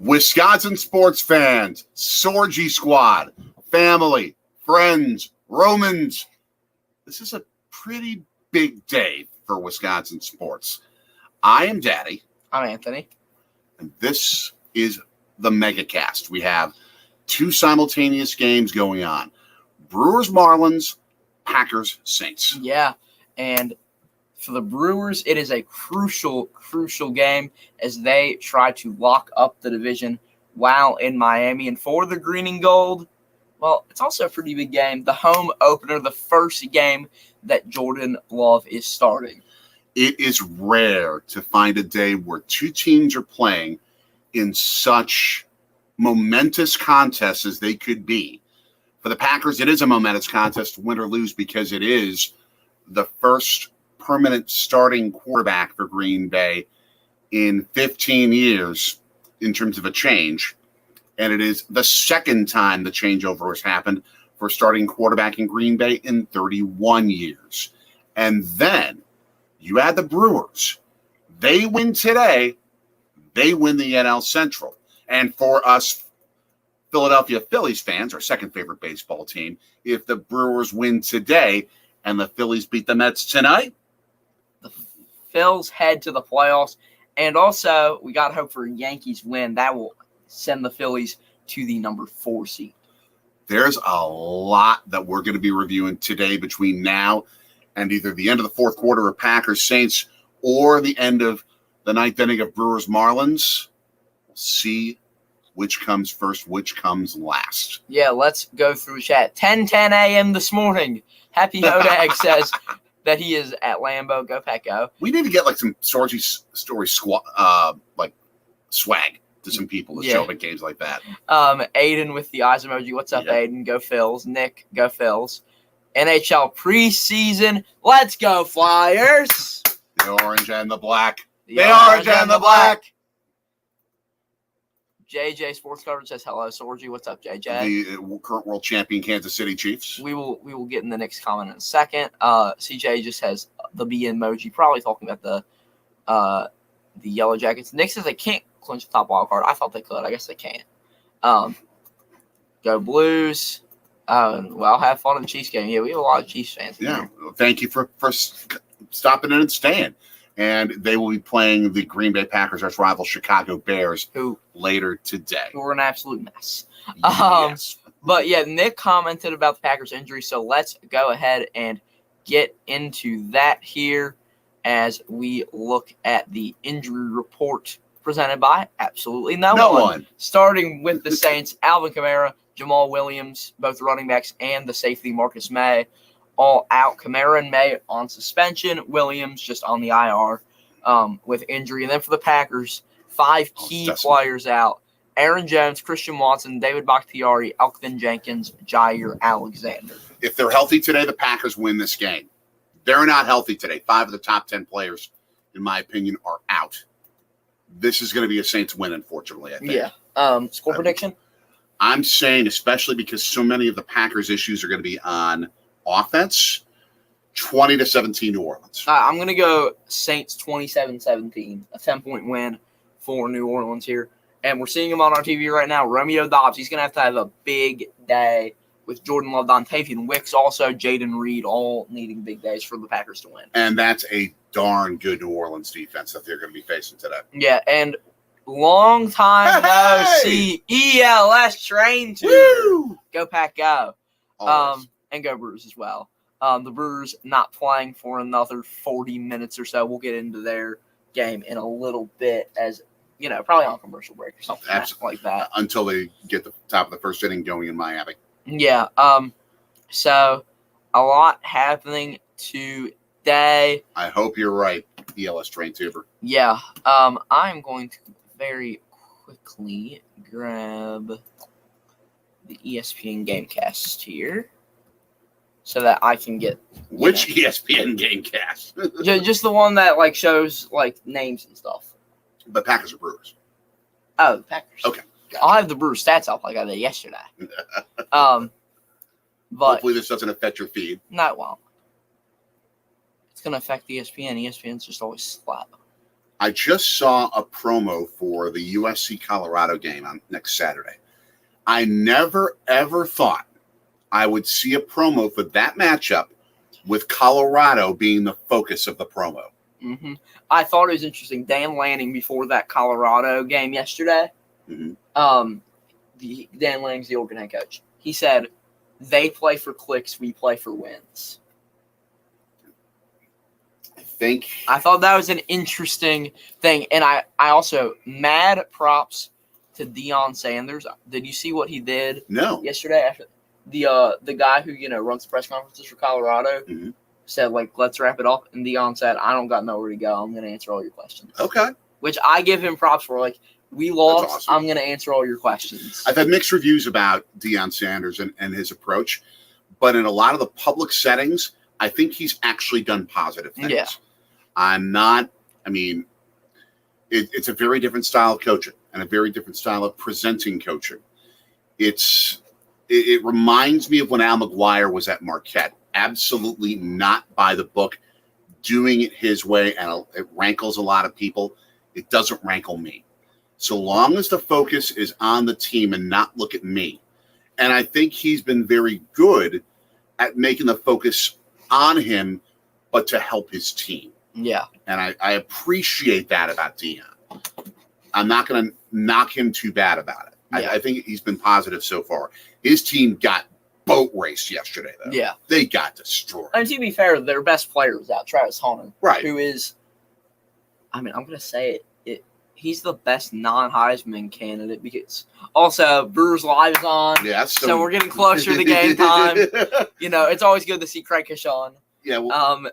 Wisconsin sports fans, Sorgy Squad, family, friends, Romans. This is a pretty big day for Wisconsin sports. I am Daddy. I'm Anthony. And this is the Megacast. We have two simultaneous games going on. Brewers, Marlins, Packers, Saints. Yeah, and for the Brewers, it is a crucial game as they try to lock up the division while in Miami. And for the green and gold, well, it's also a pretty big game. The home opener, the first game that Jordan Love is starting. It is rare to find a day where two teams are playing in such momentous contests as they could be. For the Packers, it is a momentous contest, win or lose, because it is the first permanent starting quarterback for Green Bay in 15 years in terms of a change. And it is the second time the changeover has happened for starting quarterback in Green Bay in 31 years. And then you add the Brewers. They win today. They win the NL Central. And for us Philadelphia Phillies fans, our second favorite baseball team, if the Brewers win today and the Phillies beat the Mets tonight, the Phils head to the playoffs. And also, we got to hope for a Yankees win. That will send the Phillies to the number 4 seed. There's a lot that we're going to be reviewing today between now and either the end of the fourth quarter of Packers Saints or the end of the ninth inning of Brewers Marlins. We'll see which comes first, which comes last. Yeah, let's go through chat. 10:10 a.m. this morning. Happy Hodag says that he is at Lambeau. Go Pack Go. We need to get like some Sorgy story like swag to some people to show up at games like that. Aiden with the eyes emoji. What's up, Aiden? Go Phils. Nick, go Phils. NHL preseason. Let's go Flyers. The orange and the black. The orange and the black. JJ Sports Coverage says hello, Sorgy. What's up, JJ? The current world champion Kansas City Chiefs. We will get in the next comment in a second. CJ just has the B emoji, probably talking about the Yellow Jackets. Nick says they can't clinch the top wild card. I thought they could. I guess they can't. Go Blues. Well, have fun in the Chiefs game. Yeah, we have a lot of Chiefs fans here. Thank you for stopping in and staying. And they will be playing the Green Bay Packers, arch rival Chicago Bears, later today. Who are an absolute mess. Yes. But yeah, Nick commented about the Packers injury, so let's go ahead and get into that here as we look at the injury report presented by absolutely no one. Starting with the Saints, Alvin Kamara, Jamal Williams, both running backs, and the safety Marcus May, all out. Kamara and May on suspension. Williams just on the IR with injury. And then for the Packers, 5 key players out. Aaron Jones, Christian Watson, David Bakhtiari, Elkton Jenkins, Jair Alexander. If they're healthy today, the Packers win this game. They're not healthy today. 5 of the top 10 players, in my opinion, are out. This is going to be a Saints win, unfortunately, I think. Yeah. Score prediction? I'm saying, especially because so many of the Packers' issues are going to be on offense, 20-17 New Orleans. I'm going to go Saints 27-17, a 10-point win for New Orleans here. And we're seeing him on our TV right now. Romeo Dobbs, he's going to have a big day with Jordan Love, Dontavian Wicks, also Jaden Reed, all needing big days for the Packers to win. And that's a darn good New Orleans defense that they're going to be facing today. Yeah, and long time no see. ELS train to Go Pack Go. And go Brewers as well. The Brewers not playing for another 40 minutes or so. We'll get into their game in a little bit as, probably on a commercial break or something like that. Until they get the top of the first inning going in Miami. Yeah. So a lot happening today. I hope you're right, ELS Train Tuber. Yeah. I'm going to very quickly grab the ESPN Gamecast here, so that I can get which ESPN Gamecast. just the one that shows names and stuff. The Packers or Brewers? Oh, the Packers. Okay. I'll have the Brewers stats up like I did yesterday. But hopefully this doesn't affect your feed. No, it won't. It's gonna affect ESPN. ESPN's just always slow. I just saw a promo for the USC Colorado game on next Saturday. I never, ever thought I would see a promo for that matchup with Colorado being the focus of the promo. Mm-hmm. I thought it was interesting. Dan Lanning, before that Colorado game yesterday, Dan Lanning's the Oregon head coach. He said, they play for clicks, we play for wins. I thought that was an interesting thing. And I also, mad props to Deion Sanders. Did you see what he did yesterday? After the guy who, runs the press conferences for Colorado said, let's wrap it up. And Deion said, I don't got nowhere to go. I'm going to answer all your questions. Okay. Which I give him props for. We lost. Awesome. I'm going to answer all your questions. I've had mixed reviews about Deion Sanders and his approach. But in a lot of the public settings, I think he's actually done positive things. Yeah. It's a very different style of coaching and a very different style of presenting coaching. It reminds me of when Al McGuire was at Marquette. Absolutely not by the book, doing it his way, and it rankles a lot of people. It doesn't rankle me. So long as the focus is on the team and not look at me. And I think he's been very good at making the focus on him, but to help his team. Yeah. And I appreciate that about Deion. I'm not going to knock him too bad about it. Yeah. I think he's been positive so far. His team got boat raced yesterday, though. Yeah. They got destroyed. And to be fair, their best player was out, Travis Hunter. Right. Who is, I'm going to say it. He's the best non-Heisman candidate because also Brewers Live is on. Yeah. So we're getting closer to game time. It's always good to see Crankish on. Yeah. Well,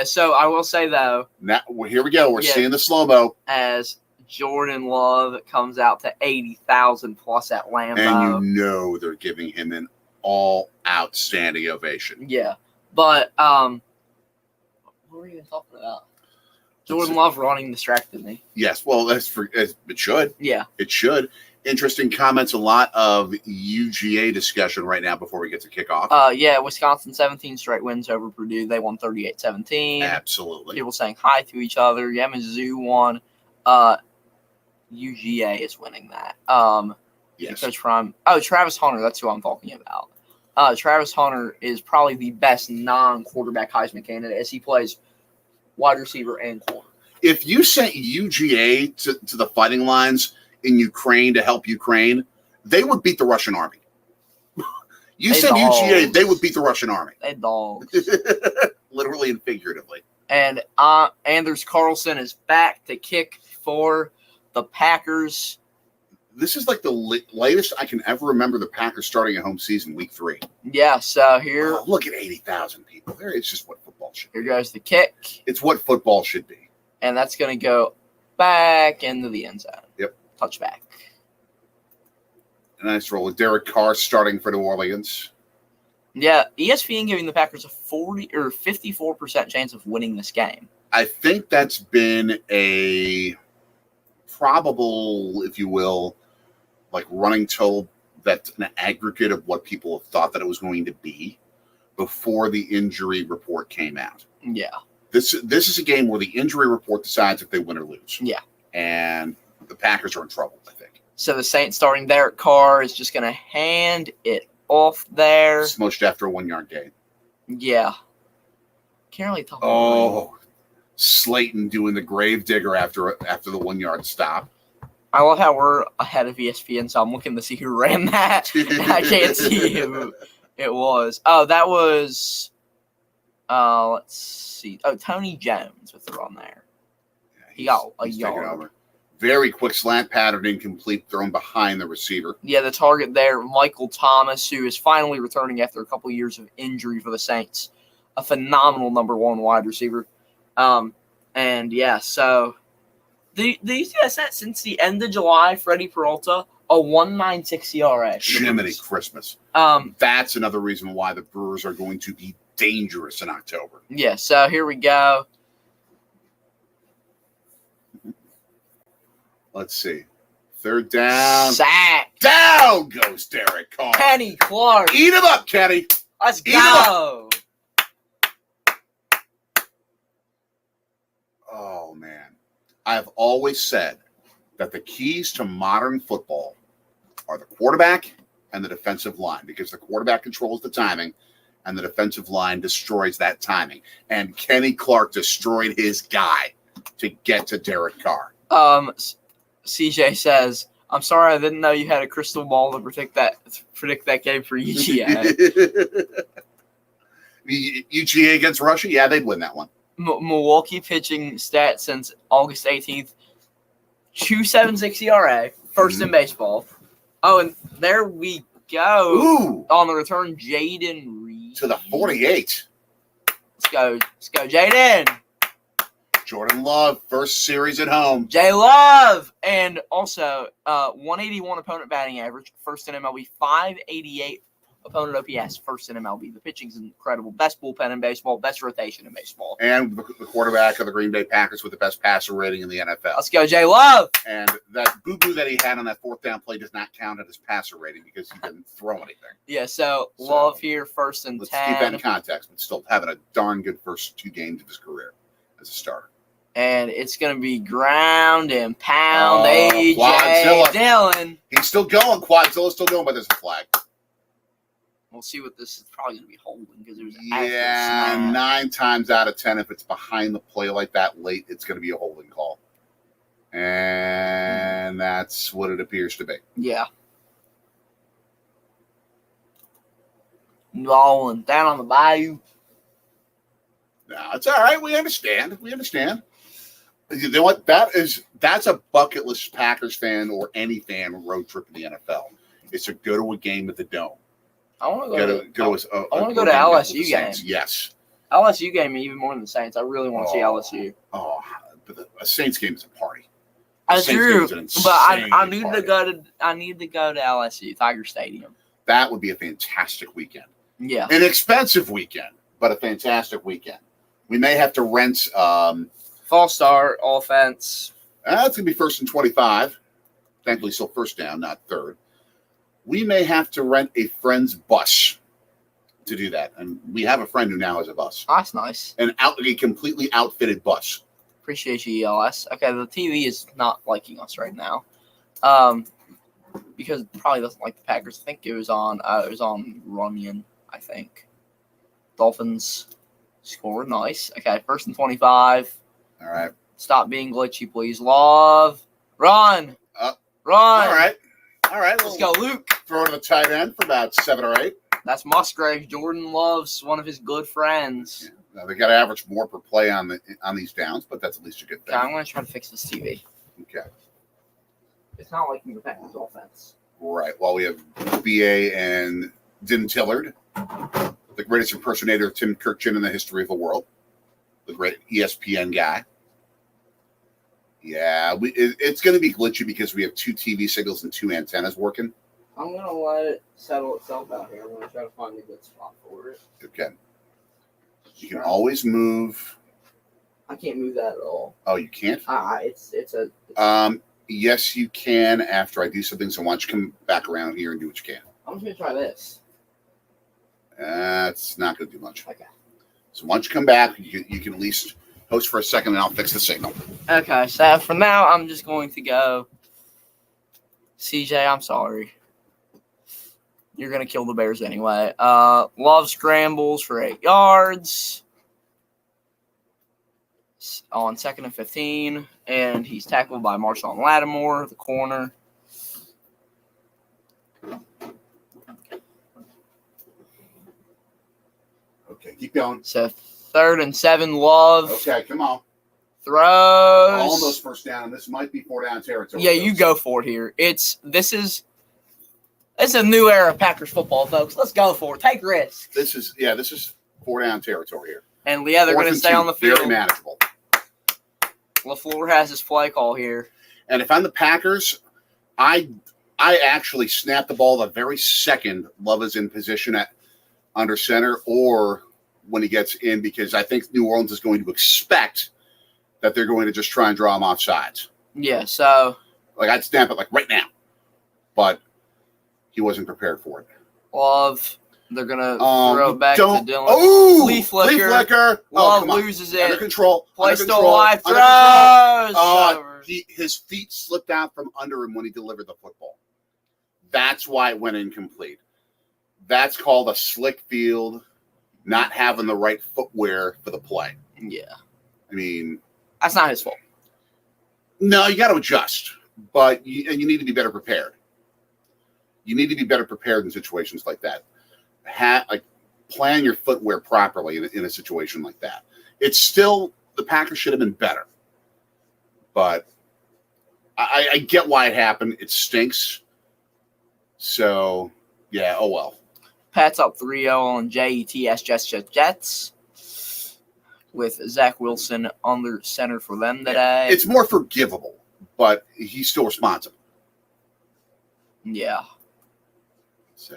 so I will say, though. Now, here we go. We're seeing the slow-mo. As Jordan Love comes out to 80,000 plus at Lambeau. And they're giving him an all-out standing ovation. Yeah. But what were we even talking about? Jordan Love running distracted me. Yes. Well, it should. Yeah. It should. Interesting comments. A lot of UGA discussion right now before we get to kickoff. Wisconsin 17 straight wins over Purdue. They won 38-17. Absolutely. People saying hi to each other. Mizzou won. UGA is winning that. Yes. Travis Hunter. That's who I'm talking about. Travis Hunter is probably the best non-quarterback Heisman candidate as he plays wide receiver and corner. If you sent UGA to the fighting lines in Ukraine to help Ukraine, they would beat the Russian army. You sent UGA, they would beat the Russian army. They dogs. Literally and figuratively. And Anders Carlson is back to kick for the Packers. This is like the latest I can ever remember the Packers starting a home season, week 3. Yeah, so here... Oh, look at 80,000 people there. It's just what football should be. Here goes the kick. It's what football should be. And that's going to go back into the end zone. Yep. Touchback. A nice roll with Derek Carr starting for New Orleans. Yeah, ESPN giving the Packers a 54% chance of winning this game. I think that's been a probable, if you will, running total that's an aggregate of what people have thought that it was going to be before the injury report came out. Yeah. This is a game where the injury report decides if they win or lose. Yeah. And the Packers are in trouble, I think. So the Saints starting Derek Carr is just going to hand it off there. Smushed after a 1-yard gain. Yeah. Can't really talk about it. Oh, Slayton doing the grave digger after the 1-yard stop. I love how we're ahead of ESPN, so I'm looking to see who ran that. And I can't see who it was. Oh, that was, let's see. Oh, Tony Jones with the run there. Yeah, he got a yard. Very quick slant pattern, incomplete, thrown behind the receiver. Yeah, the target there, Michael Thomas, who is finally returning after a couple of years of injury for the Saints. A phenomenal number 1 wide receiver. So do you see that since the end of July, Freddie Peralta, a 1.96 ERA? Jiminy Christmas. That's another reason why the Brewers are going to be dangerous in October. Yeah, so here we go. Let's see. 3rd down. Sack. Down goes Derek Carr. Kenny Clark. Eat him up, Kenny. Let's go. Oh, man. I've always said that the keys to modern football are the quarterback and the defensive line, because the quarterback controls the timing and the defensive line destroys that timing. And Kenny Clark destroyed his guy to get to Derek Carr. CJ says, I'm sorry I didn't know you had a crystal ball to predict that game for UGA. UGA against Russia? Yeah, they'd win that one. Milwaukee pitching stats since August 18th. 2.76 ERA, first in baseball. Oh, and there we go. Ooh. On the return, Jaden Reed. To the 48. Let's go, Jaden. Jordan Love, first series at home. J Love. And also, 181 opponent batting average, first in MLB, 588 opponent OPS, first in MLB. The pitching's incredible. Best bullpen in baseball, best rotation in baseball. And the quarterback of the Green Bay Packers with the best passer rating in the NFL. Let's go, J Love. And that boo-boo that he had on that fourth down play does not count as passer rating because he didn't throw anything. Yeah, so Love here, first and 10. Let's keep that in context, but still having a darn good first 2 games of his career as a starter. And it's going to be ground and pound. A.J. Quadzilla. Dillon. He's still going. Quadzilla's still going, but there's a flag. We'll see what this is probably going to be holding because it was Yeah, 9 times out of 10, if it's behind the play like that late, it's going to be a holding call. And that's what it appears to be. Yeah. Rolling down on the bayou. No, it's all right. We understand. You know what? That's a bucket list Packers fan or any fan road trip in the NFL. It's to go to a game at the Dome. I want to go to to LSU game. Yes. LSU game even more than the Saints. I really want to see LSU. Oh, but a Saints game is a party. That's true, but I need to go to LSU Tiger Stadium. That would be a fantastic weekend. Yeah, An expensive weekend, but a fantastic weekend. We may have to rent. False start offense. That's gonna be 1st and 25. Thankfully, still first down, not third. We may have to rent a friend's bus to do that, and we have a friend who now has a bus. That's nice. A completely outfitted bus. Appreciate you, ELS. Okay, the TV is not liking us right now, because it probably doesn't like the Packers. I think it was on Runyon. I think Dolphins scored nice. Okay, 1st and 25. All right. Stop being glitchy, please. Love, run, run. All right. Let's go, Luke. Throw to the tight end for about 7 or 8. That's Musgrave. Jordan Love's one of his good friends. Yeah. Now, they got to average more per play on these downs, but that's at least a good thing. Okay, I'm going to try to fix this TV. Okay. It's not liking the Packers offense. Right. Well, we have BA and Dim Tillard, the greatest impersonator of Tim Kirkchin in the history of the world, the great ESPN guy. Yeah, it's going to be glitchy because we have 2 TV signals and 2 antennas working. I'm going to let it settle itself out here. I'm going to try to find a good spot for it. Okay. You can always move. I can't move that at all. Oh, you can't? Yes, you can after I do something. So why don't you come back around here and do what you can? I'm just going to try this. That's not going to do much. Okay. So once you come back, you can at least host for a second, and I'll fix the signal. Okay, so for now, I'm just going to go. CJ, I'm sorry. You're going to kill the Bears anyway. Love scrambles for 8 yards on 2nd and 15, and he's tackled by Marshawn Lattimore, the corner. Okay, keep going. So 3rd and 7, Love. Okay, come on. Throws. Almost first down, and this might be 4 down territory. Yeah, you go for it here. This is a new era of Packers football, folks. Let's go for it. Take risks. This is 4 down territory here. And yeah, they're going to stay on the field. Very manageable. LaFleur has his play call here. And if I'm the Packers, I actually snap the ball the very second Love is in position under center or when he gets in, because I think New Orleans is going to expect that they're going to just try and draw him off sides. Yeah, so I'd snap it right now. But he wasn't prepared for it. Love They're gonna throw it back to Dylan. Oh, flea flicker. Oh, loses it. Under control. Play Under still control. alive. Under Throws. his feet slipped out from under him when he delivered the football. That's why it went incomplete. That's called a slick field, not having the right footwear for the play. Yeah. I mean, that's not his fault. No, you got to adjust, but you need to be better prepared. You need to be better prepared in situations like that. Plan your footwear properly in a situation like that. It's still, the Packers should have been better. But I get why it happened. It stinks. So, yeah, oh well. Pats up 3-0 on JETS Jets. With Zach Wilson under center for them today. It's more forgivable, but he's still responsible. Yeah. So,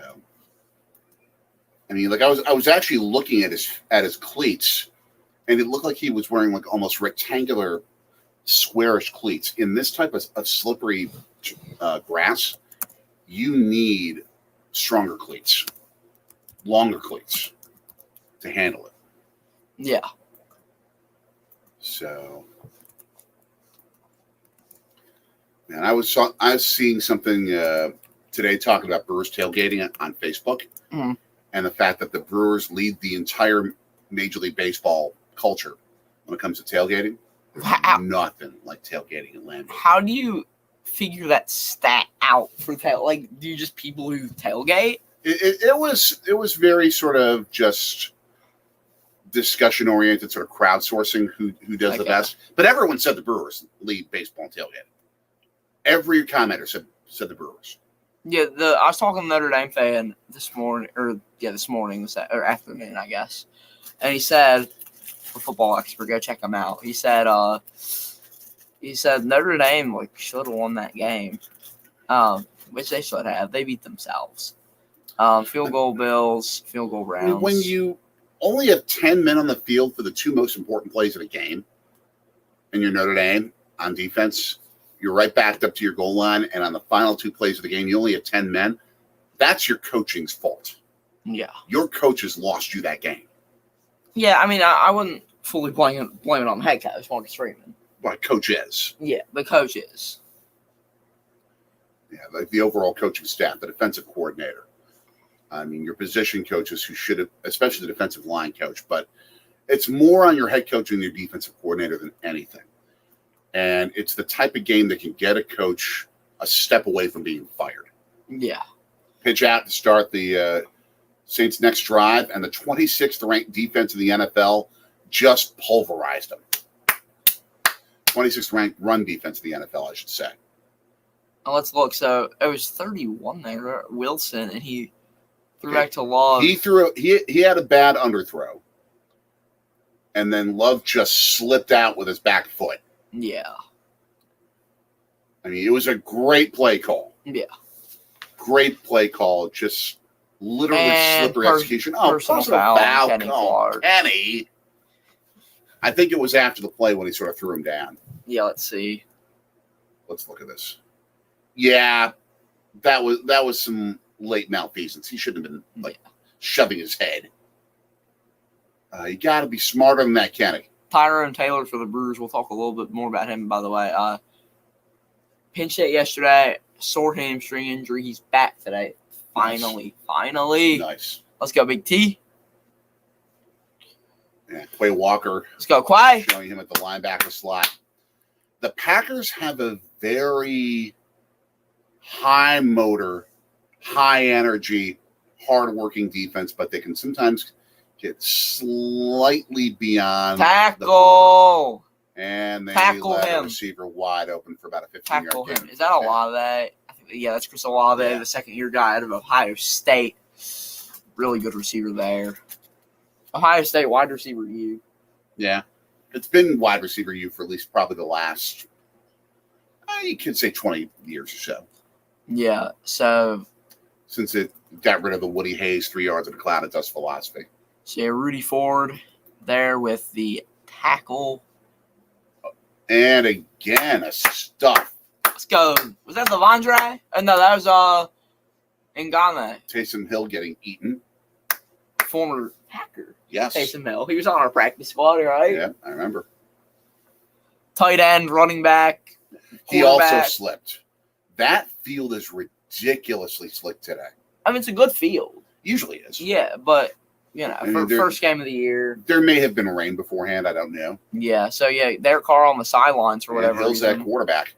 I mean, like I was actually looking at his cleats, and it looked like he was wearing like almost rectangular, squarish cleats. In this type of slippery grass, you need stronger cleats, longer cleats to handle it. Yeah. So, man, I was seeing something today talking about Brewers tailgating on Facebook, and the fact that the Brewers lead the entire Major League Baseball culture when it comes to tailgating. There's nothing like tailgating in Lambeau. How do you figure that stat out for Like, do you just people who tailgate? It was very sort of just discussion oriented, sort of crowdsourcing who does the best. But everyone said the Brewers lead baseball and tailgating. Every commenter said the Brewers. Yeah, I was talking to Notre Dame fan this morning, or afternoon, I guess, and he said, a football expert, go check him out. He said Notre Dame should have won that game, which they should have. They beat themselves. Field goal Bills, field goal Browns. When you only have 10 men on the field for the two most important plays of the game, and you're Notre Dame on defense, you're right backed up to your goal line, and on the final two plays of the game, you only have 10 men. That's your coaching's fault. Yeah. Your coaches lost you that game. Yeah, I mean, I wouldn't fully blame it on the head coach, Marcus Freeman. Well, coach is. Yeah, the coach is. Yeah, like the overall coaching staff, the defensive coordinator. I mean, your position coaches who should have, especially the defensive line coach, but it's more on your head coach and your defensive coordinator than anything. And it's the type of game that can get a coach a step away from being fired. Yeah. Pitch out to start the Saints' next drive, and the 26th ranked defense in the NFL just pulverized them. 26th ranked run defense in the NFL, I should say. Let's look. So it was 31 there, Wilson, and he threw back to Love. He had a bad underthrow, and then Love just slipped out with his back foot. Yeah. I mean, it was a great play call. Yeah. Great play call. Just literally slippery execution. Personal foul. Kenny. I think it was after the play when he sort of threw him down. Yeah, let's see. Let's look at this. Yeah, that was some late malfeasance. He shouldn't have been shoving his head. You got to be smarter than that, Kenny. Tyrone Taylor for the Brewers. We'll talk a little bit more about him, by the way. Pinch hit yesterday, sore hamstring injury. He's back today. Finally. Nice. Let's go, Big T. Yeah, Quay Walker. Let's go, Quay. Showing him at the linebacker slot. The Packers have a very high motor, high energy, hard-working defense, but they can sometimes get slightly beyond tackle. And they tackle let him. The receiver wide open for about a 15-yard tackle gain. Him. Is that Olave? Yeah, that's Chris Olave, the second-year guy out of Ohio State. Really good receiver there. Ohio State wide receiver U. Yeah. It's been wide receiver U for at least probably the last, you could say 20 years or so. Yeah, so. Since it got rid of the Woody Hayes 3 yards in a cloud of dust philosophy. So, yeah, Rudy Ford there with the tackle. And again, a stuff. Let's go. Was that Devondre? Oh, no, that was Ngane. Taysom Hill getting eaten. former Packer. Yes. Taysom Hill. He was on our practice squad, right? Yeah, I remember. Tight end, running back. He also quarterback. slipped. That field is ridiculously slick today. I mean, it's a good field. Usually is. Yeah, but, I mean, first game of the year. There may have been rain beforehand. I don't know. Yeah, so, Derek Carr on the sidelines for whatever Hill's reason. that quarterback.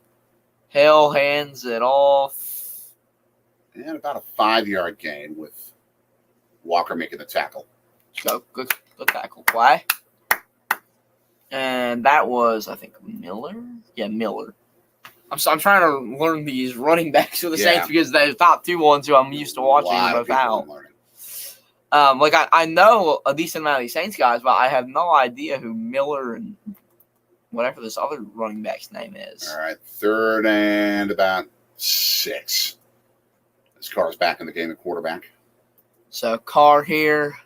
Hill hands it off. And about a 5-yard gain with Walker making the tackle. So, good tackle play. And that was, I think, Miller? Yeah, Miller. I'm trying to learn these running backs for the Saints because they're the top two ones who I'm used to watching both out. I know a decent amount of these Saints guys, but I have no idea who Miller and whatever this other running back's name is. All right, 3rd and about 6. This Carr's back in the game at quarterback. So Carr here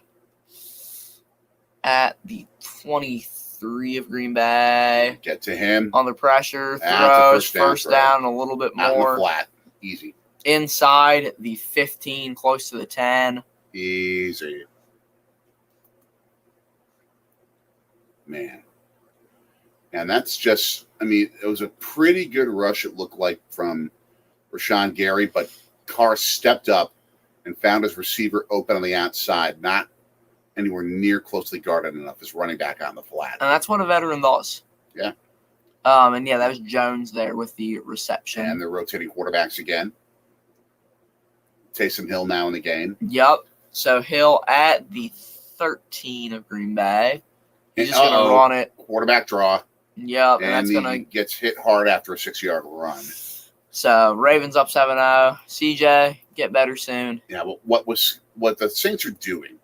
at the 23 of Green Bay. Get to him. Under pressure, That's throws, first down, a little bit Out in more. the flat. Easy. Inside the 15, close to the 10. Easy. Man. And that's just, it was a pretty good rush, it looked like, from Rashawn Gary, but Carr stepped up and found his receiver open on the outside, not anywhere near closely guarded enough. His running back on the flat. And that's what a veteran does. Yeah. That was Jones there with the reception. And they're rotating quarterbacks again. Taysom Hill now in the game. Yep. So Hill at the 13 of Green Bay. He's just going to run it. Quarterback draw. Yep. And And that's going to gets hit hard after a 6-yard run. So Ravens up 7-0. CJ, get better soon. Yeah, but what the Saints are doing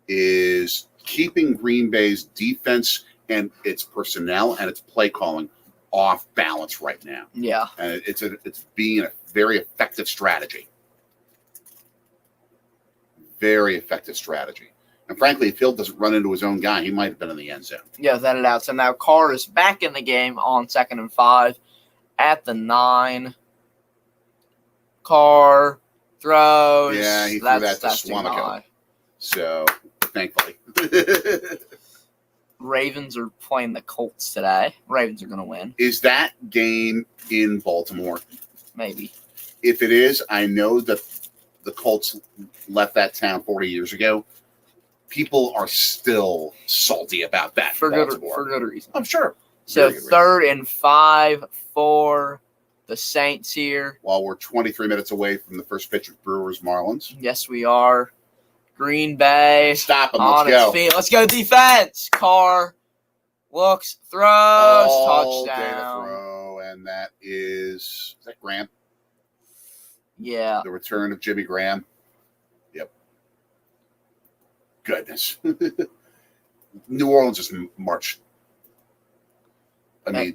is keeping Green Bay's defense and its personnel and its play calling off balance right now. Yeah. And it's being a very effective strategy. Very effective strategy. And frankly, if Hill doesn't run into his own guy, he might have been in the end zone. Yeah, that it out. So now Carr is back in the game on 2nd and 5 at the 9. Carr throws. Yeah, he threw that to Swamico. So, thankfully. Ravens are playing the Colts today. Ravens are going to win. Is that game in Baltimore? Maybe. If it is, I know that the Colts left that town 40 years ago. People are still salty about that. For good reason. I'm sure. So 3rd and 5 for the Saints here. While we're 23 minutes away from the first pitch of Brewers Marlins. Yes, we are. Green Bay. Stop him. Let's go. Let's go defense. Carr looks, throws, touchdown. Throw, and that is that Graham? Yeah. The return of Jimmy Graham. Yep. Goodness. New Orleans just marched.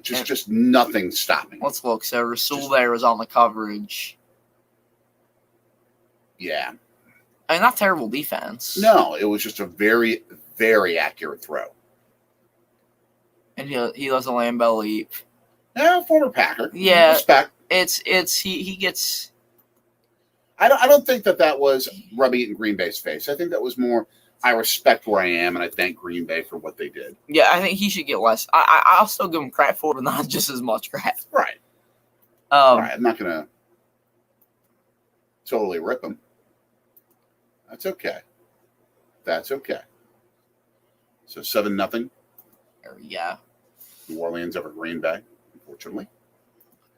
Just nothing stopping. Let's look. So Rasul there was on the coverage. Yeah. Not terrible defense. No, it was just a very, very accurate throw. And he does a Lambeau leap. Yeah, former Packer. Yeah. Respect. He gets. I don't think that was rubbing it in Green Bay's face. I think that was more, I respect where I am, and I thank Green Bay for what they did. Yeah, I think he should get less. I'll still give him crap for it, but not just as much crap. Right. Right. I'm not going to totally rip him. That's okay. That's okay. So 7-0. There we go. New Orleans over Green Bay, unfortunately.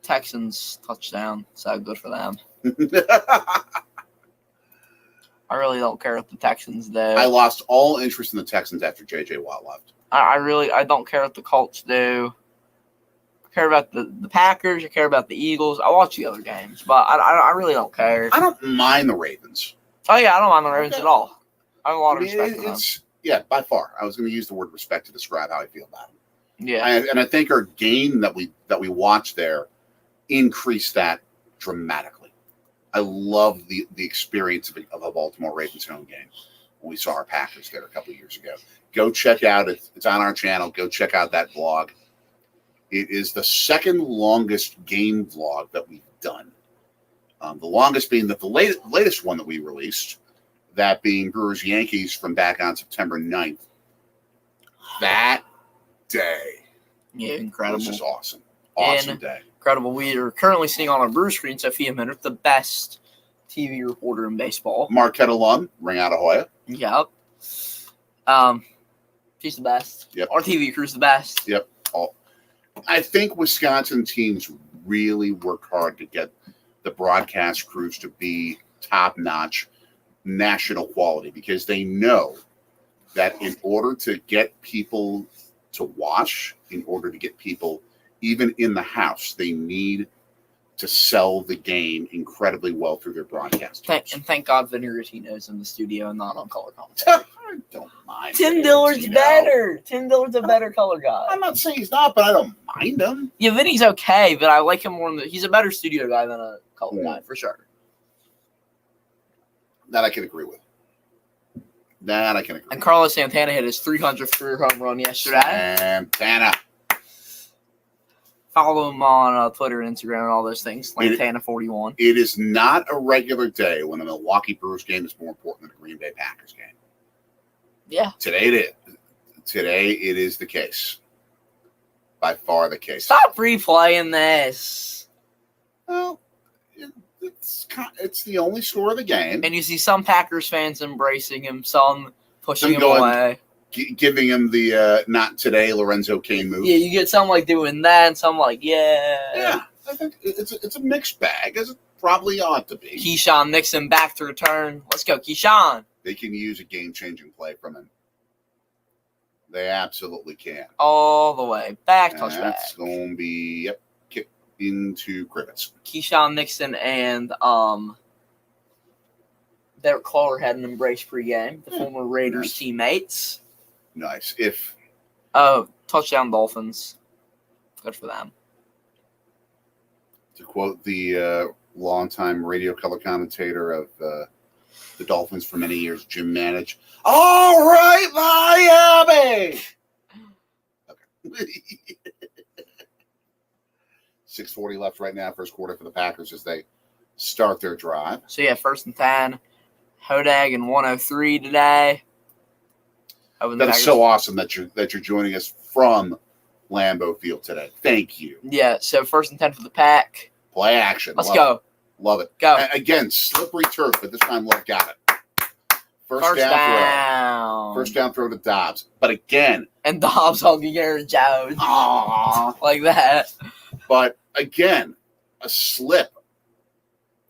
Texans touchdown. So good for them. I really don't care what the Texans do. I lost all interest in the Texans after J.J. Watt left. I don't care what the Colts do. I care about the Packers. I care about the Eagles. I watch the other games, but I really don't care. I don't mind the Ravens. Oh, yeah, I don't mind the Ravens at all. I have a lot of respect for them. Yeah, by far. I was going to use the word respect to describe how I feel about them. Yeah. And I think our game that we watched there increased that dramatically. I love the experience of a Baltimore Ravens home game when we saw our Packers there a couple of years ago. Go check out it. It's on our channel. Go check out that vlog. It is the second longest game vlog that we've done. The longest being the latest one that we released that being Brewers Yankees from back on September 9th. That day. Yeah, It incredible. was just awesome. Awesome day. Incredible. We are currently seeing on our Brewer screen Sophia Minert, the best TV reporter in baseball. Marquette alum, ring out of Hoya. Yep. She's the best. Yep. Our TV crew's the best. Yep. I think Wisconsin teams really work hard to get the broadcast crews to be top-notch national quality because they know that in order to get people to watch, in order to get people even in the house, they need to sell the game incredibly well through their broadcast. Thank God Vinny Rottino's in the studio and not on color commentary. I don't mind. Tim Dillard's better. Tim Dillard's a better color guy. I'm not saying he's not, but I don't mind him. Yeah, Vinny's okay, but I like him more. He's a better studio guy than a color guy, for sure. That I can agree with. And Carlos Santana hit his 300th career home run yesterday. Santana. Follow him on Twitter and Instagram and all those things. Santana41. It is not a regular day when a Milwaukee Brewers game is more important than a Green Bay Packers game. Yeah. Today it is. Today it is the case. By far the case. Stop replaying this. Well, it's the only score of the game. And you see some Packers fans embracing him, some pushing him away. Giving him the not today Lorenzo Cain move. Yeah, you get some like doing that and some like, yeah. Yeah, I think it's a mixed bag, as it probably ought to be. Keyshawn Nixon back to return. Let's go, Keyshawn. They can use a game-changing play from him. They absolutely can. All the way. Touchback. That's going to be, kicked into crickets. Keyshawn Nixon and Derek Claller had an embrace pregame, the former Raiders teammates. Nice. Touchdown Dolphins. Good for them. To quote the longtime radio color commentator of the Dolphins for many years, Jim Manage. All right, Miami! Okay. 6:40 left right now, first quarter for the Packers as they start their drive. So, yeah, 1st and 10. Hodag and 103 today. That's so awesome that you're joining us from Lambeau Field today. Thank you. Yeah, so 1st and 10 for the Pack. Play action. Let's go. Love it. Go. Again, slippery turf, but this time Love got it. First down throw. First down throw to Dobbs. But again. And Dobbs hugging Aaron Jones. Aww. Like that. But again, a slip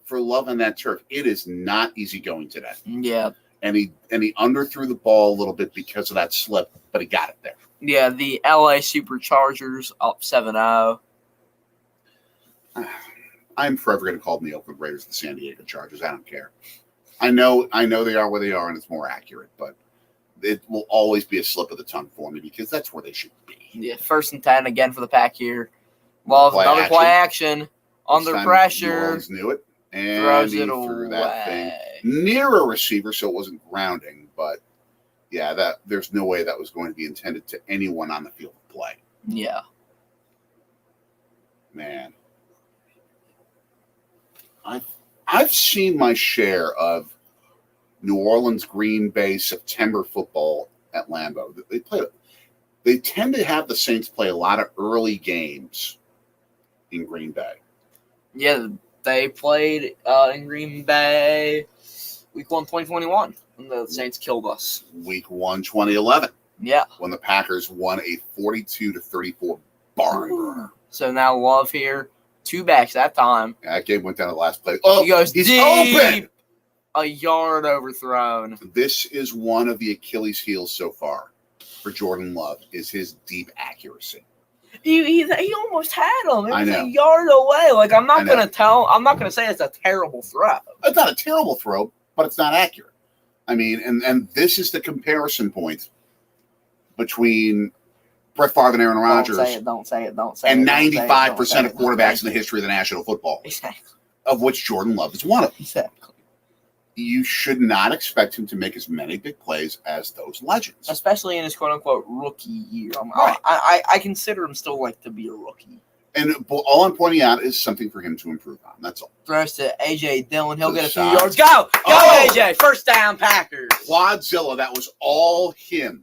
for Love on that turf. It is not easy going today. Yeah. And he underthrew the ball a little bit because of that slip, but he got it there. Yeah, the LA Superchargers up 7-0. I'm forever going to call them the Oakland Raiders the San Diego Chargers. I don't care. I know they are where they are, and it's more accurate, but it will always be a slip of the tongue for me because that's where they should be. Yeah, 1st and 10 again for the Pack here. Love another play action under pressure. Orleans knew it. And throws he it threw away. that thing near a receiver, so it wasn't grounding. But yeah, there's no way that was going to be intended to anyone on the field of play. Yeah, man, I've seen my share of New Orleans, Green Bay, September football at Lambeau. They tend to have the Saints play a lot of early games in Green Bay. Yeah. They played in Green Bay week 1, 2021, when the Saints killed us. Week 1, 2011. Yeah. When the Packers won a 42-34 barn burner. So now Love here, 2 backs that time. That game went down the last play. Oh, he goes he's deep, open! A yard overthrown. This is one of the Achilles heels so far for Jordan Love, is his deep accuracy. He almost had him. It was a yard away. Like, I'm not gonna say it's a terrible throw. It's not a terrible throw, but it's not accurate. I mean, and this is the comparison point between Brett Favre and Aaron Rodgers. Don't say it. And 95% of quarterbacks in the history of the National Football League. Exactly. Of which Jordan Love is one of them. Exactly. You should not expect him to make as many big plays as those legends. Especially in his quote-unquote rookie year. Right. I consider him still like to be a rookie. And all I'm pointing out is something for him to improve on. That's all. Throws to A.J. Dillon. He'll To get the a few side. yards. Go! Go, A.J.! First down, Packers. Quadzilla, that was all him.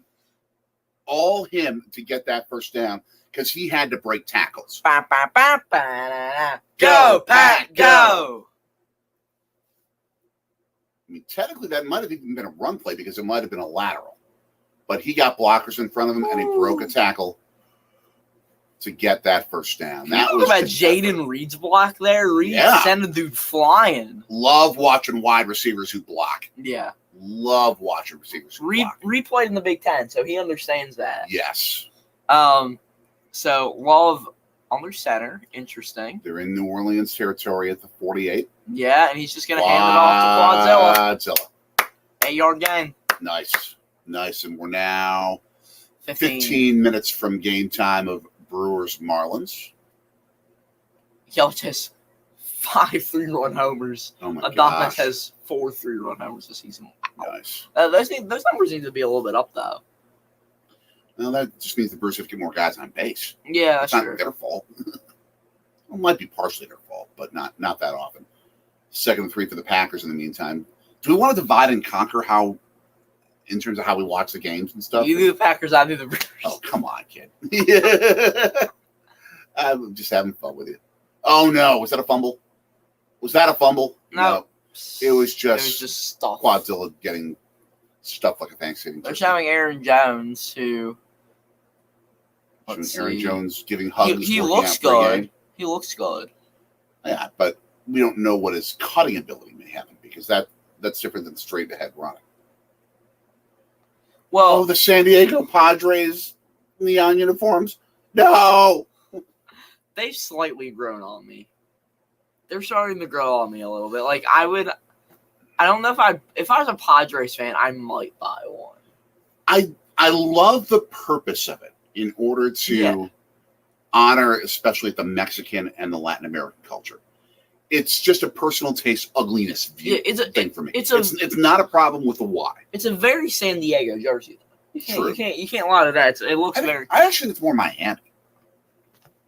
All him to get that first down because he had to break tackles. Ba, ba, ba, ba, da, da. Go, Pack, go! I mean, technically, that might have even been a run play because it might have been a lateral. But he got blockers in front of him, and he broke a tackle to get that first down. That was about Jaden Reed's block there. Reed sent a dude flying. Love watching wide receivers who block. Yeah. Love watching receivers who block. Reed played in the Big Ten, so he understands that. Yes. So Love under center. Interesting. They're in New Orleans territory at the 48. Yeah, and he's just going to hand it off to Quadzilla. 8-yard gain. Nice. And we're now 15 minutes from game time of Brewers Marlins. Yelich has 5 3-run homers. Oh my Adames gosh. has 4 3-run homers this season. Wow. Nice. Those numbers need to be a little bit up, though. Well, that just means the Brewers have to get more guys on base. Yeah, It's that's not true. their fault. It might be partially their fault, but not that often. 2nd and 3 for the Packers in the meantime. Do we want to divide and conquer in terms of how we watch the games and stuff? You do the Packers, I do the Brewers. Oh, come on, kid. I'm just having fun with you. Oh, no. Was that a fumble? No. It was just stuff. Quadzilla getting stuffed like a Thanksgiving They're turkey. showing Aaron Jones, who... Aaron Jones giving hugs. He working looks out pregame. good. He looks good. Yeah, but we don't know what his cutting ability may have because that's different than straight ahead running. Well, the San Diego Padres neon uniforms? No. they've slightly grown on me. They're starting to grow on me a little bit. Like, I don't know if I was a Padres fan, I might buy one. I love the purpose of it in order to honor especially the Mexican and the Latin American culture. It's just a personal taste ugliness view thing for me. It's not a problem with the why. It's a very San Diego jersey. True. You can't lie to that. It looks very. I actually think it's more Miami.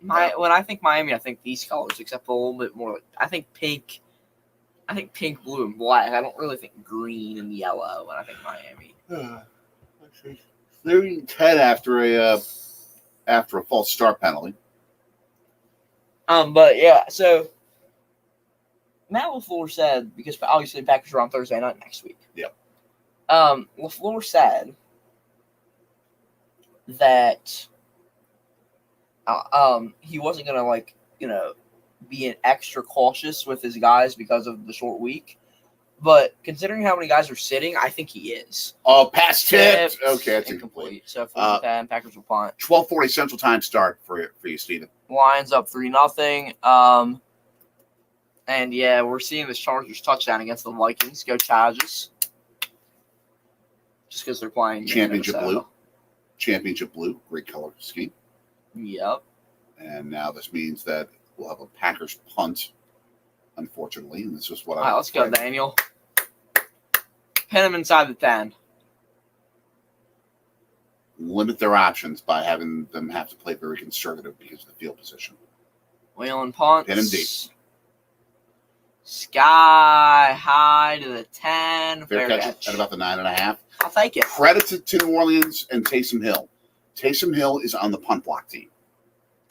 When I think Miami, I think these colors, except a little bit more. I think pink, blue, and black. I don't really think green and yellow when I think Miami. Let's see. 30-10 after a false start penalty. But yeah, so Matt LaFleur said, because obviously the Packers are on Thursday night next week. Yep. LaFleur said that he wasn't gonna be an extra cautious with his guys because of the short week. But considering how many guys are sitting, I think he is. Oh, pass tipped. Okay, that's incomplete. So 4-10, Packers will punt. 12:40 Central Time start for you, Steven. Lions up 3-0. And yeah, we're seeing this Chargers touchdown against the Vikings. Go Chargers. Just because they're playing Championship blue. Great color scheme. Yep. And now this means that we'll have a Packers punt, unfortunately. And this is what All right, let's go, Daniel. Pin him inside the 10. Limit their options by having them have to play very conservative because of the field position. Wheeling punts. Pin him deep. Sky high to the 10. Fair catch at about the 9.5. I'll take it. Credit to New Orleans and Taysom Hill. Taysom Hill is on the punt block team.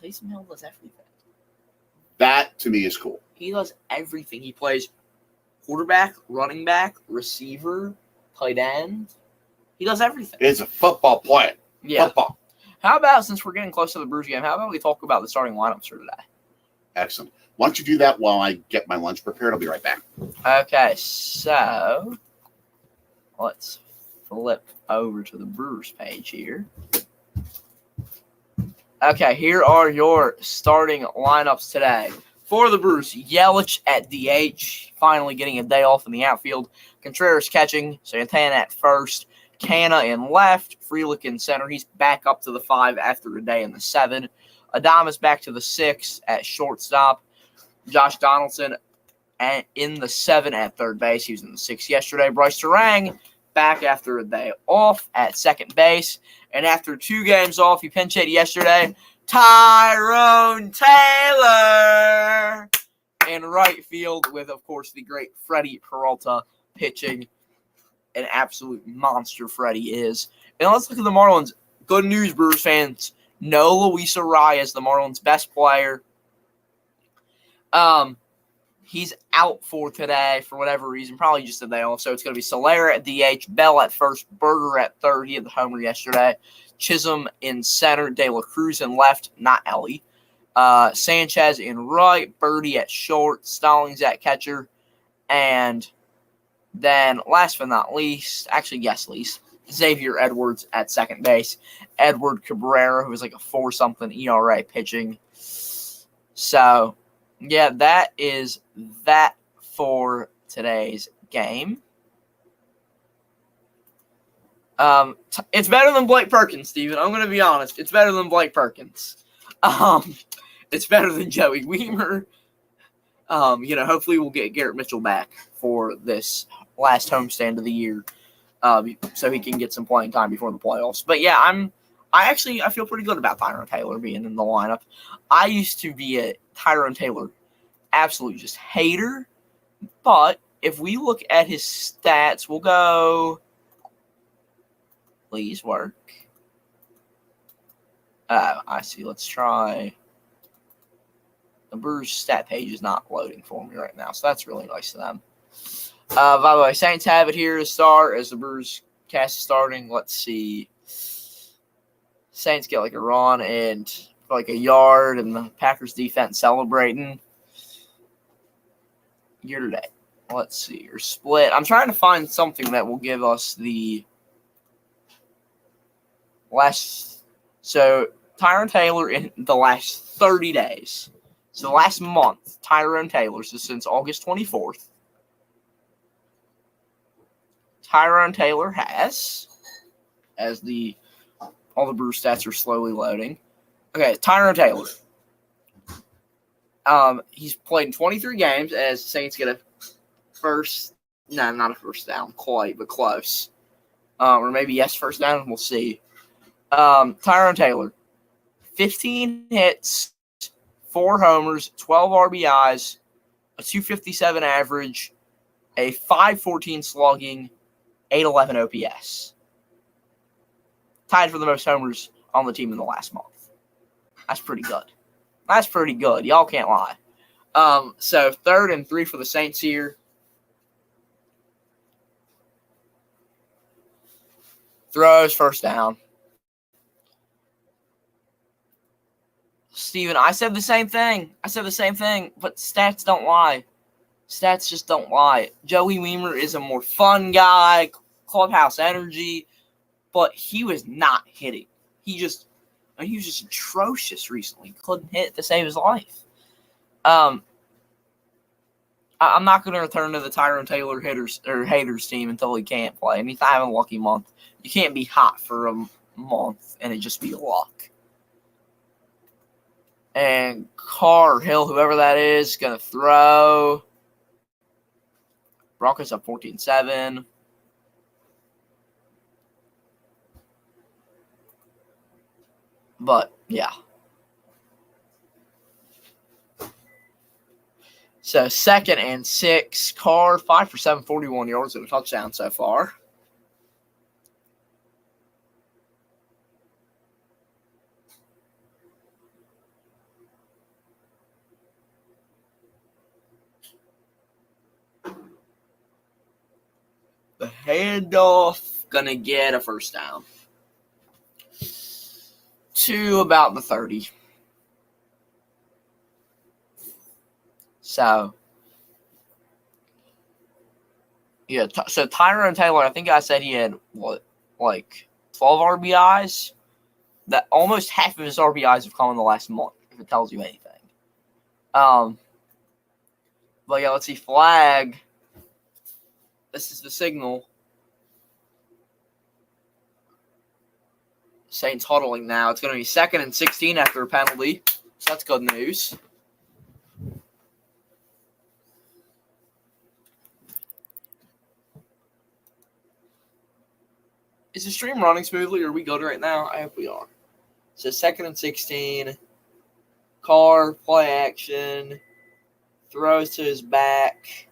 Taysom Hill does everything. That, to me, is cool. He does everything. He plays quarterback, running back, receiver, tight end. He does everything. It's a football player. Yeah. Football. How about, since we're getting close to the Brewers game, how about we talk about the starting lineups for today? Excellent. Why don't you do that while I get my lunch prepared? I'll be right back. Okay, so let's flip over to the Brewers page here. Okay, here are your starting lineups today. For the Brewers, Yelich at DH, finally getting a day off in the outfield. Contreras catching, Santana at first, Canna in left, Frelick in center. He's back up to the 5 after a day in the 7. Adames back to the 6 at shortstop. Josh Donaldson in the 7 at third base. He was in the 6 yesterday. Bryce Terang back after a day off at second base. And after 2 games off, he pinch hit yesterday. Tyrone Taylor in right field with, of course, the great Freddie Peralta pitching. An absolute monster Freddie is. And let's look at the Marlins. Good news, Brewers fans. No Luis Arias, the Marlins' best player. He's out for today for whatever reason, probably just a day off. So it's going to be Solera at DH, Bell at first, Berger at third. He had the homer yesterday. Chisholm in center, De La Cruz in left, not Ellie. Sanchez in right, Birdie at short, Stallings at catcher, and then last but not least, Xavier Edwards at second base. Edward Cabrera, who was like a 4-something ERA pitching. So, yeah, that is that for today's game. It's better than Blake Perkins, Steven. I'm going to be honest. It's better than Blake Perkins. It's better than Joey Weimer. Hopefully we'll get Garrett Mitchell back for this last homestand of the year, so he can get some playing time before the playoffs. But yeah, I feel pretty good about Tyrone Taylor being in the lineup. I used to be a Tyrone Taylor absolute just hater, but if we look at his stats, we'll go. Please work. I see. Let's try. The Brewers stat page is not loading for me right now, so that's really nice of them. By the way, Saints have it here to start as the Brewers cast is starting. Let's see. Saints get like a run and like a yard, and the Packers defense celebrating. Year to date. Let's see. Your split. I'm trying to find something that will give us the last. So, Tyrone Taylor in the last 30 days. So, last month, Tyrone Taylor, so since August 24th, Tyrone Taylor has, as all the Brewers stats are slowly loading. Okay, Tyrone Taylor. He's played in 23 games as Saints get not a first down, quite, but close. Or maybe yes, first down, we'll see. Tyrone Taylor, 15 hits, 4 homers, 12 RBIs, a 257 average, a 514 slugging, 811 OPS. Tied for the most homers on the team in the last month. That's pretty good. That's pretty good. Y'all can't lie. So 3rd and 3 for the Saints here. Throws, first down. Steven, I said the same thing, but stats don't lie. Stats just don't lie. Joey Weimer is a more fun guy, clubhouse energy, but he was not hitting. He was just atrocious recently. Couldn't hit to save his life. I'm not going to return to the Tyrone Taylor haters team until he can't play. And he's having a lucky month. You can't be hot for a month and it just be luck. And Hill, whoever that is, going to throw. Broncos up 14-7. But, yeah. So, 2nd and 6. Carr, 5 for 741 yards and a touchdown so far. The handoff, gonna get a first down. To about the 30. So, yeah, so Tyrone Taylor, I think I said he had, 12 RBIs? That almost half of his RBIs have come in the last month, if it tells you anything. But yeah, let's see, flag. This is the signal. Saints huddling now. It's going to be 2nd and 16 after a penalty. So that's good news. Is the stream running smoothly? Or are we good right now? I hope we are. So 2nd and 16. Carr, play action. Throws to his back.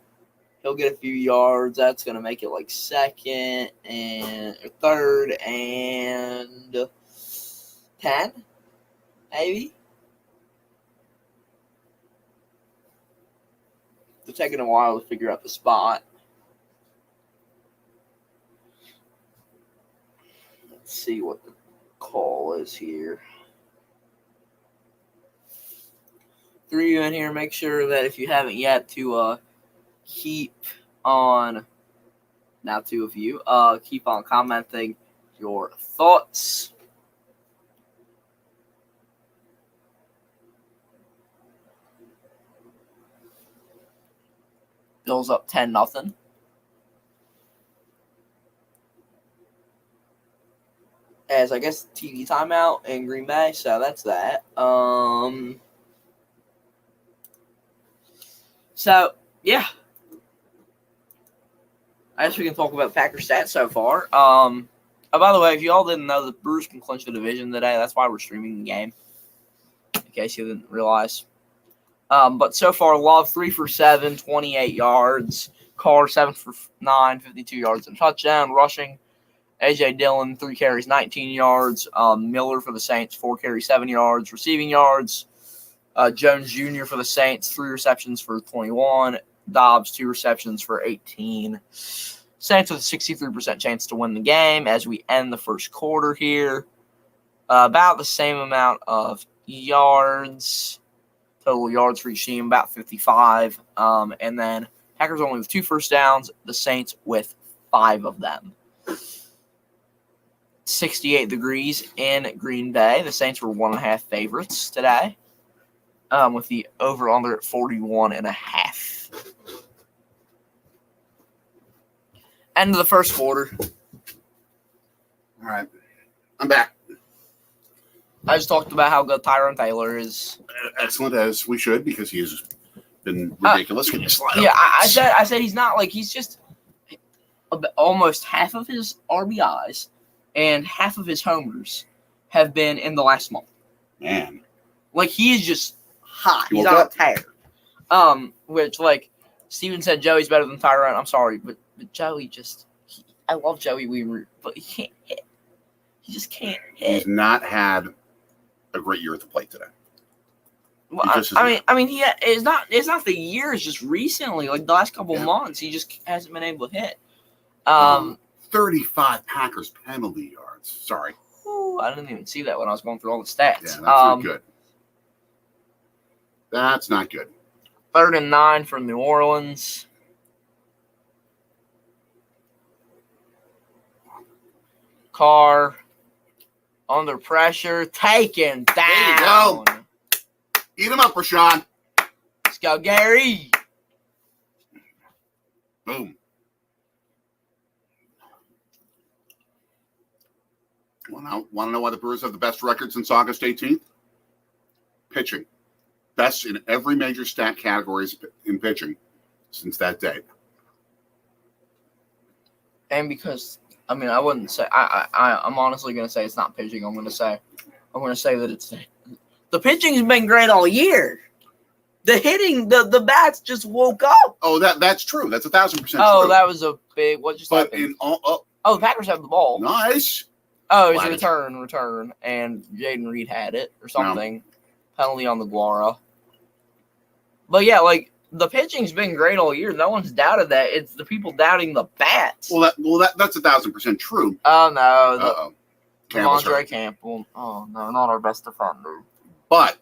He'll get a few yards. That's going to make it like 3rd and 10, maybe. They're taking a while to figure out the spot. Let's see what the call is here. 3 of you in here, make sure that if you haven't yet to keep on, now 2 of you, keep on commenting your thoughts. Bills up 10-0. As I guess TV timeout in Green Bay, so that's that. So yeah, I guess we can talk about Packers stats so far. Oh, by the way, if you all didn't know, the Brewers can clinch the division today. That's why we're streaming the game, in case you didn't realize. But so far, Love 3 for 7, 28 yards. Carr 7 for 9, 52 yards and touchdown. Rushing, A.J. Dillon 3 carries, 19 yards. Miller for the Saints 4 carries, 7 yards. Receiving yards, Jones Jr. for the Saints 3 receptions for 21. Dobbs 2 receptions for 18. Saints with a 63% chance to win the game as we end the first quarter here. About the same amount of yards. Total yards for each team, about 55. And then Packers only with 2 first downs. The Saints with 5 of them. 68 degrees in Green Bay. The Saints were 1.5 favorites today. With the over-under at 41.5. End of the first quarter. All right. I'm back. I just talked about how good Tyrone Taylor is. Excellent, as we should, because he's been ridiculous. Can you slide Yeah, up? I said he's not like, he's just almost half of his RBIs and half of his homers have been in the last month. Man. Like, he is just hot. He He's woke on up. a tear. Which, like, Steven said Joey's better than Tyrone. I'm sorry, but Joey just, I love Joey Weaver, but he can't hit. He just can't hit. He's not had a great year at the plate today. Well, it's not the year. It's just recently, like the last couple months, he just hasn't been able to hit. 35 Packers penalty yards. Sorry. Ooh, I didn't even see that when I was going through all the stats. Yeah, that's not good. That's not good. 3rd and 9 for New Orleans. Carr under pressure, taken down. There you go. Eat him up, Rashawn. Let's go, Gary. Boom. Want to know why the Brewers have the best record since August 18th? Pitching. Best in every major stat categories in pitching since that date. And because, I mean, I wouldn't say, I'm honestly going to say it's not pitching. I'm going to say that it's, the pitching's been great all year. The hitting, the bats just woke up. Oh, that's true. That's 1,000% true. Oh, that was a big, what just happened? The Packers have the ball. Nice. Oh, it was a return, and Jaden Reed had it or something. No. Penalty on the Guara. But yeah, like, the pitching's been great all year. No one's doubted that. It's the people doubting the bats. Well, that's 1,000% true. Oh no, Uh-oh. Andre Campbell. Oh no, not our best defender. But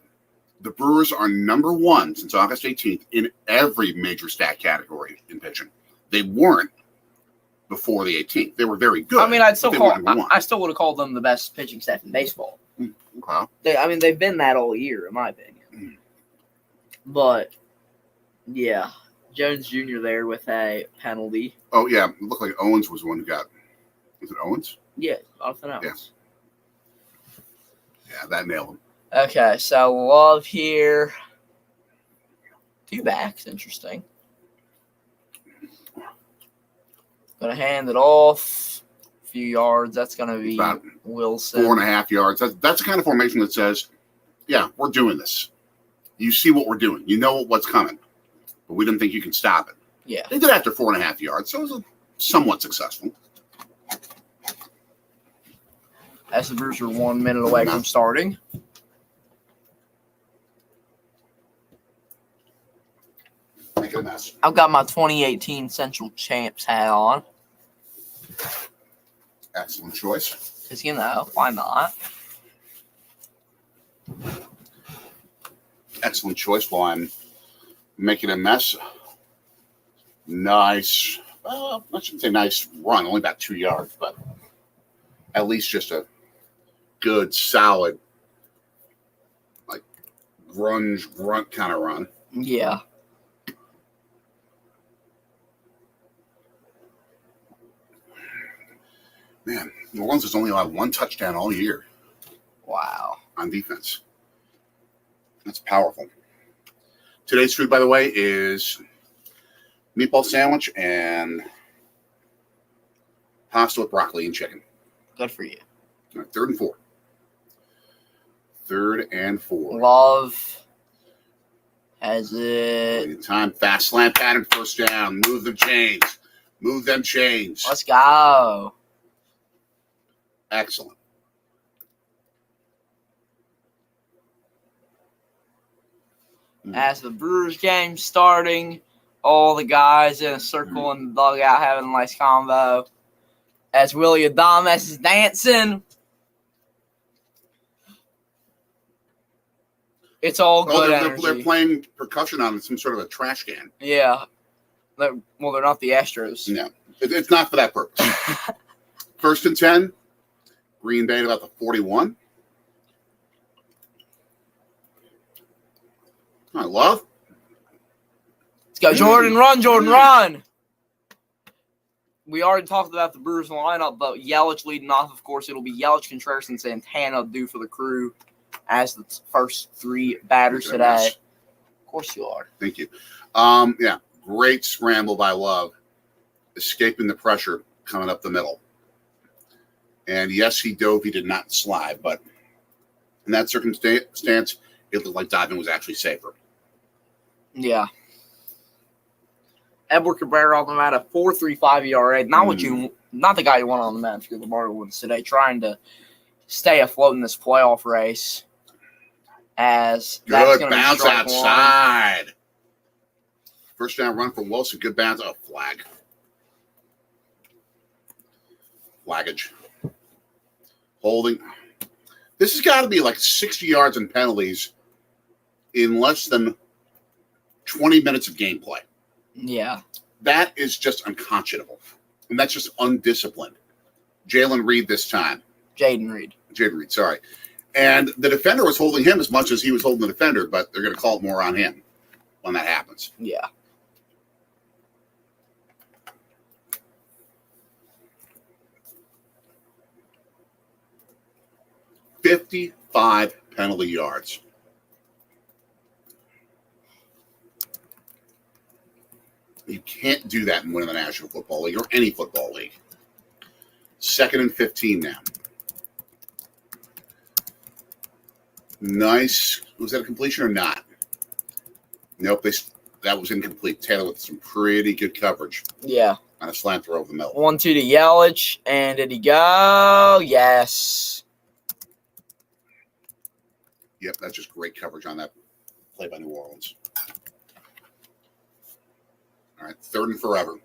the Brewers are number 1 since August 18th in every major stat category in pitching. They weren't before the 18th. They were very good. I mean, I still would have called them the best pitching staff in baseball. Okay. They've been that all year, in my opinion. But yeah, Jones Jr. there with a penalty. Oh yeah, it looked like Owens was the one who got. Was it Owens? Yeah, Jonathan Owens. Yeah, that nailed him. Okay, so Love here. 2 backs, interesting. Gonna hand it off. few yards. That's going to be About Wilson. 4.5 yards. That's the kind of formation that says, yeah, we're doing this. You see what we're doing. You know what's coming. But we didn't think you can stop it. Yeah. They did after 4.5 yards, so it was somewhat successful. As the Brewers are 1 minute away from starting. Make it a mess. I've got my 2018 Central Champs hat on. Excellent choice. Because, why not? Excellent choice while I'm making a mess. Nice. I shouldn't say nice run, only about 2 yards, but at least just a good, solid, like grunt kind of run. Yeah. Man, New Orleans has only allowed 1 touchdown all year. Wow. On defense. That's powerful. Today's food, by the way, is meatball sandwich and pasta with broccoli and chicken. Good for you. All right, 3rd and 4. 3rd and 4. Love has it. Time, fast slant pattern, first down. Move them chains. Move them chains. Let's go. Excellent. As the Brewers game starting, all the guys in a circle in the dugout having a nice combo. As Willie Adames is dancing. It's all good energy. They're playing percussion on some sort of a trash can. Yeah. They're not the Astros. No, it's not for that purpose. 1st and 10. Green Bay at about the 41. I love. Let's go, Jordan. Run, Jordan, run. We already talked about the Brewers lineup, but Yelich leading off, of course. It'll be Yelich, Contreras, and Santana due for the crew as the first 3 batters today. Of course you are. Thank you. Yeah, great scramble by Love, escaping the pressure coming up the middle. And yes, he dove. He did not slide, but in that circumstance, it looked like diving was actually safer. Yeah. Edward Cabrera on the mat at 4.35 ERA. Not the guy you want on the mat for the Marlins today, trying to stay afloat in this playoff race. As good bounce outside. First down run for Wilson. Good bounce. Oh, flag. Flaggage. Holding. This has got to be like 60 yards in penalties in less than 20 minutes of gameplay. Yeah. That is just unconscionable. And that's just undisciplined. Jalen Reed this time. Jaden Reed, sorry. And the defender was holding him as much as he was holding the defender, but they're going to call it more on him when that happens. Yeah. $55 penalty yards. You can't do that and win in the National Football League or any football league. 2nd and 15 now. Nice. Was that a completion or not? Nope. That was incomplete. Taylor with some pretty good coverage. Yeah. On a slant throw over the middle. 1-2 to Yelich. And did he go? Yes. Yep, that's just great coverage on that play by New Orleans. All right, 3rd and forever.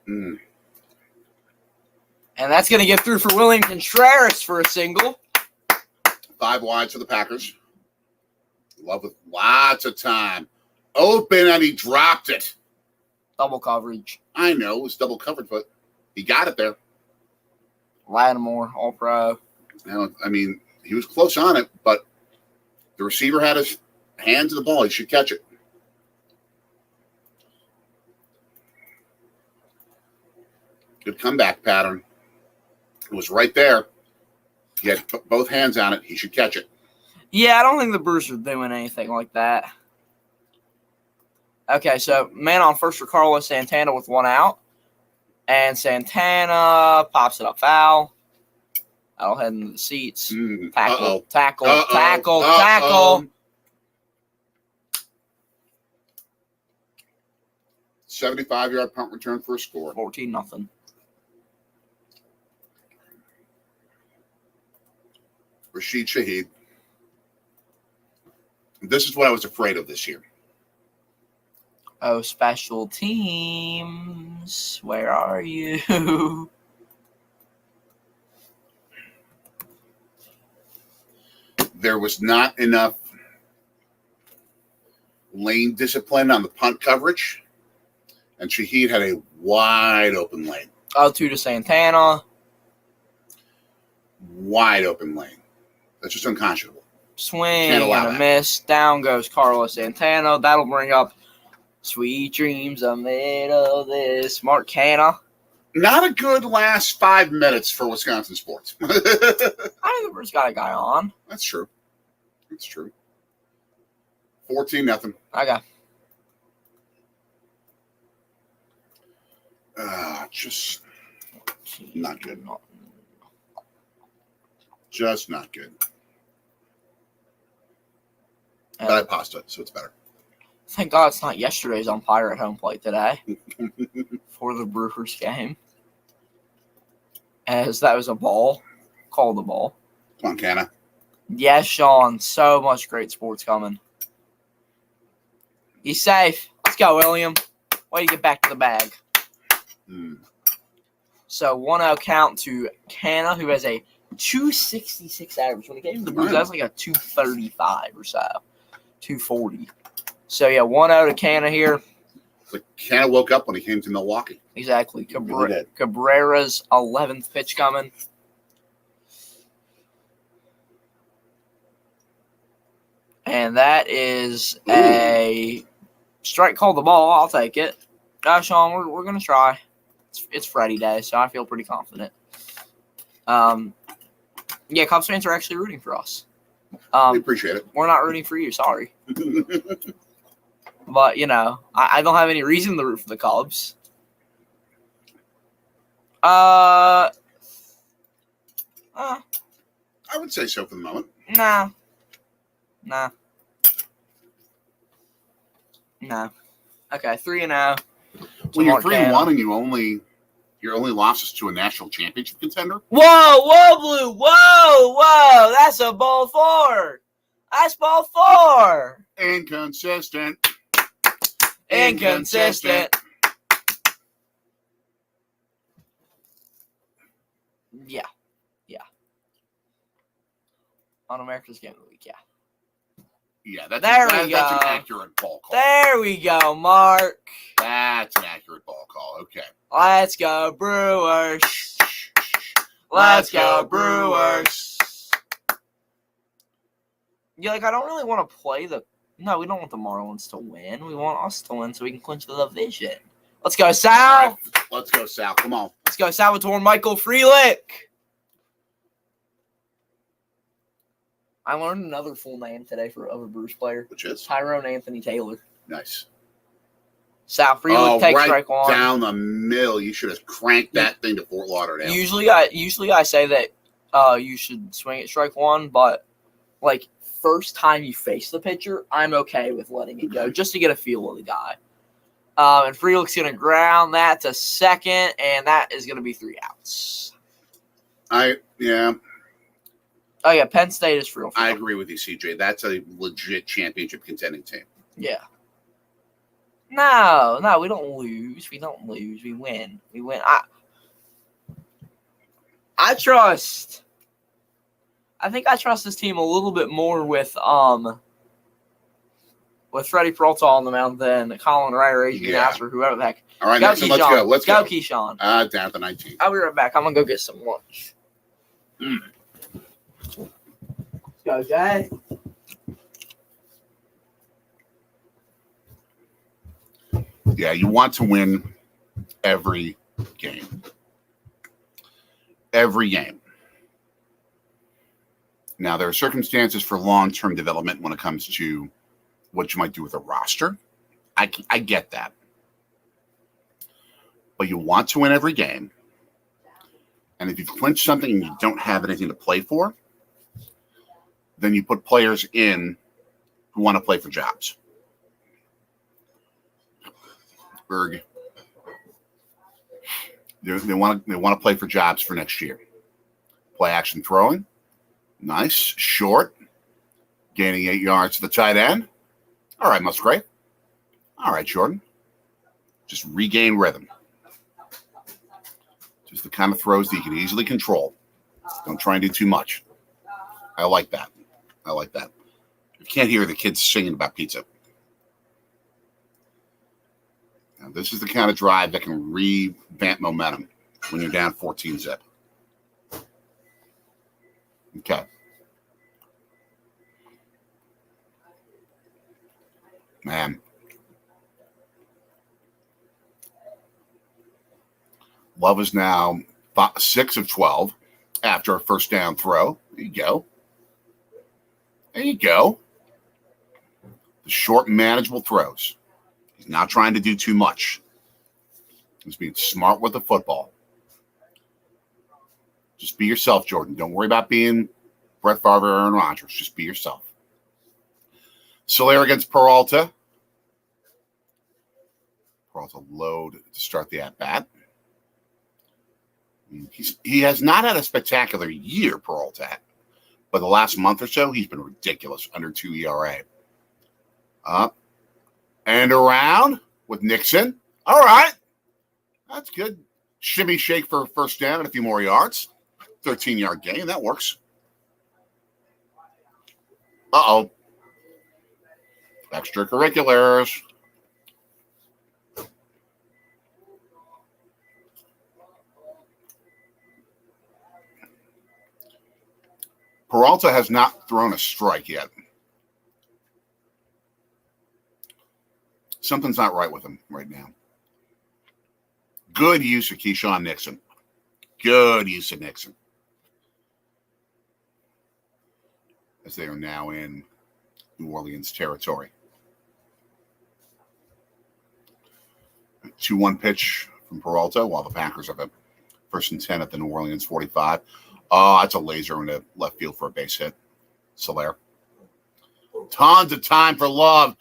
And that's going to get through for William Contreras for a single. 5 wides for the Packers. Love with lots of time. Open, and he dropped it. Double coverage. I know, it was double coverage, but he got it there. Lattimore, all-pro. I mean, he was close on it, but the receiver had his hand to the ball. He should catch it. Good comeback pattern. It was right there. He had both hands on it. He should catch it. Yeah, I don't think the Brewers are doing anything like that. Okay, so man on first for Carlos Santana with 1 out. And Santana pops it up foul. That'll head into the seats. Tackle. 75-yard punt return for a score. 14-0. Rashid Shaheed. This is what I was afraid of this year. Oh, special teams. Where are you? There was not enough lane discipline on the punt coverage, and Shaheed had a wide open lane. 0-2 to Santana. Wide open lane. That's just unconscionable. Swing and a miss. Down goes Carlos Santana. That'll bring up Sweet Dreams Are Made of This. Mark Canha. Not a good last 5 minutes for Wisconsin sports. I think the Brewers got a guy on. That's true. That's true. 14-0. Okay. Just not good. Just not good. But I paused it, so it's better. Thank God it's not yesterday's umpire at home plate today for the Brewers game. As that was a ball. Call the ball. Come on, Canha. Yes, Sean. So much great sports coming. He's safe. Let's go, William. Way to get back to the bag. So 1-0 count to Canha, who has a 266 average. When he came to the Brewers, that was like a 235 or so. 240. So, yeah, 1-0 to Canha here. Like Canha woke up when he came to Milwaukee. Exactly. Cabrera's 11th pitch coming. And that is a strike. Call the ball. I'll take it. Sean, we're going to try. It's Friday day, so I feel pretty confident. Yeah, Cubs fans are actually rooting for us. We appreciate it. We're not rooting for you. Sorry. But, I don't have any reason to root for the Cubs. I would say so for the moment. Nah. Okay, 3-0. When you're 3-1 and your only loss is to a national championship contender. Whoa, Blue. Whoa. That's a ball 4. That's ball 4. Inconsistent. Yeah. On America's Game of the Week, yeah. Yeah, that's an accurate ball call. There we go, Mark. That's an accurate ball call. Okay. Let's go, Brewers. Let's go, Brewers. Yeah, I don't really want to play No, we don't want the Marlins to win. We want us to win so we can clinch the division. Let's go, Sal. Right, let's go, Sal. Come on. Let's go, Salvatore Michael Frelick. I learned another full name today of a Brewers player. Which is? Tyrone Anthony Taylor. Nice. Sal Frelick takes right strike 1. Down the mill. You should have cranked that thing to Fort Lauderdale. Usually I say that you should swing at strike 1, but first time you face the pitcher, I'm okay with letting it go just to get a feel of the guy. And Frelick's going to ground that to second, and that is going to be 3 outs. Oh, yeah, Penn State is for real. I agree with you, CJ. That's a legit championship contending team. Yeah. No, we don't lose. We win. I think I trust this team a little bit more with Freddie Peralta on the mound than Colin Wright or Adrian Asper, whoever the heck. All right, let's go. Let's go. Keyshawn. Down at the 19. I'll be right back. I'm going to go get some lunch. Let's go, Jay. Yeah, you want to win every game. Every game. Now, there are circumstances for long-term development when it comes to what you might do with a roster. I get that. But you want to win every game. And if you clinch something and you don't have anything to play for, then you put players in who want to play for jobs. Berg. They want to play for jobs for next year. Play action throwing. Nice. Short. Gaining 8 yards to the tight end. All right, Musgrave. All right, Jordan. Just regain rhythm. Just the kind of throws that you can easily control. Don't try and do too much. I like that. You can't hear the kids singing about pizza. Now, this is the kind of drive that can revamp momentum when you're down 14-zip. Okay. Man. Love is now 6 of 12 after a first down throw. There you go. The short, manageable throws. He's not trying to do too much. He's being smart with the football. Just be yourself, Jordan. Don't worry about being Brett Favre or Aaron Rodgers. Just be yourself. Soler against Peralta. Peralta load to start the at-bat. He has not had a spectacular year, Peralta. But the last month or so, he's been ridiculous, under 2 ERA. Up and around with Nixon. All right. That's good. Shimmy shake for a first down and a few more yards. 13-yard gain. That works. Uh-oh. Extracurriculars. Peralta has not thrown a strike yet. Something's not right with him right now. Good use of Keyshawn Nixon. Good use of Nixon. As they are now in New Orleans territory. 2-1 pitch from Peralta while the Packers have a 1st and 10 at the New Orleans 45. Oh, that's a laser into left field for a base hit. Soler. Tons of time for Love.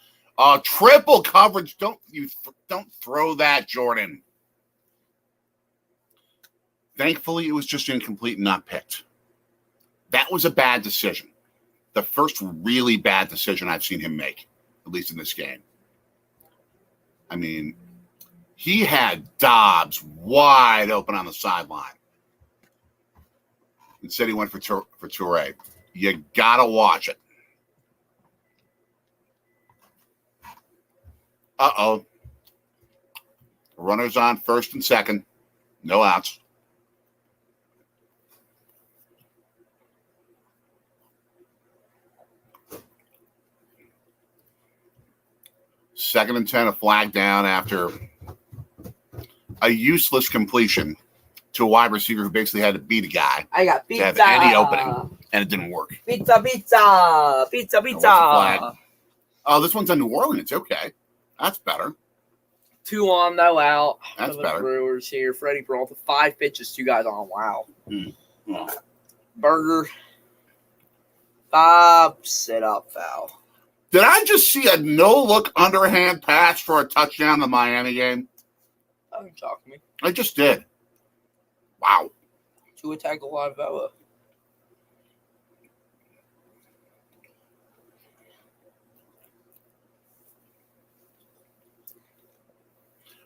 Triple coverage. Don't throw that, Jordan. Thankfully, it was just incomplete and not picked. That was a bad decision. The first really bad decision I've seen him make, at least in this game. I mean, he had Dobbs wide open on the sideline. Instead, he went for Toure. You got to watch it. Uh-oh. Runners on 1st and 2nd. No outs. Second and 10, a flag down after a useless completion to a wide receiver who basically had to beat a guy. I got pizza. To have any opening, and it didn't work. Pizza. Oh, this one's on New Orleans. Okay. That's better. 2 on, no out. That's for the better. Brewers here. Freddie Peralta, 5 pitches, 2 guys on. Wow. Oh. Berger, 5 sit-up foul. Did I just see a no-look underhand pass for a touchdown in the Miami game? That didn't shock me. I just did. Wow. 2 attack the live Vela.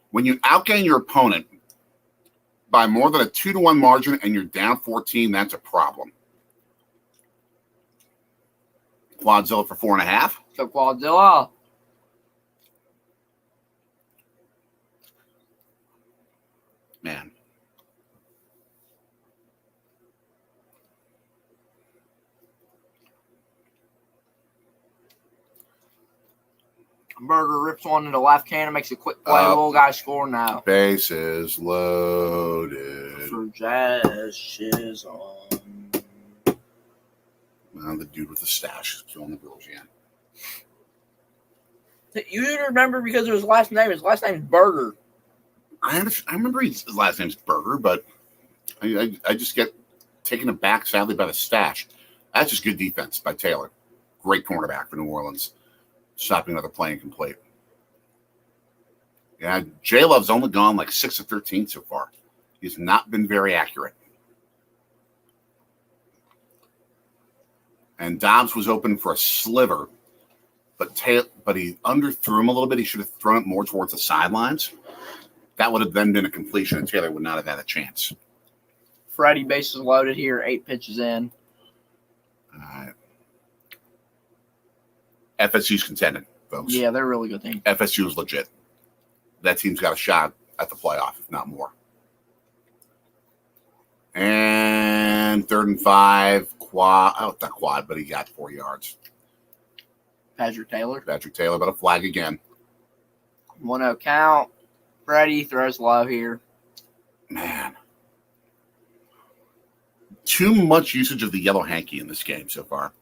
When you outgain your opponent by more than a 2-1 margin and you're down 14, that's a problem. Quadzilla for 4.5. So Quadzilla. Man. Berger rips one into left hand and makes a quick play. Little guy score now. Bases loaded. For Jazz Chisholm. The dude with the stash is killing the Brewers again. You remember because of his last name. His last name is Burger. I remember his last name's Burger, but I just get taken aback, sadly, by the stash. That's just good defense by Taylor. Great cornerback for New Orleans. Stopping another play incomplete. Yeah, J-Love's only gone like 6 of 13 so far. He's not been very accurate. And Dobbs was open for a sliver, but he underthrew him a little bit. He should have thrown it more towards the sidelines. That would have then been a completion, and Taylor would not have had a chance. Freddie, bases loaded here, 8 pitches in. All right. FSU's contending, folks. Yeah, they're a really good team. FSU is legit. That team's got a shot at the playoff, if not more. And 3rd and 5, quad. Oh, not quad, but he got 4 yards. Patrick Taylor, but a flag again. 1-0 count. Freddie throws low here. Man. Too much usage of the yellow hanky in this game so far.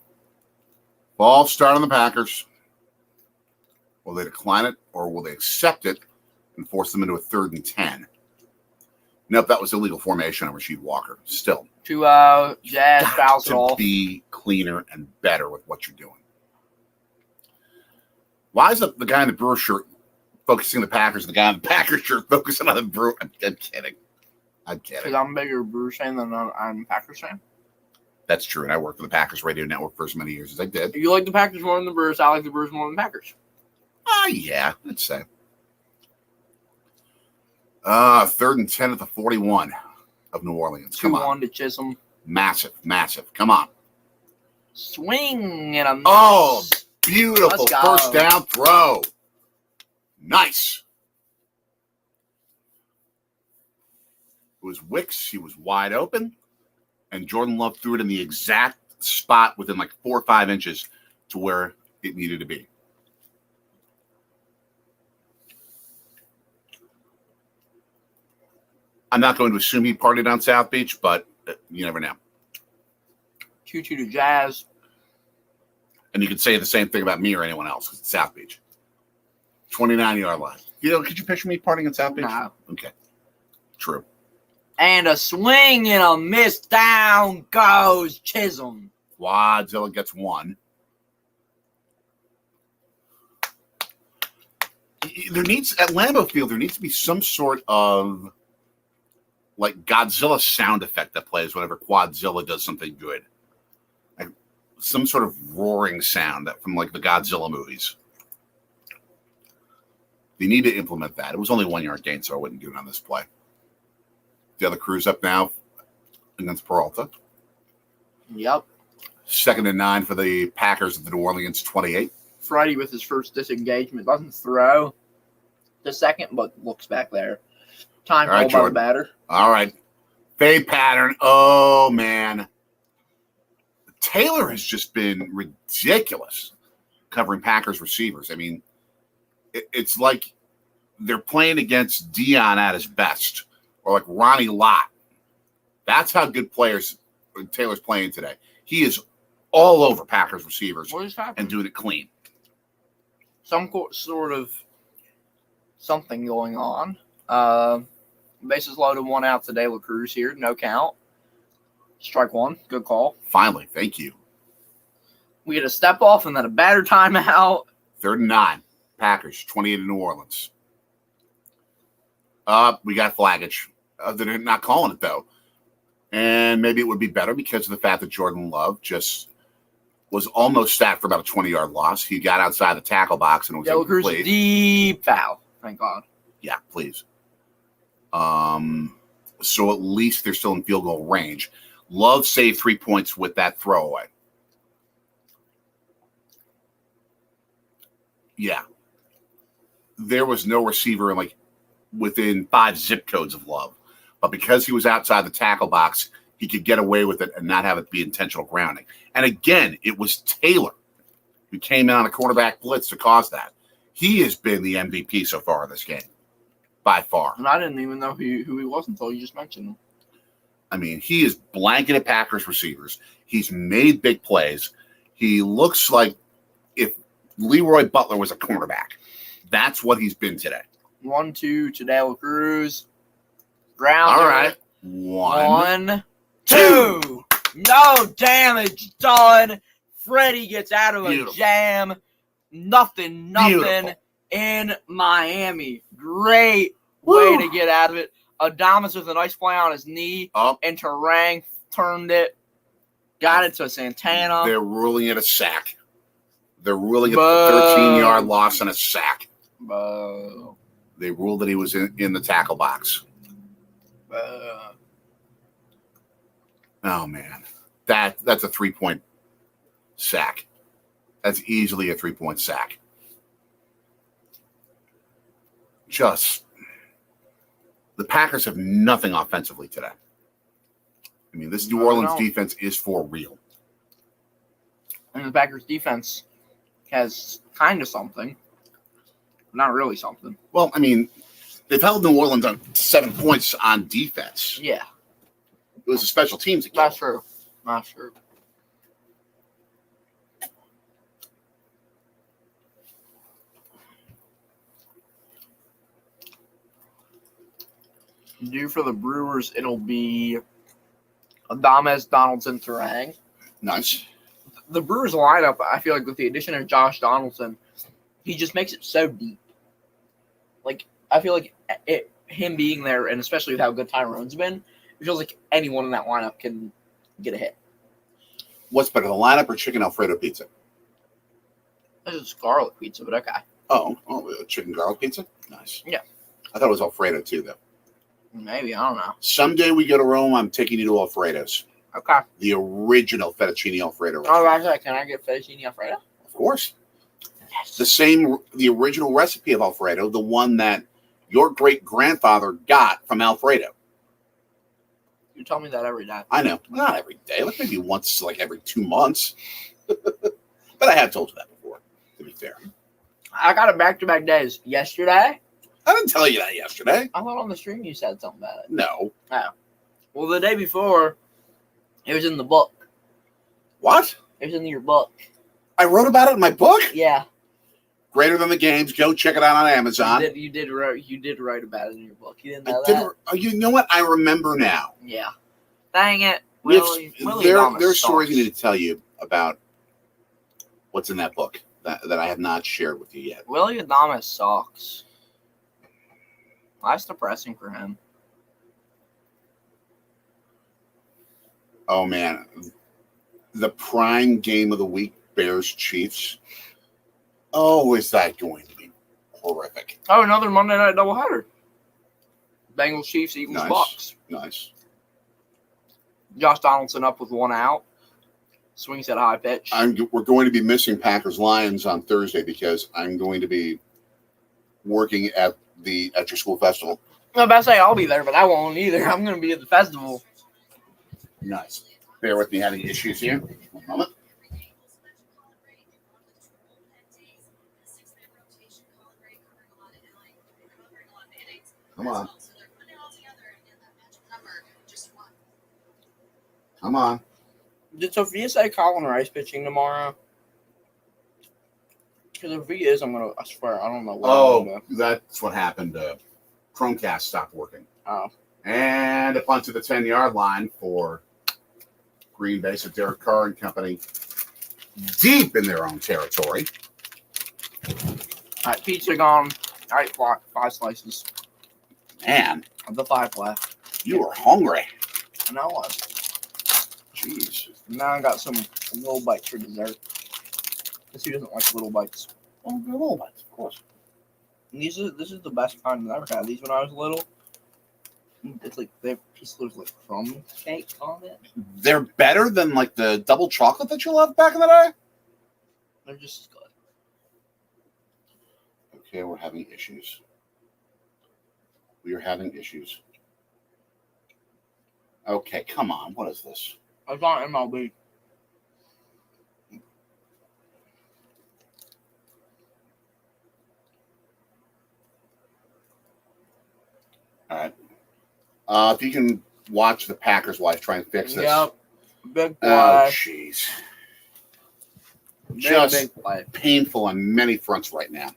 Ball start on the Packers. Will they decline it or will they accept it and force them into a 3rd and 10? Nope, that was illegal formation on Rasheed Walker. Still. 2-0. Jazz fouls it off. Be cleaner and better with what you're doing. Why is the guy in the Brewer shirt focusing on the Packers and the guy in the Packers shirt focusing on the Brewer? I'm kidding. Because I'm a bigger Brewers fan than I'm a Packers fan. That's true, and I worked for the Packers radio network for as many years as I did. You like the Packers more than the Brewers. I like the Brewers more than the Packers. Yeah, I'd say. 3rd and 10 at the 41 of New Orleans. Come on. 2-1 to Chisholm. Massive. Come on. Swing and a miss. Oh, beautiful first down throw. Nice. It was Wicks. He was wide open. And Jordan Love threw it in the exact spot within like 4 or 5 inches to where it needed to be. I'm not going to assume he partied on South Beach, but you never know. 2-2 to Jazz. And you could say the same thing about me or anyone else. It's South Beach. 29-yard line. Could you picture me partying in South Beach? No. Okay. True. And a swing and a miss. Down goes Chisholm. Quadzilla gets 1. At Lambeau Field, there needs to be some sort of like Godzilla sound effect that plays whenever Quadzilla does something good. Like some sort of roaring sound from like the Godzilla movies. They need to implement that. It was only 1 yard gain, so I wouldn't do it on this play. The other crew's up now against Peralta. Yep. 2nd and 9 for the Packers at the New Orleans 28. Freddie with his first disengagement doesn't throw the second, but looks back there. Time hold by the batter. All right. Fade pattern. Oh, man. Taylor has just been ridiculous covering Packers receivers. I mean, it's like they're playing against Dion at his best or like Ronnie Lott. That's how good players Taylor's playing today. He is all over Packers receivers and doing it clean. Some sort of something going on. Bases loaded, 1 out to De La Cruz here. No count. Strike 1. Good call. Finally. Thank you. We get a step off and then a batter timeout. 3rd and 9. Packers, 28 in New Orleans. We got flaggage. They're not calling it, though. And maybe it would be better because of the fact that Jordan Love just was almost sacked for about a 20-yard loss. He got outside the tackle box and it was De La Cruz, deep foul. Thank God. Yeah, please. So at least they're still in field goal range. Love saved 3 points with that throwaway. Yeah. There was no receiver within 5 zip codes of Love. But because he was outside the tackle box, he could get away with it and not have it be intentional grounding. And again, it was Taylor who came in on a quarterback blitz to cause that. He has been the MVP so far in this game, by far. And I didn't even know who he was until you just mentioned him. I mean, he is blanketed Packers receivers. He's made big plays. He looks like if Leroy Butler was a cornerback. That's what he's been today. 1-2 to De La Cruz. Ground. All right. 1, 2. No damage done. Freddie gets out of a Beautiful. jam. Nothing Beautiful. in Miami. Great way Woo. to get out of it. Adames with a nice play on his knee. Up. And Terang turned it. Got it to Santana. They're ruling it a sack. They're ruling it a Boo. 13-yard loss and a sack. Boo. They ruled that he was in the tackle box. Boo. Oh, man. That's a 3-point sack. That's easily a 3-point sack. The Packers have nothing offensively today. I mean, this New Orleans defense is for real. And the Packers defense has kind of something. Not really something. Well, I mean, they've held New Orleans on 7 points on defense. Yeah. It was a special teams game. Not true. Not true. Due for the Brewers, it'll be Adames, Donaldson, Terang. Nice. The Brewers lineup, I feel like with the addition of Josh Donaldson, he just makes it so deep. Like, I feel like him being there, and especially with how good Tyrone's been, it feels like anyone in that lineup can get a hit. What's better, the lineup or chicken Alfredo pizza? This is garlic pizza, but okay. Oh, chicken garlic pizza? Nice. Yeah. I thought it was Alfredo too, though. Maybe, I don't know. Someday we go to Rome, I'm taking you to Alfredo's. Okay. The original fettuccine Alfredo Oh, restaurant. actually, can I get fettuccine Alfredo? Of course. Yes. The original recipe of Alfredo, the one that your great-grandfather got from Alfredo. You tell me that every day. I know. Not every day. Like maybe once, like every 2 months. But I have told you that before, to be fair. I got it back-to-back days. Yesterday, I didn't tell you that yesterday. I thought on the stream you said something about it. No. Well, the day before, it was in the book. What? It was in your book. I wrote about it in my book? Yeah. Greater Than the Games. Go check it out on Amazon. You did write about it in your book. You didn't know that? You know what? I remember now. Yeah. Dang it. There are stories I need to tell you about what's in that book that I have not shared with you yet. Willie Adames sucks. That's depressing for him. Oh, man. The prime game of the week, Bears-Chiefs. Oh, is that going to be horrific. Oh, another Monday night doubleheader. Bengals, Chiefs, Eagles, Nice. Bucks. Nice. Josh Donaldson up with one out. Swings at a high pitch. We're going to be missing Packers-Lions on Thursday because I'm going to be working at your school festival. I was about to say I'll be there, but I won't either. I'm going to be at the festival. Nice. Bear with me having issues here. 1 moment. Come on. Come on. Did Sophia say Colin Rice pitching tomorrow? Because if he is, I swear, I don't know what I'm gonna do. That's what happened. Chromecast stopped working. Oh. And a punt to the 10-yard line for Green Bay. So Derek Carr and company deep in their own territory. All right, pizza gone. All right, 5 slices. Man, Of the 5 left. you are hungry. I know what. Jeez. Now I got some little bites for dessert. Because who doesn't like little bites? Oh, they're little bites, of course. And this is the best kind I've ever had. These when I was little. It's like they have pieces of like crumb cake on it. They're better than like the double chocolate that you loved back in the day? They're just as good. Okay, we're having issues. We are having issues. Okay, come on. What is this? I was on MLB. All right. If you can watch the Packers wife try and fix this. Yep. Big play. Oh, jeez. Just big play. painful on many fronts right now.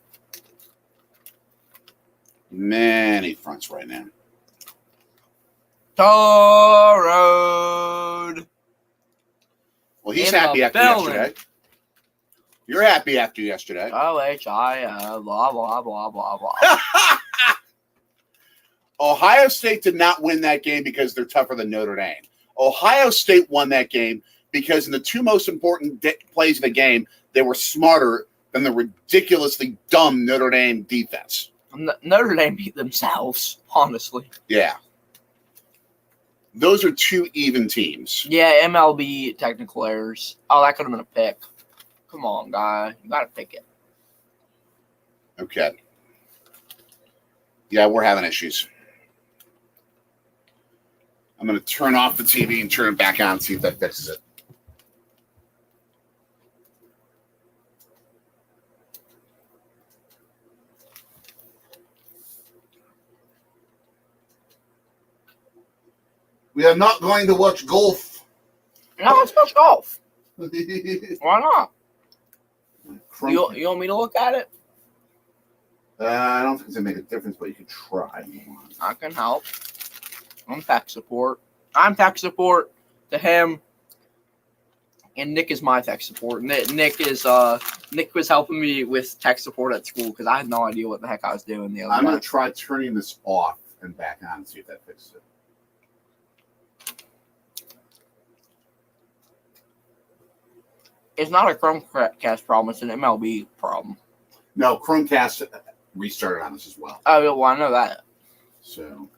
Many fronts right now. Tar Road. Well, he's In happy the after building. yesterday. You're happy after yesterday. OHIO, blah, blah, blah, blah, blah. Ohio State did not win that game because they're tougher than Notre Dame. Ohio State won that game because in the two most important plays of the game, they were smarter than the ridiculously dumb Notre Dame defense. Notre Dame beat themselves, honestly. Yeah. Those are two even teams. Yeah, MLB technical errors. Oh, that could have been a pick. Come on, guy. You got to pick it. Okay. Yeah, we're having issues. I'm going to turn off the TV and turn it back on and see if that fixes it. We are not going to watch golf. No, let's watch golf. I Why not? You want me to look at it? don't think it's going to make a difference, but you can try. I can help. I'm tech support. I'm tech support to him. And Nick is my tech support. Nick was helping me with tech support at school because I had no idea what the heck I was doing the other I'm day. going to try turning this off and back on and see if that fixes it. It's not a Chromecast problem. It's an MLB problem. No, Chromecast restarted on us as well. Oh, well, I know that. So,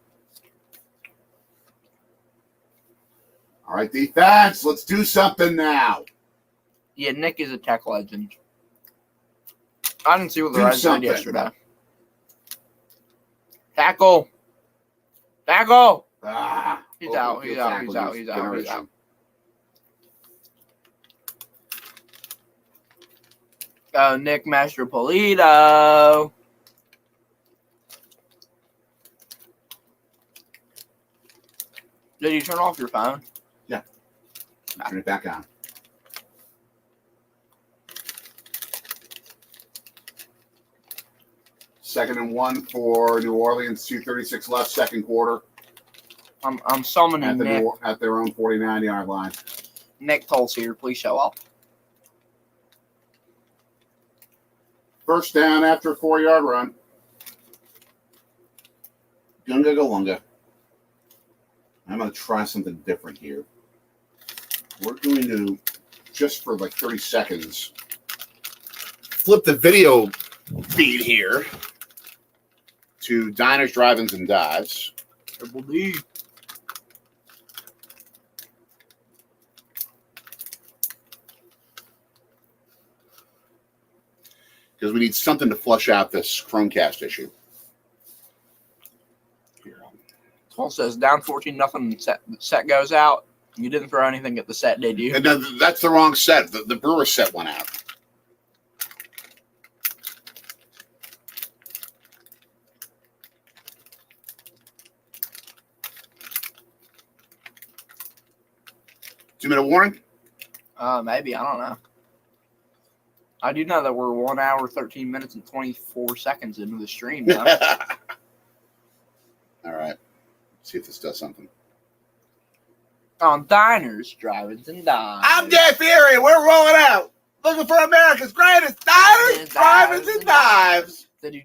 all right, defense, let's do something now. Yeah, Nick is a tech legend. I didn't see what the Do Reds did something. yesterday. Tackle. Tackle. Ah, He's out. He's out. Oh, Nick Mastropolito. Did you turn off your phone? Turn it back on. Second and 1 for New Orleans. 2:36 left, second quarter. I'm summoning Nick. At their own 49-yard line. Nick Toll's here. Please show up. First down after a 4-yard run. Gunga Galunga. I'm going to try something different here. We're going to, just for like 30 seconds, flip the video feed here to Diners, Drive-Ins, and Dives. Triple D. Because we need something to flush out this Chromecast issue. Toll says down 14-0. Set goes out. You didn't throw anything at the set, did you? And that's the wrong set. The Brewers set went out. Two-minute warning? Maybe. I don't know. I do know that we're 1 hour, 13 minutes, and 24 seconds into the stream now. All right. See if this does something. On Diners, Drive-Ins, and Dives. I'm Jeff Erie. We're rolling out. Looking for America's greatest diners, drive-ins, and dives. Let's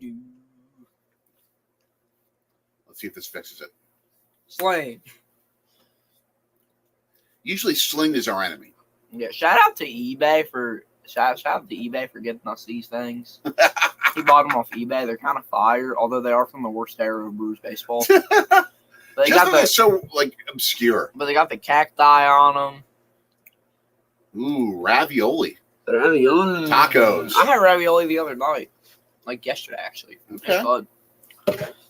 see if this fixes it. Sling. Usually Sling is our enemy. Yeah, shout out to eBay for getting us these things. He bought them off eBay. They're kind of fire, although they are from the worst era of Brewers baseball. But they're so obscure. But they got the cacti on them. Ooh, ravioli. Ravioli. Tacos. I had ravioli the other night. Like yesterday, actually. Okay. It's good.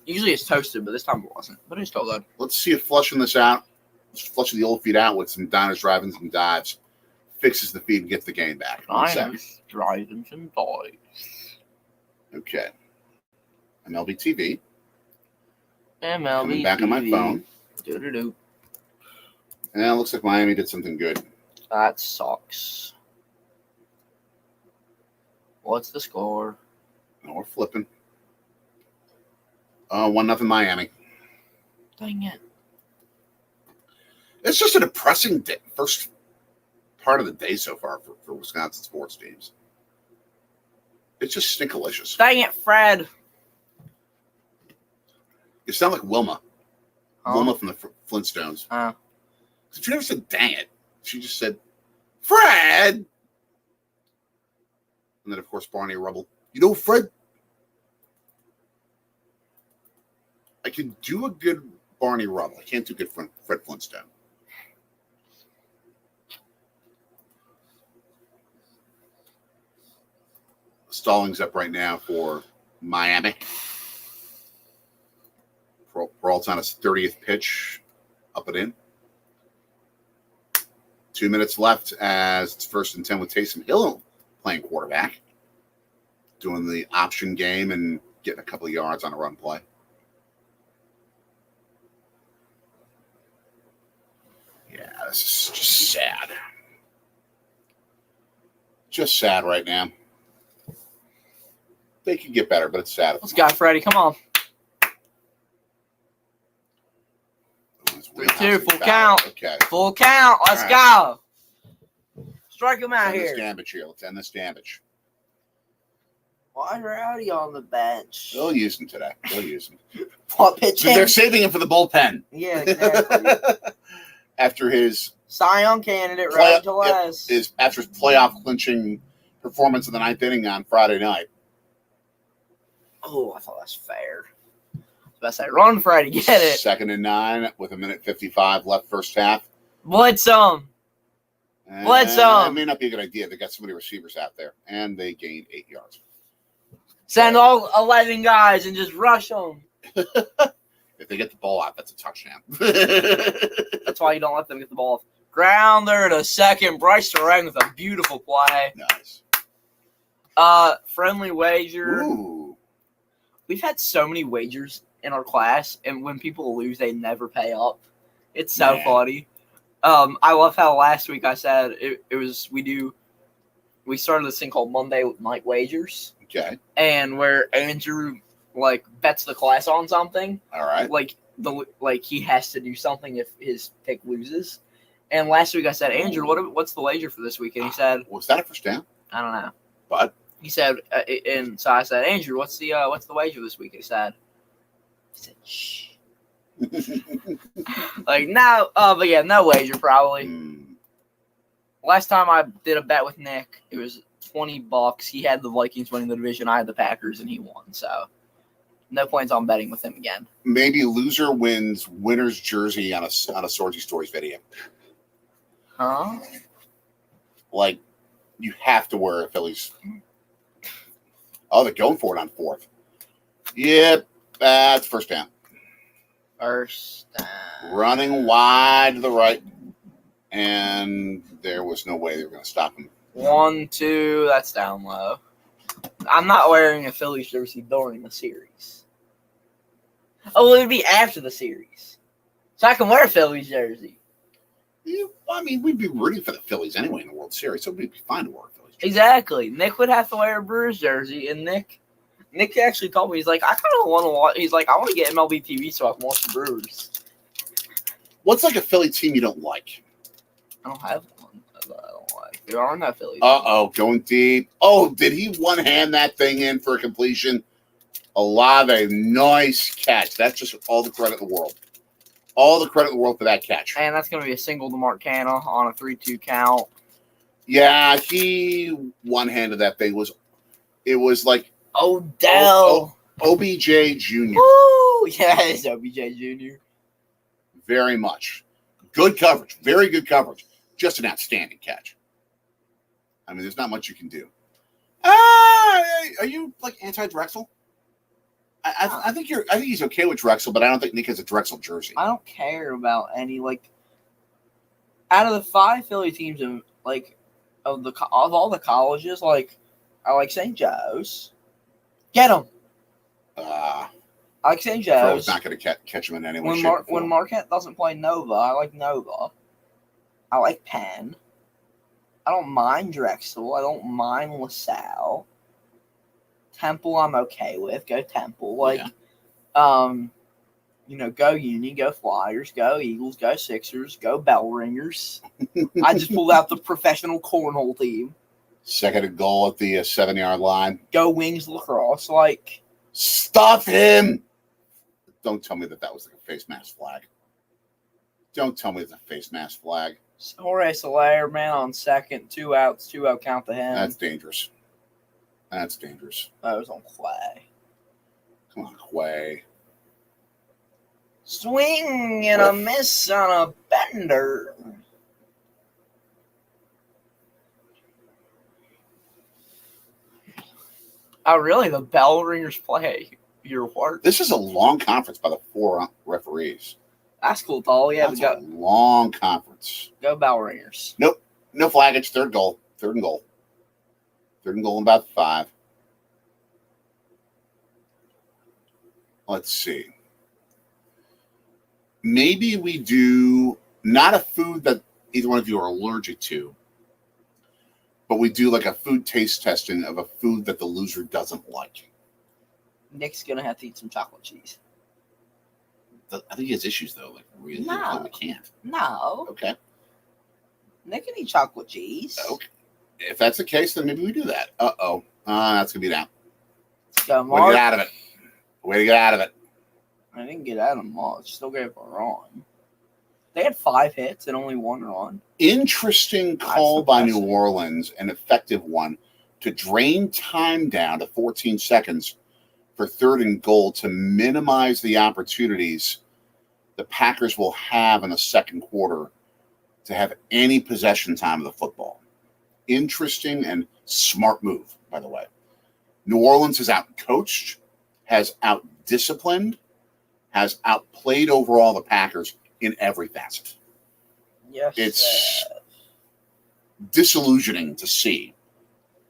Usually it's toasted, but this time it wasn't. But it's still good. Let's see if flushing this out, flushing the old feed out with some Diners, Drive-Ins, and Dives fixes the feed and gets the game back. Diners, Drive-Ins, and Dives. Okay. MLB TV. MLB Coming back TV. on my phone. Do-do-do. And it looks like Miami did something good. That sucks. What's the score? No, we're flipping. 1-0 Miami. Dang it. It's just a depressing day, first part of the day so far for Wisconsin sports teams. It's just stinkalicious. Dang it, Fred. You sound like Wilma. Huh? Wilma from the Flintstones. She never said, dang it. She just said, Fred. And then, of course, Barney Rubble. You know, Fred, I can do a good Barney Rubble. I can't do good Fred Flintstone. Stallings up right now for Miami. Peralta on his 30th pitch. Up and in. 2 minutes left as it's 1st and 10 with Taysom Hill playing quarterback. Doing the option game and getting a couple of yards on a run play. Yeah, this is just sad. Just sad right now. They could get better, but it's sad. Let's go, Freddie. Come on. 3-2, full count. Okay. Full count. Let's go. Strike him out here. Let's end this damage. Why is Rowdy on the bench? They'll use him today. They'll use him. What pitching? They're saving him for the bullpen. Yeah, exactly. After his Cy Young candidate, Rowdy Tellez. After his playoff clinching performance in the 9th inning on Friday night. Oh, I thought that's fair. I was about to say, run, Freddie, get it. 2nd and 9 with 1:55 left first half. Blitz some. It may not be a good idea. They got so many receivers out there, and they gained 8 yards. Send all 11 guys and just rush them. If they get the ball out, that's a touchdown. That's why you don't let them get the ball off. Grounder to second. Bryce Terang with a beautiful play. Nice. Friendly wager. Ooh. We've had so many wagers in our class, and when people lose, they never pay up. It's so funny. I love how last week I said it was we started this thing called Monday Night Wagers. Okay. And where Andrew bets the class on something. All right. He has to do something if his pick loses. And last week I said, Andrew, what's the wager for this week? And he said, was that a first down? I don't know. But he said, and so I said, Andrew, what's the wager this week? He said, shh. No, but yeah, no wager probably. Last time I did a bet with Nick, it was $20. He had the Vikings winning the division. I had the Packers, and he won. So no plans on betting with him again. Maybe loser wins winner's jersey on a Sorgy Stories video. Huh? You have to wear a Phillies. Oh, they're going for it on 4th. Yep, that's first down. First down. Running wide to the right, and there was no way they were going to stop him. 1, 2, that's down low. I'm not wearing a Phillies jersey during the series. Oh, it would be after the series. So I can wear a Phillies jersey. We'd be rooting for the Phillies anyway in the World Series, so we'd be fine to wear a Phillies jersey. Exactly. Nick would have to wear a Brewers jersey, and Nick actually told me, he's like, I kind of want to watch. He's like, I want to get MLB TV so I can watch the Brewers. What's a Philly team you don't like? I don't have one that I don't like. There are no Phillies. Going deep. Oh, did he one-hand that thing in for a completion? Olave, nice catch. That's just all the credit in the world. All the credit in the world for that catch. And that's going to be a single to Marcana on a 3-2 count. Yeah, he one-handed that thing. It was like Odell. OBJ Jr. Woo! Yeah, it's OBJ Jr. Very much. Good coverage. Very good coverage. Just an outstanding catch. There's not much you can do. Are you anti-Drexel? I think he's okay with Drexel, but I don't think Nick has a Drexel jersey. I don't care about any out of the 5 Philly teams of all the colleges, I like St. Joe's. Get him. I like St. Joe's. Not going to catch him in any way. When Marquette doesn't play Nova, I like Nova. I like Penn. I don't mind Drexel. I don't mind LaSalle. Temple, I'm okay with. Go Temple. Go Uni, go Flyers, go Eagles, go Sixers, go Bell Ringers. I just pulled out the professional cornhole team. Second and goal at the 7-yard line. Go Wings Lacrosse. Stuff him! Don't tell me that was like a face mask flag. Don't tell me it's a face mask flag. Jorge Soler, man on second. 2 outs, 2 out count to him. That's dangerous. That was on Clay. Come on, Quay. Swing and a miss on a bender. Oh, really? The bell ringers play your work? This is a long conference by the 4 referees. That's cool, Paul. Yeah, That's a long conference. Go bell ringers. Nope. No flaggage. Third goal. Third and goal in about 5. Let's see. Maybe we do not a food that either one of you are allergic to, but we do like a food taste testing of a food that the loser doesn't like. Nick's going to have to eat some chocolate cheese. I think he has issues, though. Like, really? No. We can't. No. Okay. Nick can eat chocolate cheese. Okay. If that's the case, then maybe we do that. Uh-oh. That's going to be down. Go, Way to get out of it. Way to get out of it. I didn't get out of much. Still gave a run. They had 5 hits and only 1 run. Interesting call by New Orleans, an effective one, to drain time down to 14 seconds for 3rd and goal to minimize the opportunities the Packers will have in the second quarter to have any possession time of the football. Interesting and smart move, by the way. New Orleans is out-coached, has out-disciplined, has outplayed overall the Packers in every facet. Yes. It's disillusioning to see,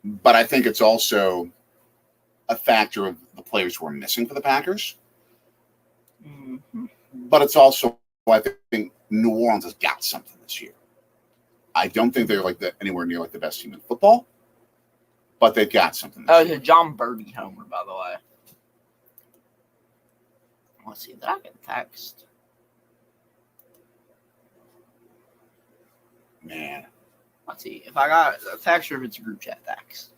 but I think it's also a factor of the players who are missing for the Packers. Mm-hmm. But it's also, I think, New Orleans has got something this year. I don't think they're anywhere near the best team in football, but they've got something this year. It's a John Birdie homer, by the way. Let's see, did I get a text? Man. Let's see, if I got a text or if it's a group chat text.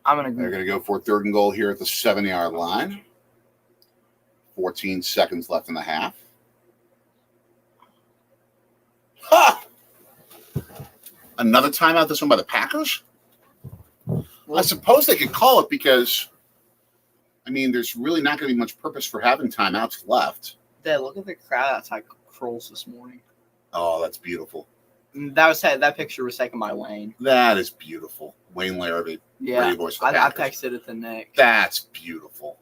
I'm going to They're going to go for 3rd and goal here at the 7-yard line. 14 seconds left in the half. Ha! Another timeout, this one by the Packers? I suppose they could call it because, there's really not going to be much purpose for having timeouts left. Dad, look at the crowd outside Kroll's this morning. Oh, that's beautiful. That picture was taken by Wayne. That is beautiful. Wayne Larrabee. Yeah, voice I texted it to Nick. That's beautiful.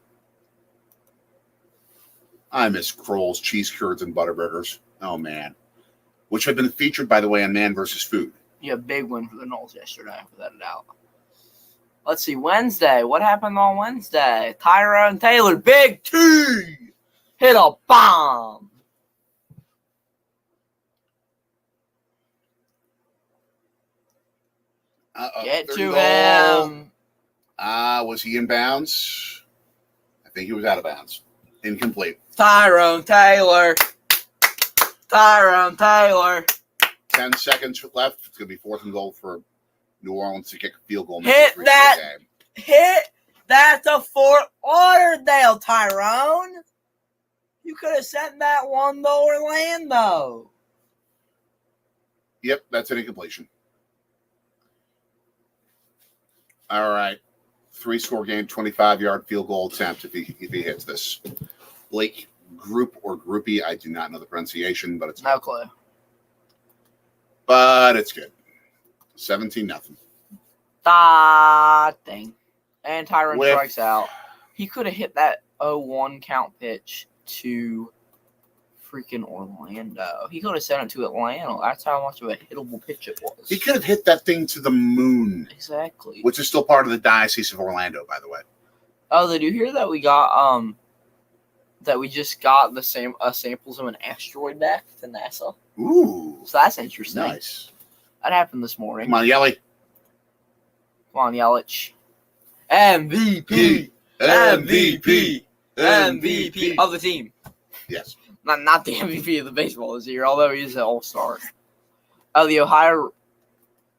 I miss Kroll's cheese curds and butterburgers. Oh, man. Which have been featured, by the way, on Man vs. Food. Yeah, big win for the Knolls yesterday, without a doubt. Let's see, Wednesday. What happened on Wednesday? Tyrone Taylor, Big T, hit a bomb. Get to him. Was he in bounds? I think he was out of bounds. Incomplete. Tyrone Taylor. 10 seconds left. It's going to be 4th and goal for New Orleans to kick a field goal. Hit that to Fort Lauderdale, Tyrone. You could have sent that one to Orlando. Yep, that's an incompletion. All right. 3-score game, 25-yard field goal attempt if he hits this. Blake Group or Groupie, I do not know the pronunciation, but it's no clue. But it's good. 17-0. Thing. And Tyrone strikes out. He could have hit that 0-1 count pitch to freaking Orlando. He could have sent it to Atlanta. That's how much of a hittable pitch it was. He could have hit that thing to the moon. Exactly. Which is still part of the Diocese of Orlando, by the way. Oh, did you hear that we got that we just got samples of an asteroid back to NASA. Ooh. So that's interesting. Nice. That happened this morning. Come on, Yelly. Come on, Yelich. MVP. MVP of the team. Yes. Not the MVP of the baseball this year, although he's an all-star. The Ohio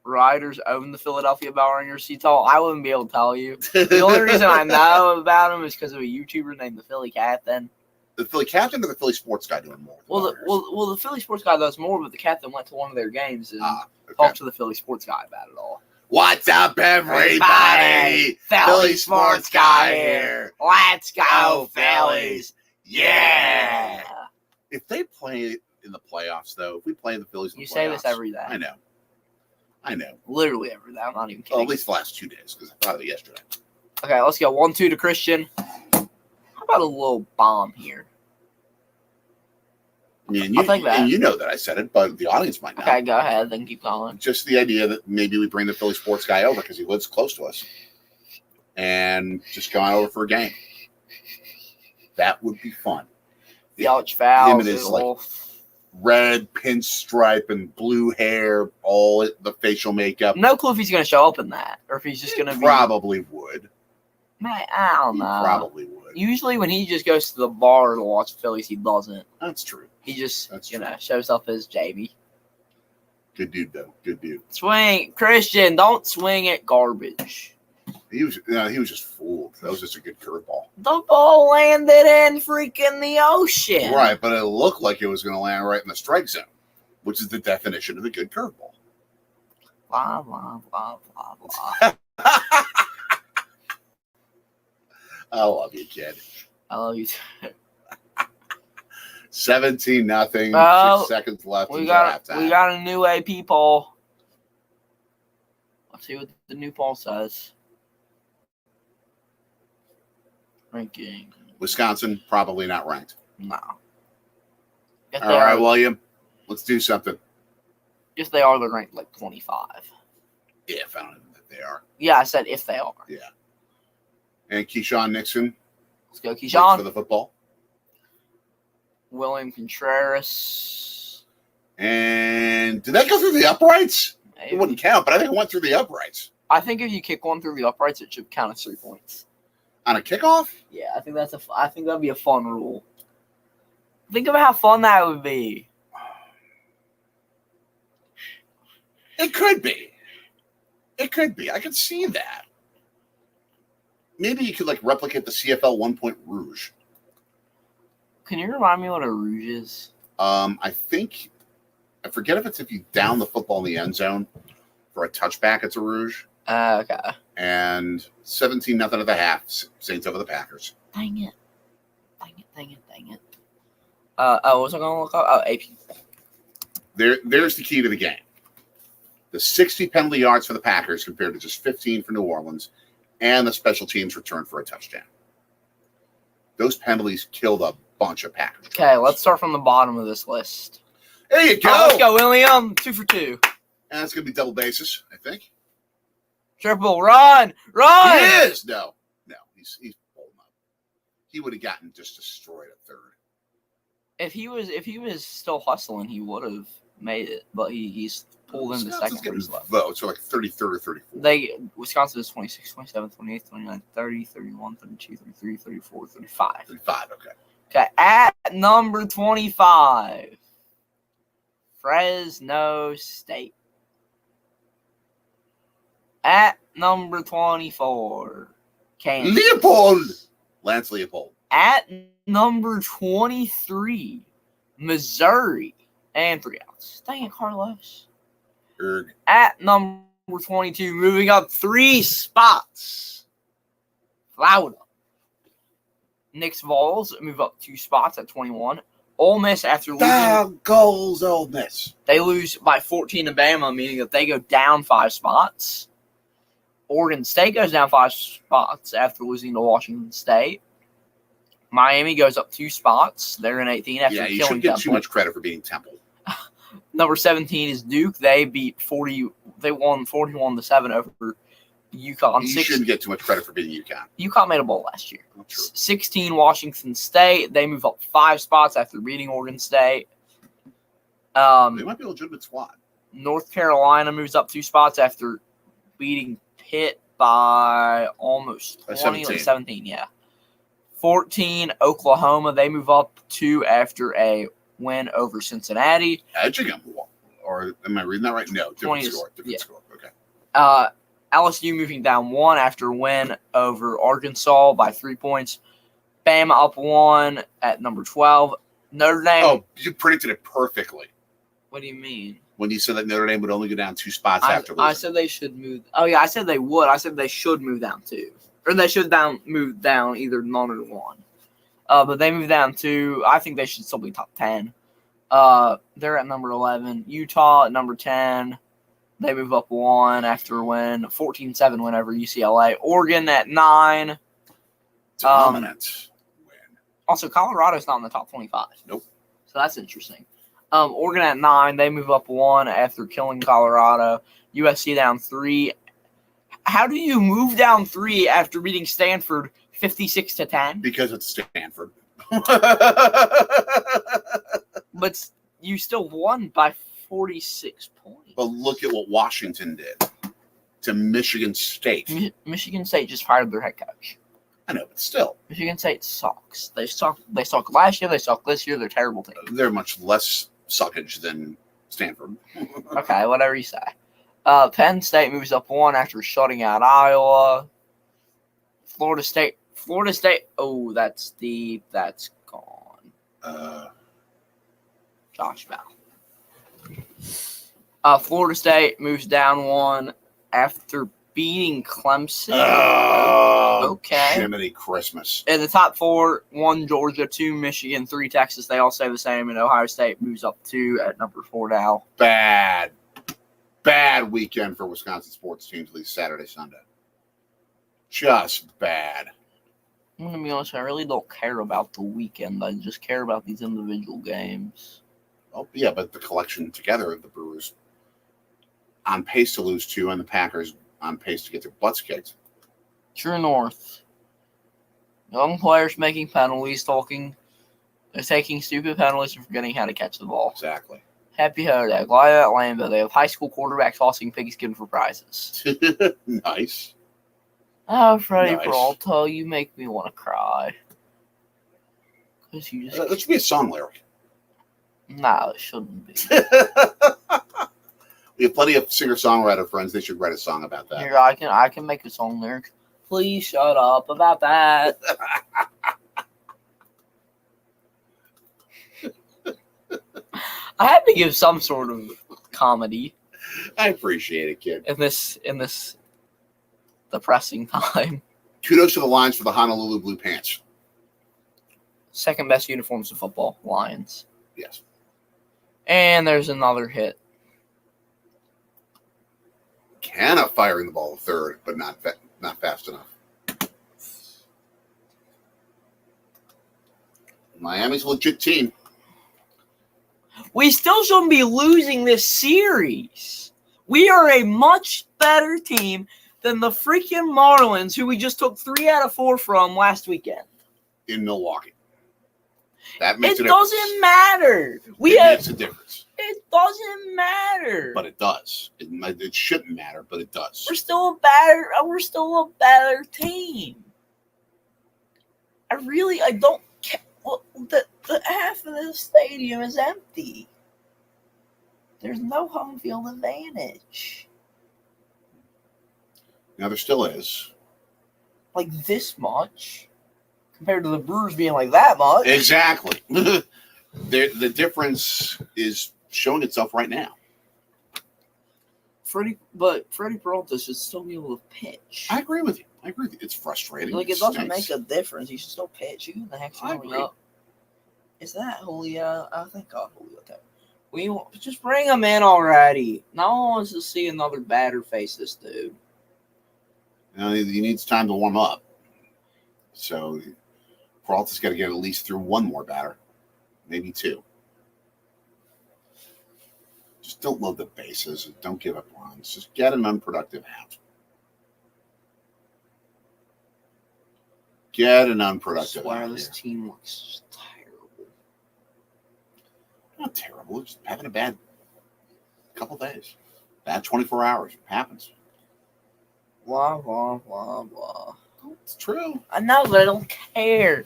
Riders own the Philadelphia Bell Ringers. I wouldn't be able to tell you. The only reason I know about him is because of a YouTuber named the Philly Captain. The Philly Captain or the Philly Sports Guy doing more? Well, the Philly Sports Guy does more, but the Captain went to one of their games and okay. talked to the Philly Sports Guy about it all. What's up, everybody? Philly Sports Guy here. Let's go, Phillies. Yeah. If they play in the playoffs, though, if we play the Phillies in the playoffs. You say this every day. I know. Literally every day. I'm not even kidding. Well, at least the last 2 days, because I thought of it yesterday. Okay, let's go. 1-2 to Christian. How about a little bomb here? I mean, I'll take that. And you know that I said it, but the audience might not. Okay, go ahead. Then keep going. Just the idea that maybe we bring the Philly Sports Guy over because he lives close to us and just go over for a game. That would be fun. Yelich fouls. Him and his red pinstripe and blue hair, all the facial makeup. No clue if he's going to show up in that or if he's just going to be. Probably would. Man, I don't know. Probably would. Usually when he just goes to the bar to watch Phillies, he doesn't. That's true. He just, shows up as JB. Good dude, though. Good dude. Swing. Christian, don't swing at garbage. He was just fooled. That was just a good curveball. The ball landed in freaking the ocean. Right, but it looked like it was going to land right in the strike zone, which is the definition of a good curveball. Blah, blah, blah, blah, blah. I love you, kid. I love you too. 17-0. 6 seconds left. We got a new AP poll. Let's see what the new poll says. Ranking. Wisconsin probably not ranked. No. All right, William. Let's do something. If they are, they're ranked like 25. If I don't know that they are. Yeah, I said if they are. Yeah. And Keyshawn Nixon. Let's go, Keyshawn. For the football. William Contreras. And did that go through the uprights? Maybe. It wouldn't count, but I think it went through the uprights. I think if you kick one through the uprights, it should count as 3 points. On a kickoff? Yeah, I think that'd be a fun rule. Think about how fun that would be. It could be. I could see that. Maybe you could replicate the CFL 1-point rouge. Can you remind me what a rouge is? I forget if you down the football in the end zone for a touchback, it's a rouge. Okay. And 17-0 at the half. Saints over the Packers. Dang it. What was I going to look up? Oh, AP. There's the key to the game. The 60 penalty yards for the Packers compared to just 15 for New Orleans, and the special teams return for a touchdown. Those penalties killed a bunch of Packers. Okay, let's start from the bottom of this list. There you go. Let's go, William. 2 for 2. And that's going to be double bases, I think. Triple, run! He is! No, he's holding up. He would have gotten just destroyed at third. If he was still hustling, he would have made it, but he's pulled into second for his left. Vote, so 33rd or 34th. Wisconsin is 26, 27, 28, 29, 30, 31, 32, 33, 34, 35. 35, okay. Okay, at number 25, Fresno State. At number 24, Kansas. Lance Leopold. At number 23, Missouri. And 3 outs. Dang it, Carlos. Erg. At number 22, moving up 3 spots, Florida. Knicks Vols move up 2 spots at 21. Ole Miss, after losing, goals Ole Miss. They lose by 14 to Bama, meaning that they go down 5 spots. Oregon State goes down 5 spots after losing to Washington State. Miami goes up 2 spots. They're in 18 after killing Temple. Yeah, you shouldn't get too much credit for beating Temple. Number 17 is Duke. They won 41-7 over UConn. You shouldn't get too much credit for beating UConn. UConn made a bowl last year. Oh, true. 16, Washington State. They move up 5 spots after beating Oregon State. They might be a legitimate squad. North Carolina moves up 2 spots after beating Pitt by almost 20, 17. like 17, yeah. 14, Oklahoma. They move up 2 after a win over Cincinnati. Edging them. Or am I reading that right? No, different score. Different score. Okay. LSU moving down 1 after a win over Arkansas by 3 points. Bama up 1 at number 12. Notre Dame. Oh, you predicted it perfectly. What do you mean? When you said that Notre Dame would only go down 2 spots after losing. I said they should move. Oh, yeah, I said they would. I said they should move down 2. Or they should move down either none or 1. But they moved down 2. I think they should still be top 10. They're at number 11. Utah at number 10. They move up 1 after a win. 14-7 win over UCLA. Oregon at 9. Dominant win. Also, Colorado's not in the top 25. Nope. So that's interesting. Oregon at 9. They move up 1 after killing Colorado. USC down 3. How do you move down 3 after beating Stanford 56-10? Because it's Stanford. But you still won by 46 points. But look at what Washington did to Michigan State. Michigan State just fired their head coach. I know, but still. Michigan State sucks. They sucked last year. They suck this year. They're a terrible team. They're much less suckage than Stanford. Okay, whatever you say. Penn State moves up 1 after shutting out Iowa. Florida State. Oh, that's deep. That's gone. Josh Bell. Florida State moves down 1 after beating Clemson. Okay. Jiminy Christmas. In the top 4, 1 Georgia, 2 Michigan, 3 Texas. They all stay the same. And Ohio State moves up 2 at number 4 now. Bad weekend for Wisconsin sports teams, at least Saturday, Sunday. Just bad. I'm going to be honest, I really don't care about the weekend. I just care about these individual games. Well, yeah, but the collection together of the Brewers on pace to lose 2 and the Packers on pace to get their butts kicked. True North. Young players making penalties, they're taking stupid penalties and forgetting how to catch the ball. Exactly. Happy Holiday. Glad at Lambeau. They have high school quarterbacks tossing pigskin for prizes. Nice. Oh, Freddie Nice. Peralta, you make me want to cry. Because you just... That should be a song lyric. No, it shouldn't be. We have plenty of singer-songwriter friends. They should write a song about that. Here, I can make a song lyric. Please shut up about that. I have to give some sort of comedy I appreciate it, kid. in this depressing time. Kudos to the Lions for the Honolulu Blue Pants. Second best uniforms in football, Lions. Yes. And there's another hit. Canna firing the ball third, but not fast enough. Miami's a legit team. We still shouldn't be losing this series. We are a much better team than the freaking Marlins, who we just took 3 out of 4 from last weekend. In Milwaukee. That makes It a doesn't difference. matter. It makes a difference. It doesn't matter. But it does. It shouldn't matter, but it does. We're still a better team. I don't care. Well, the half of the stadium is empty. There's no home field advantage. Now there still is. Like this much. Compared to the Brewers being like that much. Exactly. The difference is showing itself right now. Freddie Peralta should still be able to pitch. I agree with you. It's frustrating. Like, it doesn't make a difference. He should still pitch. Who the heck's I going agree. up? Is that Julio? I think Julio. Okay. We just bring him in already. No one wants to see another batter face this dude. He needs time to warm up. So Peralta's got to get at least through 1 more batter, maybe 2. Just don't load the bases. Don't give up runs. Just get an unproductive out. Get an I unproductive swear out of this here. team looks terrible. Not terrible. Just having a bad couple days. Bad 24 hours. It happens. Blah, blah, blah, blah. It's true. I know, but I don't care.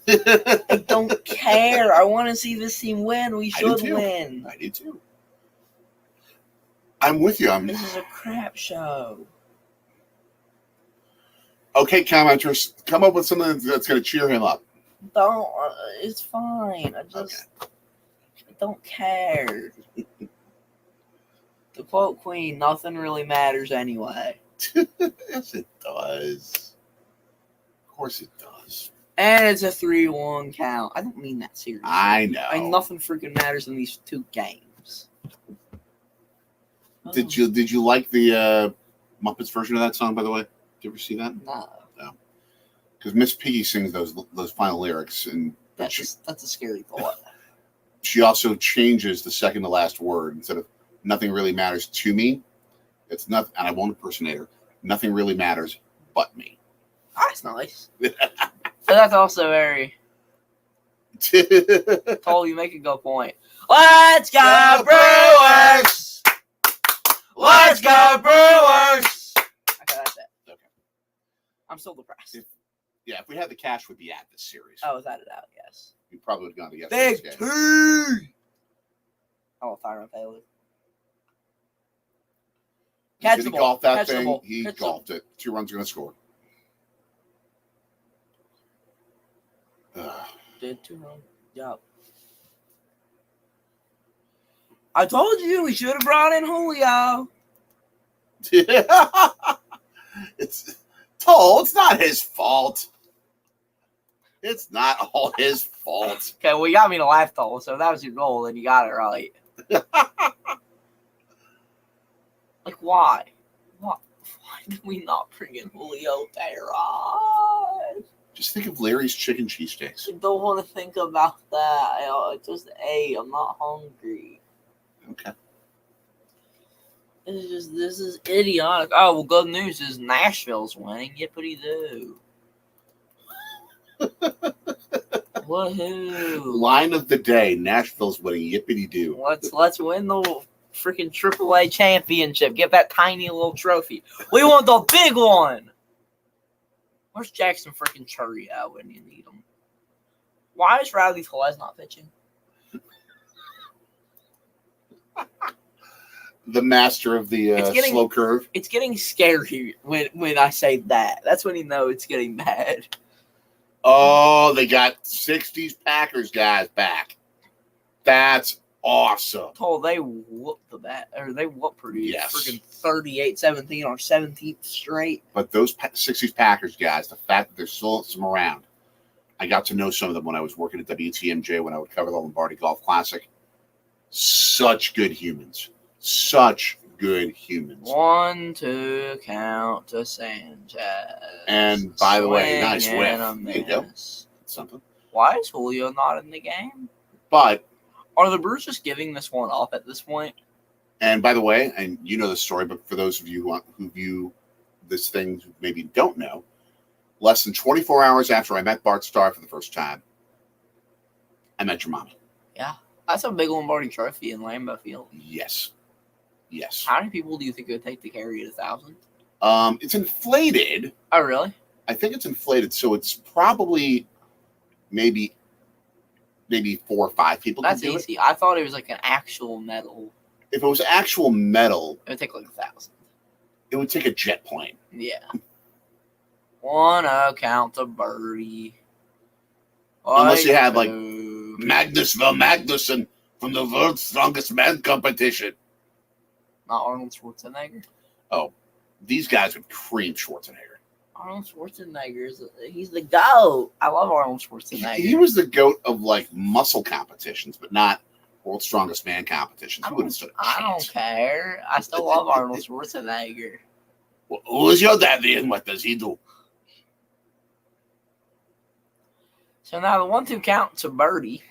I don't care. I want to see this team win. We I do should too. win. I do too. I'm with you. This is a crap show. Okay, commenters, come up with something that's going to cheer him up. Don't. It's fine. I just I don't care. To quote Queen, nothing really matters anyway. Yes, it does. Of course it does. And it's a 3-1 count. I don't mean that seriously. I know. Nothing freaking matters in these 2 games. Did you like the Muppets version of that song, by the way? Did you ever see that? No. Because Miss Piggy sings those final lyrics, and That's a scary thought. she also changes the second to last word. Instead of "nothing really matters to me," it's not. And I won't impersonate her. Nothing really matters but me. That's nice. But that's also very. Told you make a good point. Let's go Brewers! Let's go Brewers! Okay, that's it. Okay. I'm still depressed. If we had the cash, we'd be at this series. Oh, without a doubt, yes. We probably would have gone to Big yesterday's T! game. Oh, Tyron Taylor. Did he golf that thing? Catchable. He golfed it. 2 runs are going to score. Did 2 runs. Yup. I told you we should have brought in Julio. It's not his fault. It's not all his fault. Okay, well, you got me to laugh, Toll, so if that was your goal, then you got it right. Like, why? Why did we not bring in Julio Teheran? Just think of Larry's chicken cheesesteaks. I don't want to think about that. I just ate. I'm not hungry. Okay. This is idiotic. Oh, well, good news is Nashville's winning. Yippity-doo. Woohoo. Line of the day. Nashville's winning. Yippity-doo. Let's win the freaking AAA championship. Get that tiny little trophy. We want the big one. Where's Jackson freaking Churry at when you need him? Why is Riley Telez not pitching? The master of the slow curve. It's getting scary when I say that. That's when you know it's getting bad. Oh, they got 60s Packers guys back. That's awesome. They whooped the bat, or they whooped Purdue. Yes. Freaking 38-17 or 17th straight. But those 60s Packers guys, the fact that there's still some around, I got to know some of them when I was working at WTMJ when I would cover the Lombardi Golf Classic. Such good humans. Such good humans. 1-2 count to Sanchez. And by the way, nice Swing whiff. and a There you go. miss. Something. Why is Julio not in the game? But, Are the Brewers just giving this one up at this point? and by the way, and you know the story, but for those of you who view this thing who maybe don't know, less than 24 hours after I met Bart Starr for the first time, I met your mommy. Yeah. That's a big Lombardi trophy in Lambeau Field. Yes. Yes. How many people do you think it would take to carry it 1,000? It's inflated. Oh, really? I think it's inflated, so it's probably maybe 4 or 5 people. That's can do easy. I thought it was like an actual medal. If it was actual metal, It would take like 1,000. it would take a jet plane. Yeah. 1-0 count to birdie. Unless you had, like, 2. Magnus Magnuson from the World's Strongest Man competition. Not Arnold Schwarzenegger. Oh, these guys would cream Schwarzenegger. Arnold Schwarzenegger he's the GOAT. I love Arnold Schwarzenegger. He was the GOAT of like muscle competitions, but not World's Strongest Man competitions. He wouldn't stood a I chance. don't care. I still love Arnold Schwarzenegger. Well, who is your daddy and what does he do? So now the 1-2 count to birdie.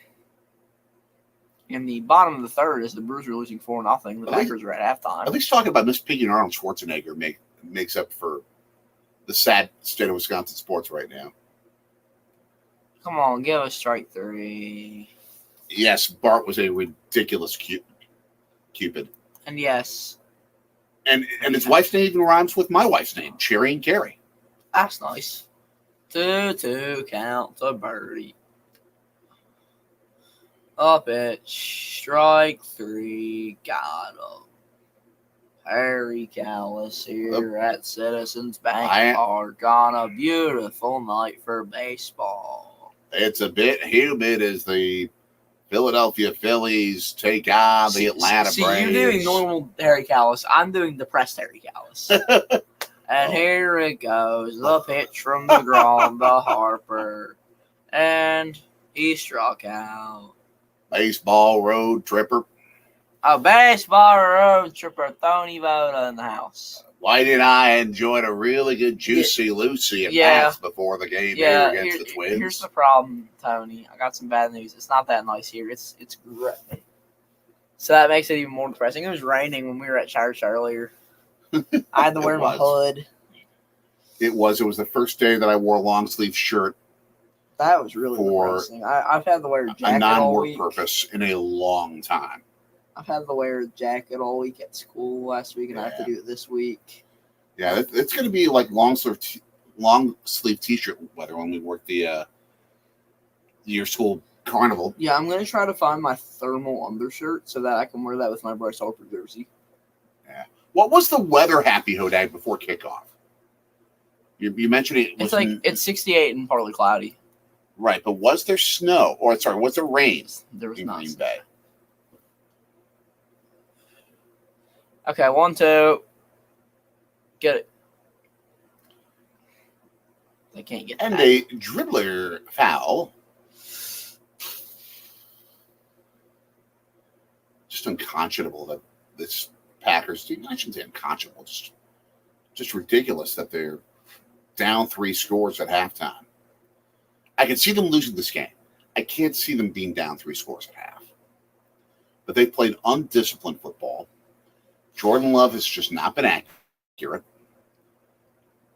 In the bottom of the third, as the Brewers are losing 4-0, the Packers are at halftime. At least talking about Miss Piggy and Arnold Schwarzenegger makes up for the sad state of Wisconsin sports right now. Come on, give us strike 3. Yes, Bart was a ridiculous Cupid. And yes, And his wife's name even rhymes with my wife's name, Cherry and Carrie. that's nice. 2-2, count to birdie. Up pitch, strike 3, got him. Harry Callis here at Citizens Bank Park on a beautiful night for baseball. It's a bit humid as the Philadelphia Phillies take on the Atlanta Braves. You're doing normal Harry Callis. I'm doing depressed Harry Callis. And here it goes. The pitch from DeGrom to Harper. And he struck out. Baseball road tripper. A baseball road tripper, Tony Voda in the house. Whitey and I enjoyed a really good Juicy Lucy at bats before the game here against the Twins. Here's the problem, Tony. I got some bad news. It's not that nice here. It's gray. So that makes it even more depressing. It was raining when we were at church earlier. I had to wear my hood. It was the first day that I wore a long sleeve shirt. That was really depressing. I've had to wear a jacket all week. A non-work purpose in a long time. I've had to wear a jacket all week at school last week, and I have to do it this week. Yeah, it's going to be like long sleeve T-shirt weather when we work the your school carnival. Yeah, I'm going to try to find my thermal undershirt so that I can wear that with my Bryce Harper jersey. Yeah. What was the weather, Happy Hodag, before kickoff? You mentioned it. It's 68 and partly cloudy. Right, but was there snow? Or was there rain? There was in not. Green Bay? Okay, 1-2. Get it. They can't get and that. A dribbler foul. Just unconscionable that this Packers. I shouldn't say unconscionable. Just ridiculous that they're down 3 scores at halftime. I can see them losing this game. I can't see them being down 3 scores at half. But they played undisciplined football. Jordan Love has just not been accurate.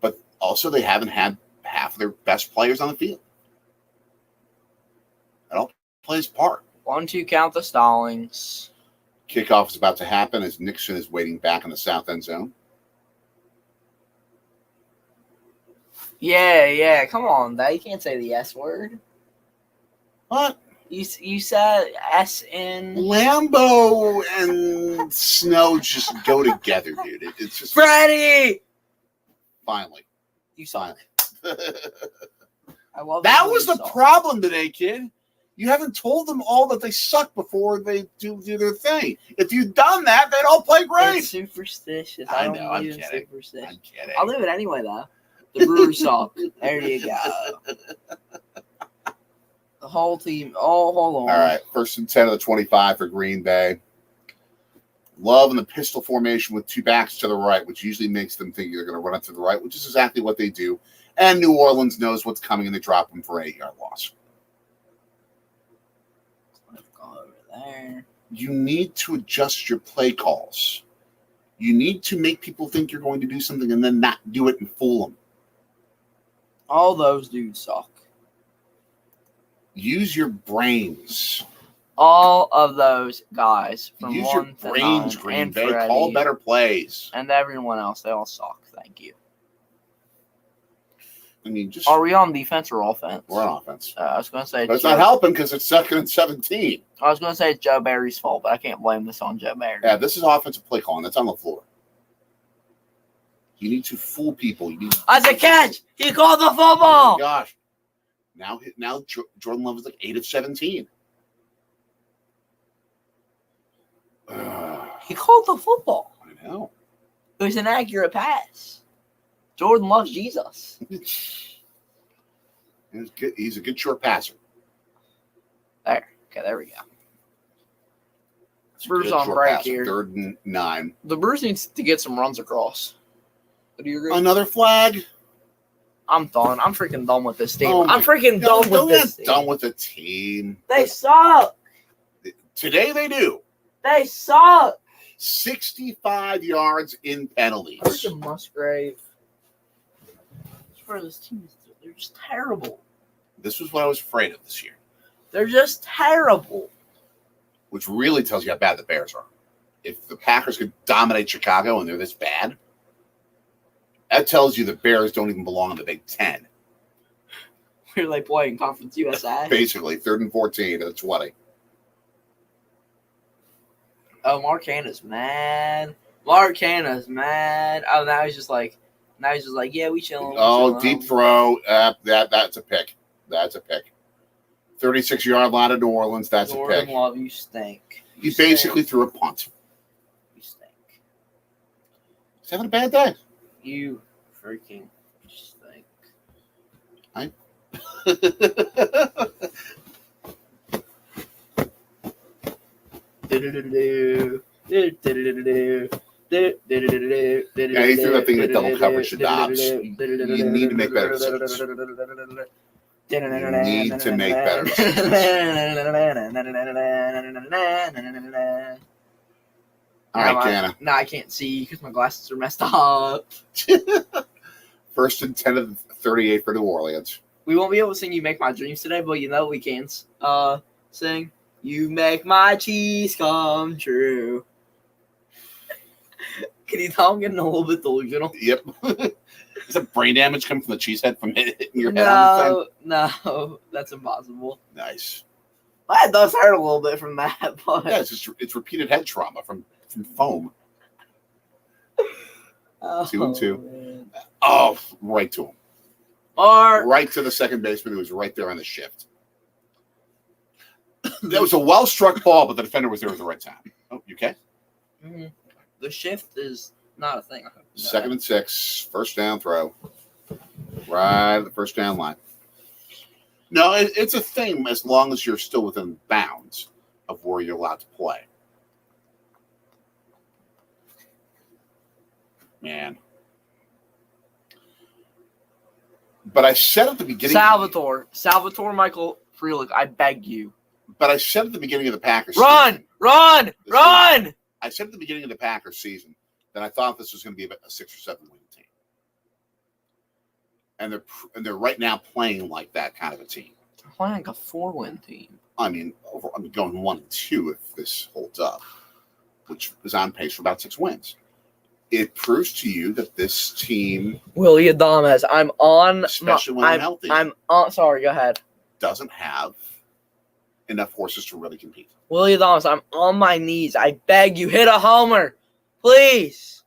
But also they haven't had half of their best players on the field. That all plays part. 1-2 count the Stallings. Kickoff is about to happen as Nixon is waiting back in the south end zone. Yeah. Come on, you can't say the S word. What? You said S in Lambo and Snow just go together, dude. It's just Freddie. Finally, you suck. I love that. Was the problem today, kid? You haven't told them all that they suck before they do their thing. If you'd done that, they'd all play great. It's superstitious. I know. I'm kidding. Superstitious. I'm kidding. I'll do it anyway, though. The Brewers suck. There you go. The whole team. Oh, hold on. All right. 1st and 10 of the 25 for Green Bay. Love in the pistol formation with 2 backs to the right, which usually makes them think they're going to run it to the right, which is exactly what they do. And New Orleans knows what's coming, and they drop them for an 8-yard loss. Go over there. You need to adjust your play calls. You need to make people think you're going to do something and then not do it and fool them. All those dudes suck. Use your brains. All of those guys from Use 1 your to brains, 9, Green and Bay. Freddie, Call better plays. and everyone else, they all suck. Thank you. I mean, just are we on defense or offense? We're on offense. I was going to say, but it's not helping because it's 2nd and 17. I was going to say it's Joe Barry's fault, but I can't blame this on Joe Barry. Yeah, this is offensive play calling. That's on the floor. You need to fool people. You need. That's a catch. He called the football. Oh my gosh! Now Jordan Love is like 8 of 17. He called the football. I know. It was an accurate pass. Jordan loves Jesus. He's a good short passer. There we go. Brewers on break here. 3rd and 9. The Brewers needs to get some runs across. Do you agree? Another flag. I'm done. I'm freaking done with this team. I'm freaking done with this team. Done with the team. They suck. Today they do. They suck. 65 yards in penalties. Freaking Musgrave. For this team, they're just terrible. This was what I was afraid of this year. They're just terrible. Which really tells you how bad the Bears are. If the Packers could dominate Chicago and they're this bad, that tells you the Bears don't even belong in the Big Ten. We're like playing Conference USA. Basically, 3rd and 14 to the 20. Oh, Mark Hanna's mad. Mark Hanna's mad. Oh, now he's just like, yeah, we chilling. Oh, deep throw. That's a pick. That's a pick. 36-yard line of New Orleans. That's a pick. Love, you stink. He basically threw a punt. You stink. He's having a bad day. You freaking stink. I. Yeah, he threw that thing in double coverage to Dobbs. You need to make better decisions. You need to make better decisions. All right, Canna. No, I can't see because my glasses are messed up. 1st and 10 of 38 for New Orleans. We won't be able to sing "You Make My Dreams" today, but you know we can sing "You Make My Cheese Come True." Can you tell I'm getting a little bit delusional? Yep. Is that brain damage coming from the cheese head from hitting your head on the thing? No, that's impossible. Nice. My head does hurt a little bit from that, but yeah, it's repeated head trauma from foam. 2-2. Man. Oh, right to him. Right to the second baseman who was right there on the shift. That was a well-struck ball, but the defender was there at the right time. Oh, you okay? Mm-hmm. The shift is not a thing. 2nd and 6, first down throw. Right at the first down line. No, it's a thing as long as you're still within bounds of where you're allowed to play. Man. But I said at the beginning... Salvatore Michael Frelick, I beg you. But I said at the beginning of the Packers Run! I said at the beginning of the Packers season that I thought this was going to be a 6 or 7 win team. And they're right now playing like that kind of a team. They're playing like a 4-win team. I mean, going 1-2 if this holds up, which is on pace for about 6 wins. It proves to you that this team, Willie Adames, I'm on. Especially when healthy. I'm on. Sorry, go ahead. Doesn't have enough horses to really compete. Willie Adames, I'm on my knees. I beg you, hit a homer, please.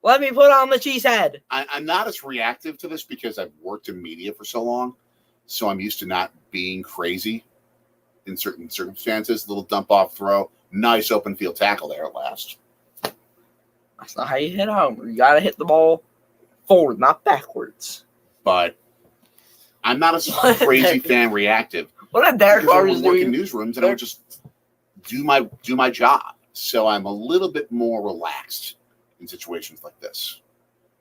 Let me put on the cheesehead. I'm not as reactive to this because I've worked in media for so long, so I'm used to not being crazy in certain circumstances. Little dump off throw, nice open field tackle there at last. That's not how you hit a homer. You got to hit the ball forward, not backwards. But I'm not a crazy fan reactive. What did Derek Carter's doing? I work in doing? newsrooms and I just do my job. So I'm a little bit more relaxed in situations like this.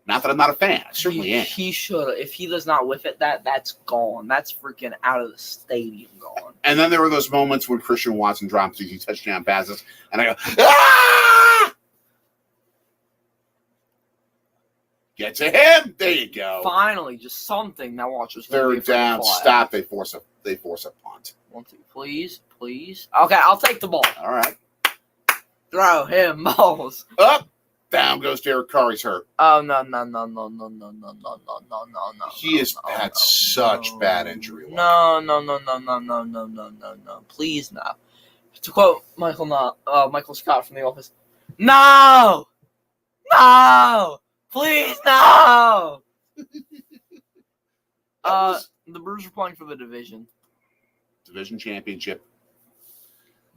Not that I'm not a fan. I certainly am. He should. If he does not whiff it, that's gone. That's freaking out of the stadium gone. And then there were those moments when Christian Watson drops these touchdown passes, and I go, ah! Get to him. There you go. Finally, just something. Now watch this. 3rd down. Stop. They force a punt. 1, 2, please. Okay, I'll take the ball. All right. Throw him balls. Up. Down goes Derek Carr. He's hurt. Oh, no. He has had such bad injury luck. No. Please, no. To quote Michael Scott from The Office, no! Please, no! The Brewers are playing for the division championship.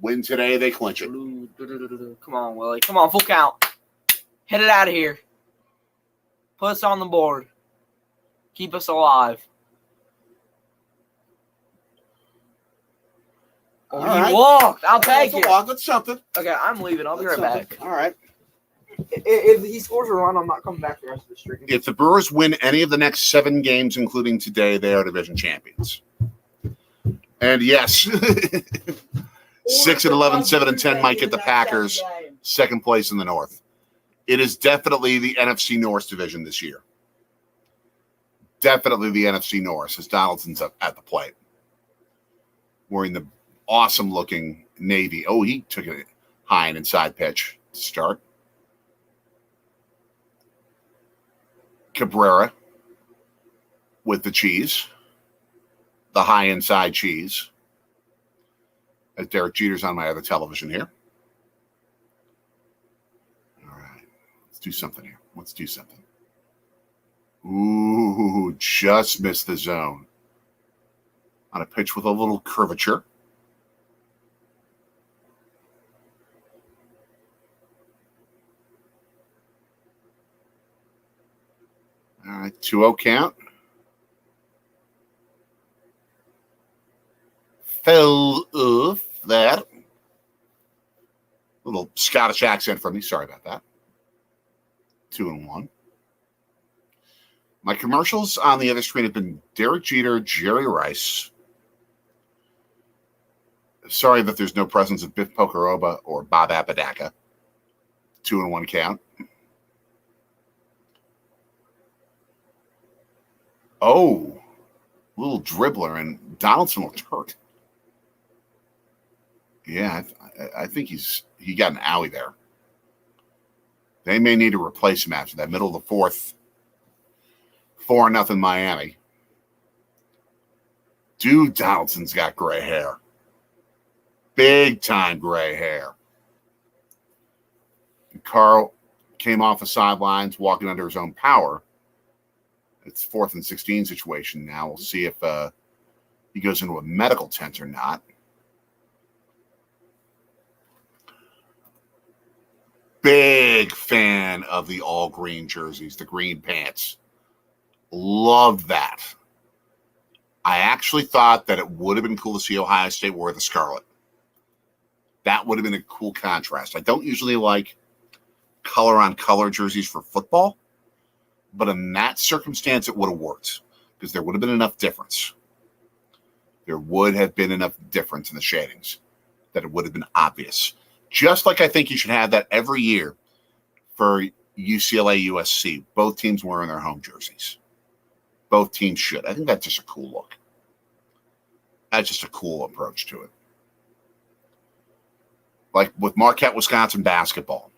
Win today, they clinch it. Come on, Willie. Come on, full count. Hit it out of here. Put us on the board. Keep us alive. All He right. walked. I'll take it. That's something. Okay, I'm leaving. I'll be right back. All right. If he scores a run, I'm not coming back the rest of the stream. If the Brewers win any of the next 7 games, including today, they are division champions. And yes, 6-11, 7-10 might get the Packers second place in the North. It is definitely the NFC North division this year. definitely the NFC North as Donaldson's up at the plate. Wearing the awesome-looking navy. Oh, he took it high and inside pitch to start. Cabrera with the cheese. The high inside cheese. As Derek Jeter's on my other television here. All right. Let's do something here. Let's do something. Ooh, just missed the zone. On a pitch with a little curvature. All right, 2-0 count. Fell off that. Little Scottish accent from me. Sorry about that. 2-1. My commercials on the other screen have been Derek Jeter, Jerry Rice. Sorry that there's no presence of Biff Pocoroba or Bob Apodaca. 2-1 count. Oh, little dribbler, and Donaldson looked hurt. Yeah, I think he got an owie there. They may need to replace him after that middle of the fourth. 4-0 Miami. Dude, Donaldson's got gray hair. Big time gray hair. And Carl came off the sidelines, walking under his own power. It's 4th and 16 situation now. We'll see if he goes into a medical tent or not. Big fan of the all green jerseys, the green pants. Loved that. I actually thought that it would have been cool to see Ohio State wear the scarlet. That would have been a cool contrast. I don't usually like color-on-color jerseys for football, but in that circumstance, it would have worked because there would have been enough difference. There would have been enough difference in the shadings that it would have been obvious. Just like I think you should have that every year for UCLA, USC, both teams wearing their home jerseys. Both teams should. I think that's just a cool look. That's just a cool approach to it. Like with Marquette, Wisconsin basketball.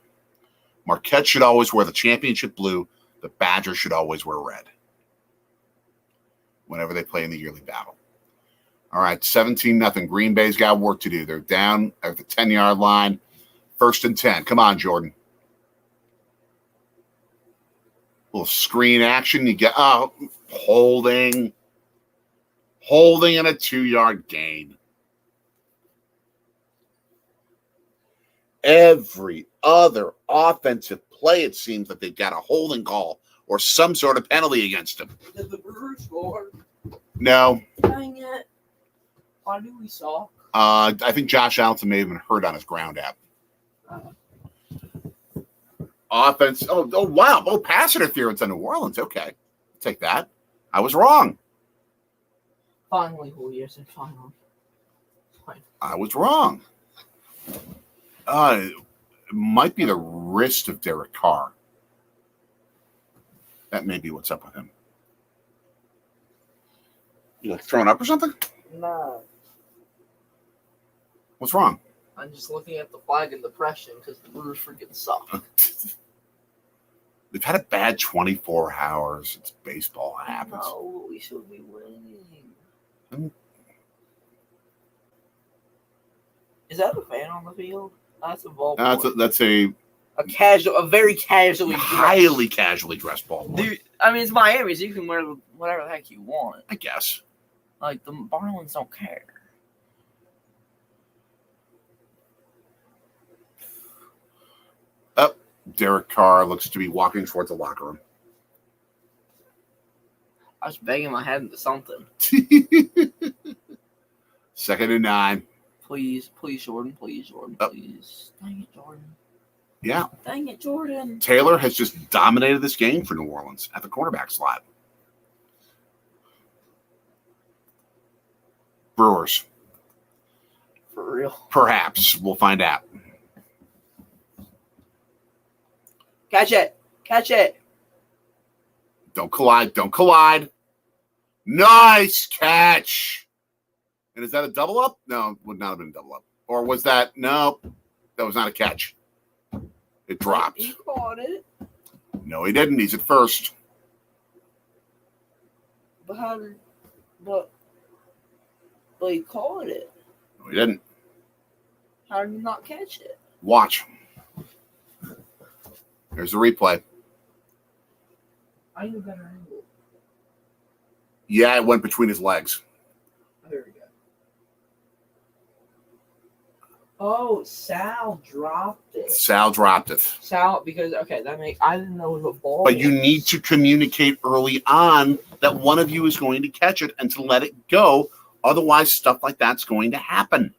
Marquette should always wear the championship blue. The Badgers should always wear red whenever they play in the yearly battle. All right, 17-0. Green Bay's got work to do. They're down at the 10-yard line. 1st and 10. Come on, Jordan. Little screen action. You get holding and a 2-yard gain. Every other offensive play, it seems that they've got a holding call or some sort of penalty against them. Did the Brewers score? No. Dang it. Why do we suck? I think Josh Allen may have been hurt on his ground out. Offense. Oh, wow. Oh, pass interference on New Orleans. Okay. Take that. I was wrong. Finally, Julio said finally. I was wrong. It might be the wrist of Derek Carr. That may be what's up with him. You like throwing up or something? No. What's wrong? I'm just looking at the flag in depression because the Brewers freaking suck. They've had a bad 24 hours. It's baseball. It happens. No, we should be winning. Is that a fan on the field? That's a ball boy. That's a very casually dressed. Highly casually dressed ball boy. Dude, I mean, it's Miami, so you can wear whatever the heck you want. I guess. Like, the Marlins don't care. Oh, Derek Carr looks to be walking towards the locker room. I was banging my head into something. 2nd and 9. Please, Jordan. Please, Jordan. Please. Dang it, Jordan. Yeah. Dang it, Jordan. Taylor has just dominated this game for New Orleans at the quarterback slot. Brewers. For real. Perhaps. We'll find out. Catch it. Don't collide. Nice catch. And is that a double up? No, it would not have been a double up. Or was that? No, that was not a catch. It dropped. He caught it. No, he didn't. He's at first. But how did? But he caught it. No, he didn't. How did he not catch it? Watch. There's the replay. I need a better angle. Yeah, it went between his legs. There we go. Oh, Sal dropped it. Sal dropped it. Sal, because I didn't know it was a ball. But you need to communicate early on that one of you is going to catch it and to let it go. Otherwise, stuff like that's going to happen.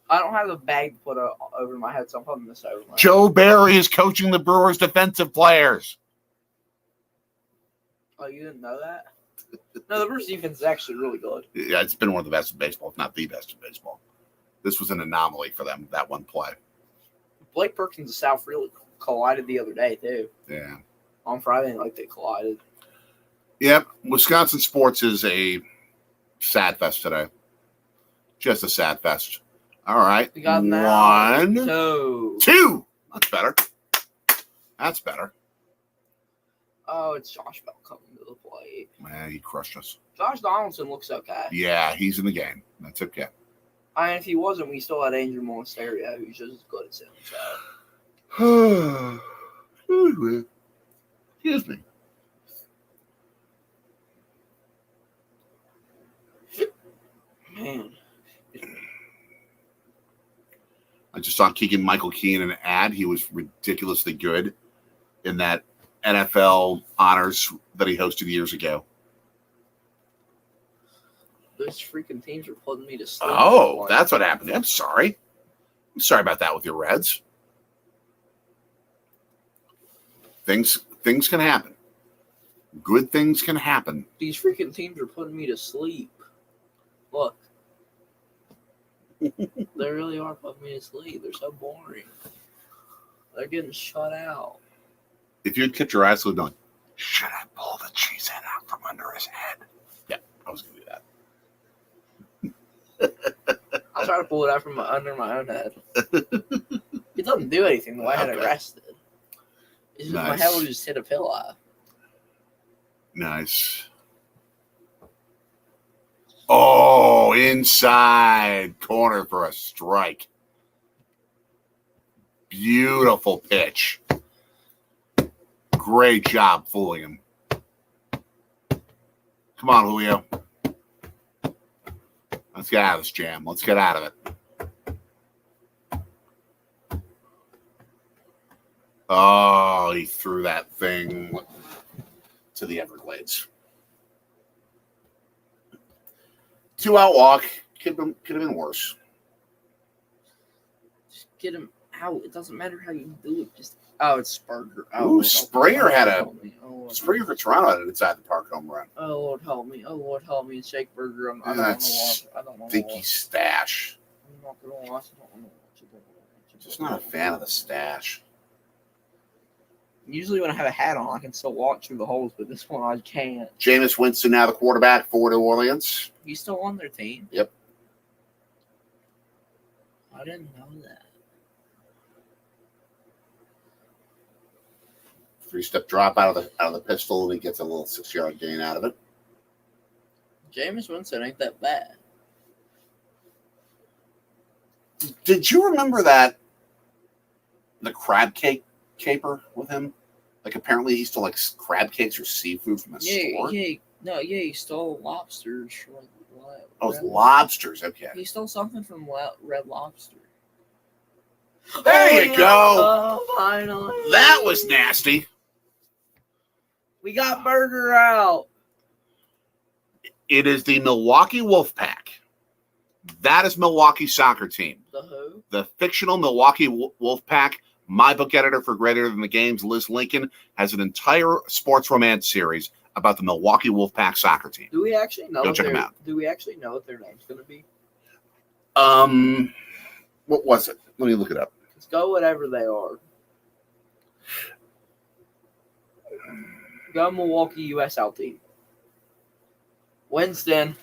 I don't have the bag to put over my head, so I'm putting this over my head. Joe Barry is coaching the Brewers' defensive players. Oh, you didn't know that? No, the Brewers' defense is actually really good. Yeah, it's been one of the best in baseball, if not the best in baseball. This was an anomaly for them, that one play. Blake Perkins and Sal Freely collided the other day, too. Yeah. On Friday, they collided. Yep. Wisconsin sports is a sad fest today. Just a sad fest. All right. We got one, two. That's better. That's better. Oh, it's Josh Bell coming to the plate. Man, he crushed us. Josh Donaldson looks okay. Yeah, he's in the game. That's okay. I mean, if he wasn't, we still had Andrew Monasterio, who's just as good as him. So. Excuse me. Man. I just saw Keegan-Michael Key in an ad. He was ridiculously good in that NFL honors that he hosted years ago. Those freaking teams are putting me to sleep. Oh, that's what happened. I'm sorry. I'm sorry about that with your Reds. Things can happen. Good things can happen. These freaking teams are putting me to sleep. Look. They really are putting me to sleep. They're so boring. They're getting shut out. If you'd kept your eyes closed on, should I pull the cheese head out from under his head? Yeah, I was going to do that. I'll try to pull it out from under my own head. It doesn't do anything the way I had it rested. It's just my head will just hit a pillow. Nice. Oh, inside corner for a strike. Beautiful pitch. Great job fooling him. Come on, Julio. Let's get out of this jam. Let's get out of it. Oh, he threw that thing to the Everglades. 2-out walk. Could have been worse. Just get him out. It doesn't matter how you do it. It's Springer. Ooh, Springer had a Springer for Toronto had an inside the park home run. Oh Lord, help me! Oh Lord, help me! Shake Burger. I don't want to watch. I don't want to Dinky stash. I'm not going to watch. I don't want to watch it. Just not a fan of the stash. Usually when I have a hat on, I can still walk through the holes, but this one I can't. Jameis Winston now the quarterback for New Orleans. He's still on their team? Yep. I didn't know that. 3-step drop out of the pistol, and he gets a little 6-yard gain out of it. Jameis Winston ain't that bad. Did you remember the crab cake caper with him? Like, apparently he stole like crab cakes or seafood from a store. He stole lobsters from it's lobsters. Okay, he stole something from Red Lobster. There you go. Oh, finally. That was nasty. We got Burger out. It is the Milwaukee Wolfpack. That is Milwaukee's soccer team. The who? The fictional Milwaukee Wolfpack. My book editor for Greater Than the Games, Liz Lincoln, has an entire sports romance series about the Milwaukee Wolfpack soccer team. Do we actually know? Go check them out. Do we actually know what their name's going to be? What was it? Let me look it up. Let's go whatever they are. Go Milwaukee USL team. Winston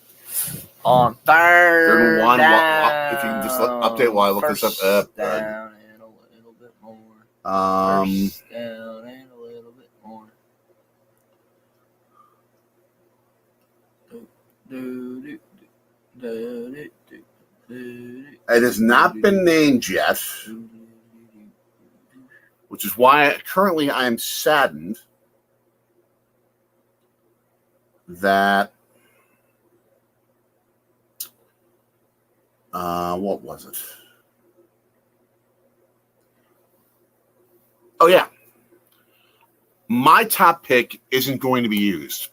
on third and one. down. If you can just update while I look this up. First down and a little bit more. First down and a little bit more. It has not been named yet, which is why currently I am saddened that what was it? Oh yeah. My top pick isn't going to be used.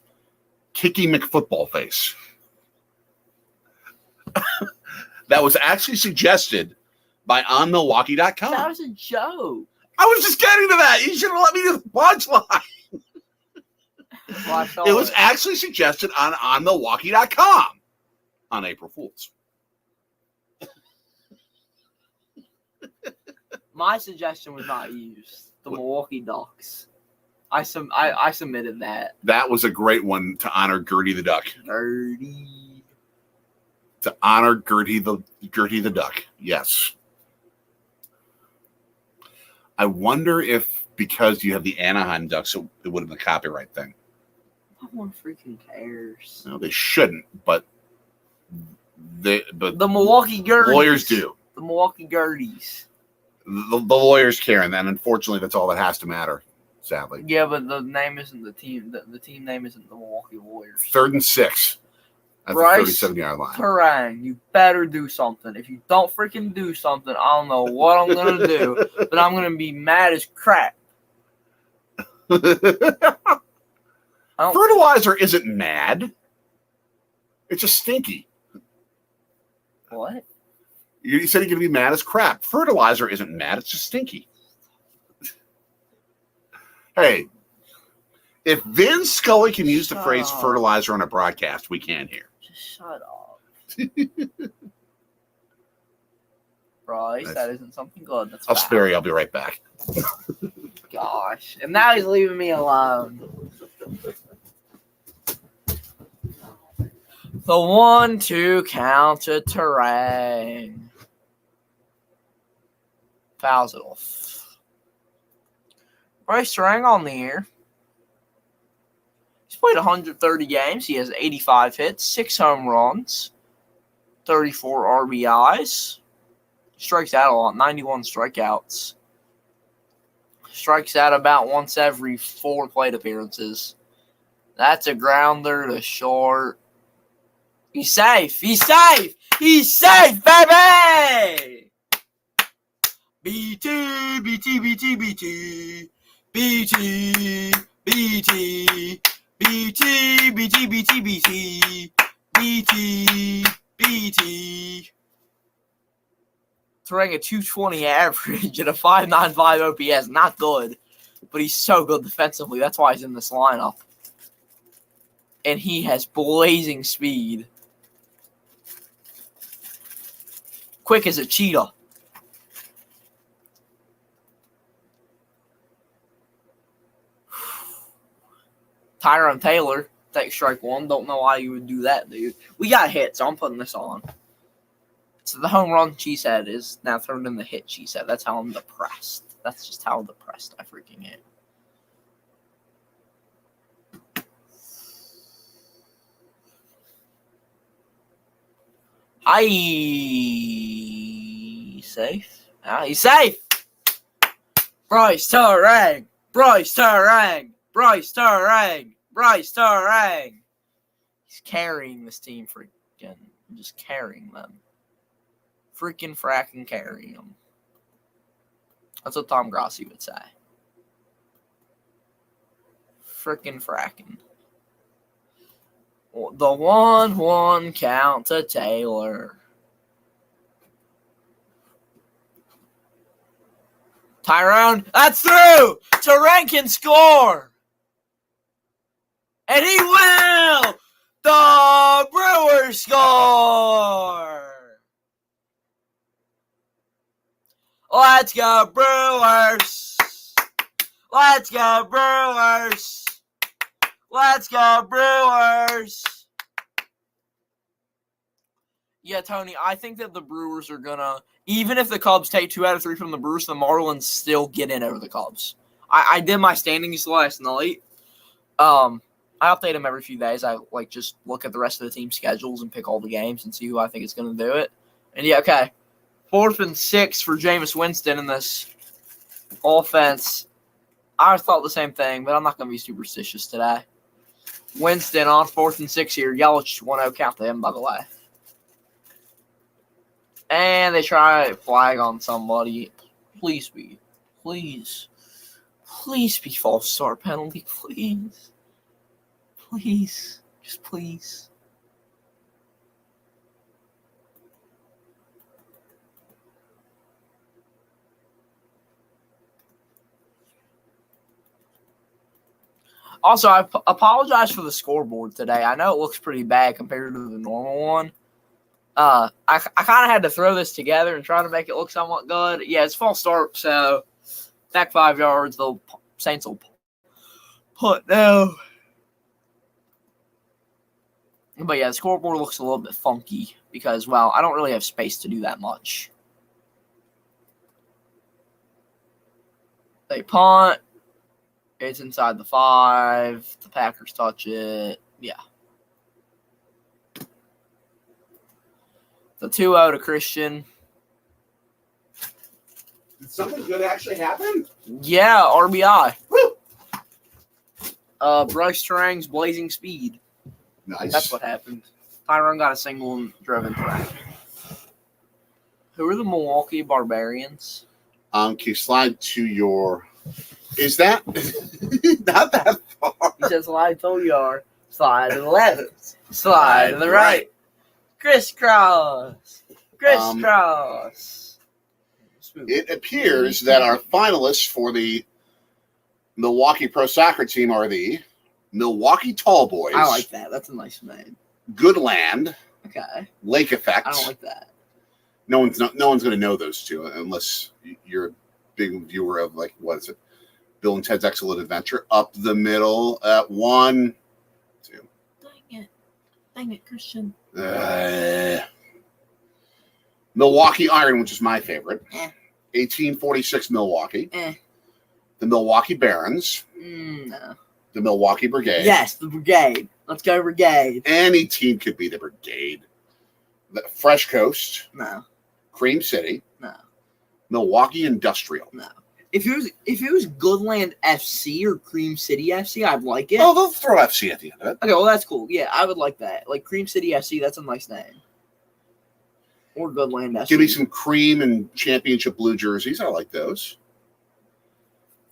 Kicky McFootballface. That was actually suggested by onmilwaukee.com. That was a joke. I was just getting to that. You should have let me do the punchline. Well, It was actually suggested on onmilwaukee.com on April Fool's. My suggestion was not used. The Milwaukee Ducks. I submitted that. That was a great one to honor Gertie the Duck. Dirty. To honor Gertie the Duck. Yes. I wonder if because you have the Anaheim Ducks, it would have been a copyright thing. No one freaking cares. No, they shouldn't, but The Milwaukee Gerties. lawyers do. The Milwaukee Gerties. The lawyers care, and then unfortunately, that's all that has to matter. Sadly. Yeah, but the name isn't the team. The team name isn't the Milwaukee Warriors. 3rd and 6 at Bryce the 37-yard line. Terang, you better do something. If you don't freaking do something, I don't know what I'm gonna do, but I'm gonna be mad as crap. Fertilizer isn't mad. It's just stinky. What? You said you're going to be mad as crap. Fertilizer isn't mad. It's just stinky. Hey, if Vin Scully can use the phrase fertilizer on a broadcast, we can here. Just shut up. Bryce, that isn't something good. That's I'll bad. spare you. I'll be right back. Gosh. And now he's leaving me alone. The 1-2 count to Terang. Fouls it off. Bryce Terang on the air. He's played 130 games. He has 85 hits, 6 home runs, 34 RBIs. Strikes out a lot, 91 strikeouts. Strikes out about once every 4 plate appearances. That's a grounder to short. He's safe. He's safe. He's safe, baby. BT, BT, BT, BT, BT, BT, BT, BT, BT, BT, BT, BT. Throwing a 220 average and a 5.95 OPS. Not good, but he's so good defensively. That's why he's in this lineup. And he has blazing speed. Quick as a cheetah. Tyrone Taylor, take strike 1. Don't know why you would do that, dude. We got hit, so I'm putting this on. So the home run cheesehead is now thrown in the hit cheesehead. That's how I'm depressed. That's just how depressed I freaking am. He's safe. He's safe. Bryce Terang. Bryce Terang. Bryce Terang. Bryce Terang. He's carrying this team freaking. Just carrying them. Freaking fracking carrying them. That's what Tom Grossi would say. Freaking fracking. The 1-1 count to Taylor. Tyrone, that's through! Terang can score! And he will! The Brewers score! Let's go Brewers! Let's go Brewers! Let's go Brewers! Yeah, Tony, I think that the Brewers are going to, even if the Cubs take 2 out of 3 from the Brewers, the Marlins still get in over the Cubs. I did my standings last night. I update them every few days. I just look at the rest of the team schedules and pick all the games and see who I think is going to do it. And yeah, okay. 4th and 6 for Jameis Winston in this offense. I thought the same thing, but I'm not going to be superstitious today. Winston on 4th and 6 here. Yelich 1-0 count to him, by the way. And they try a flag on somebody. Please be false start penalty, please. Please. Just please. Also, I apologize for the scoreboard today. I know it looks pretty bad compared to the normal one. I kind of had to throw this together and try to make it look somewhat good. Yeah, it's false start, so back 5 yards. The Saints will punt now. But yeah, the scoreboard looks a little bit funky because, well, I don't really have space to do that much. They punt. It's inside the 5. The Packers touch it. Yeah. The 2-0 to Christian. Did something good actually happen? Yeah, RBI. Woo! Bryce Terang's blazing speed. Nice. That's what happened. Tyrone got a single and drove in track. Who are the Milwaukee Barbarians? Can you slide to your... Is that... not that far. He says slide to your... Slide to the left. Slide to the right. Crisscross. Crisscross. It appears that our finalists for the Milwaukee Pro Soccer team are the Milwaukee Tall Boys. I like that. That's a nice name. Goodland. Okay. Lake Effect. I don't like that. No one's going to know those two unless you're a big viewer of, like, what is it? Bill and Ted's Excellent Adventure. Up the middle at 1, 2. Dang it, Christian. Milwaukee Iron, which is my favorite. 1846 Milwaukee. The Milwaukee Barons. No. The Milwaukee Brigade. Yes, the Brigade. Let's go Brigade. Any team could be the Brigade. The Fresh Coast. No. Cream City. No. Milwaukee Industrial. No. If it was Goodland FC or Cream City FC, I'd like it. Oh, they'll throw FC at the end of it. Okay, well, that's cool. Yeah, I would like that. Like Cream City FC, that's a nice name. Or Goodland FC. Give me some cream and championship blue jerseys. I like those.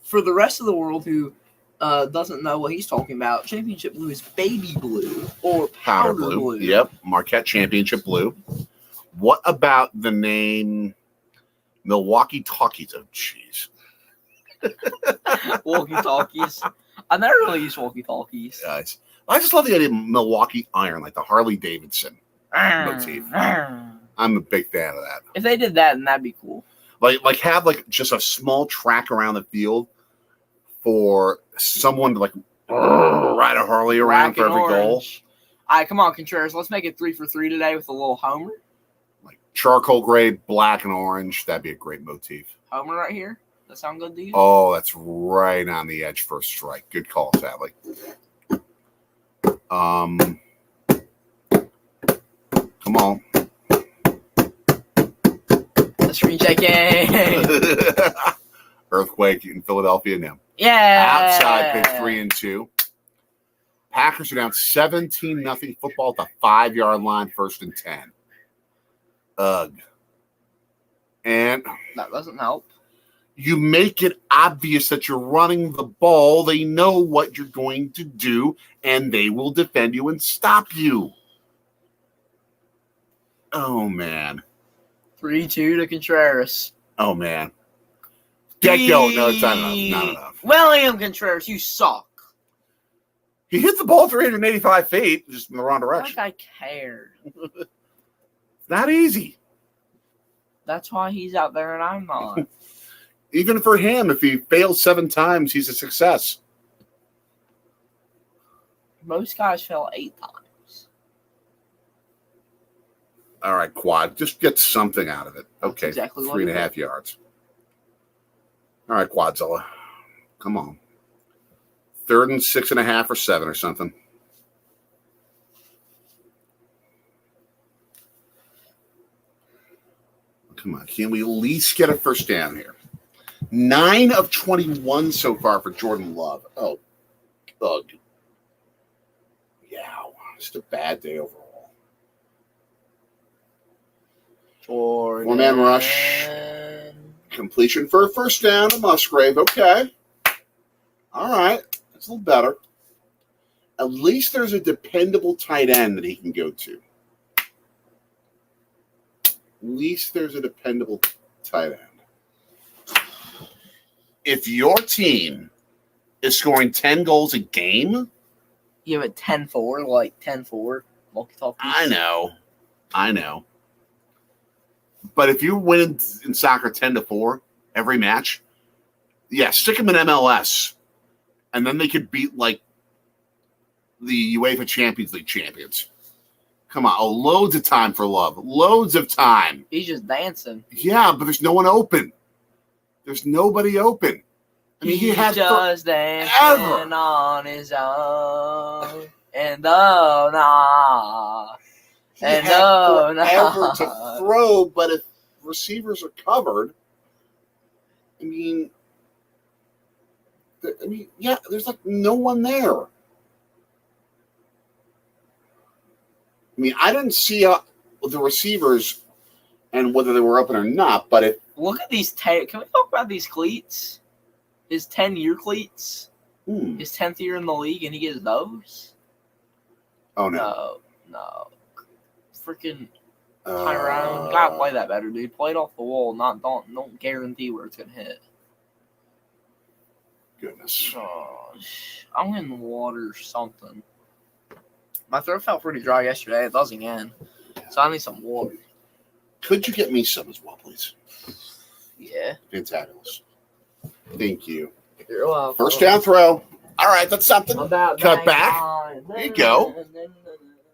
For the rest of the world who doesn't know what he's talking about, championship blue is baby blue or powder blue. Yep, Marquette championship blue. What about the name Milwaukee Talkies? Oh, jeez. Walkie-talkies. I never really used walkie-talkies. Guys, I just love the idea of Milwaukee Iron, like the Harley Davidson motif. I'm a big fan of that. If they did that, then that'd be cool. Like have like just a small track around the field for someone to like ride a Harley around for every goal. All right, come on, Contreras. Let's make it 3 for 3 today with a little homer. Like charcoal gray, black and orange. That'd be a great motif. Homer right here. Does that sound good to you? Oh, that's right on the edge for a strike. Good call, Sally. Come on. The screen checking. Earthquake in Philadelphia now. Yeah. Outside pick 3 and 2. Packers are down 17-0 football at the 5-yard line, 1st and 10. Ugh. And that doesn't help. You make it obvious that you're running the ball. They know what you're going to do, and they will defend you and stop you. Oh, man. 3-2 to Contreras. Oh, man. Get going. No, it's not enough. Not enough. William Contreras, you suck. He hit the ball 385 feet, just in the wrong direction. Like I cared. Not easy. That's why he's out there and I'm not. Even for him, if he fails 7 times, he's a success. Most guys fail 8 times. All right, Quad. Just get something out of it. Okay, exactly 3.5 yards. All right, Quadzilla. Come on. 3rd and 6.5 or 7 or something. Come on. Can we at least get a first down here? 9 of 21 so far for Jordan Love. Oh, ugh. Yeah, just a bad day overall. Jordan. 4-man rush. Completion for a first down to Musgrave. Okay. All right. That's a little better. At least there's a dependable tight end that he can go to. At least there's a dependable tight end. If your team is scoring 10 goals a game, You have a 10-4, like 10-4. I know. But if you win in soccer 10-4 every match, yeah, stick them in MLS, and then they could beat like the UEFA Champions League champions. Come on, loads of time for Love, loads of time. He's just dancing. Yeah, but there's no one open. There's nobody open. I mean, he has just dancing on his own, and oh no. He had forever to throw, but if receivers are covered, yeah, there's like no one there. I didn't see the receivers and whether they were open or not, but look at these. Can we talk about these cleats? His 10-year cleats. His 10th year in the league, and he gets those. Oh no. No. Freaking turn around. Gotta play that better, dude. Play it off the wall. Don't guarantee where it's gonna hit. Goodness. Gosh. I'm in the water or something. My throat felt pretty dry yesterday. It does again. So I need some water. Could you get me some as well, please? Yeah. Fantabulous. Thank you. You're welcome. First down throw. All right, that's something. Cut back. There you go. There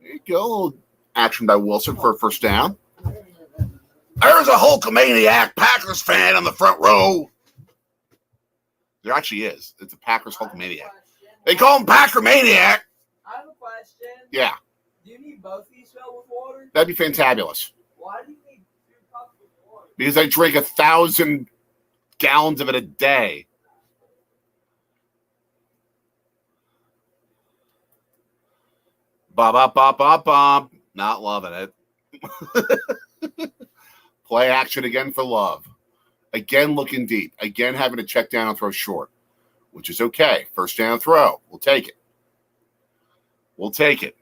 you go. Action by Wilson for a first down. There's a Hulkamaniac Packers fan on the front row. There actually is. It's a Packers Hulkamaniac. They call him Packer Maniac. I have a question. Yeah. Do you need both these filled with water? That'd be fantabulous. Why do you need 2 cups of water? Because I drink 1,000 gallons of it a day. Bob. Not loving it. Play action again for Love. Again looking deep. Again having to check down and throw short, which is okay. First down throw. We'll take it.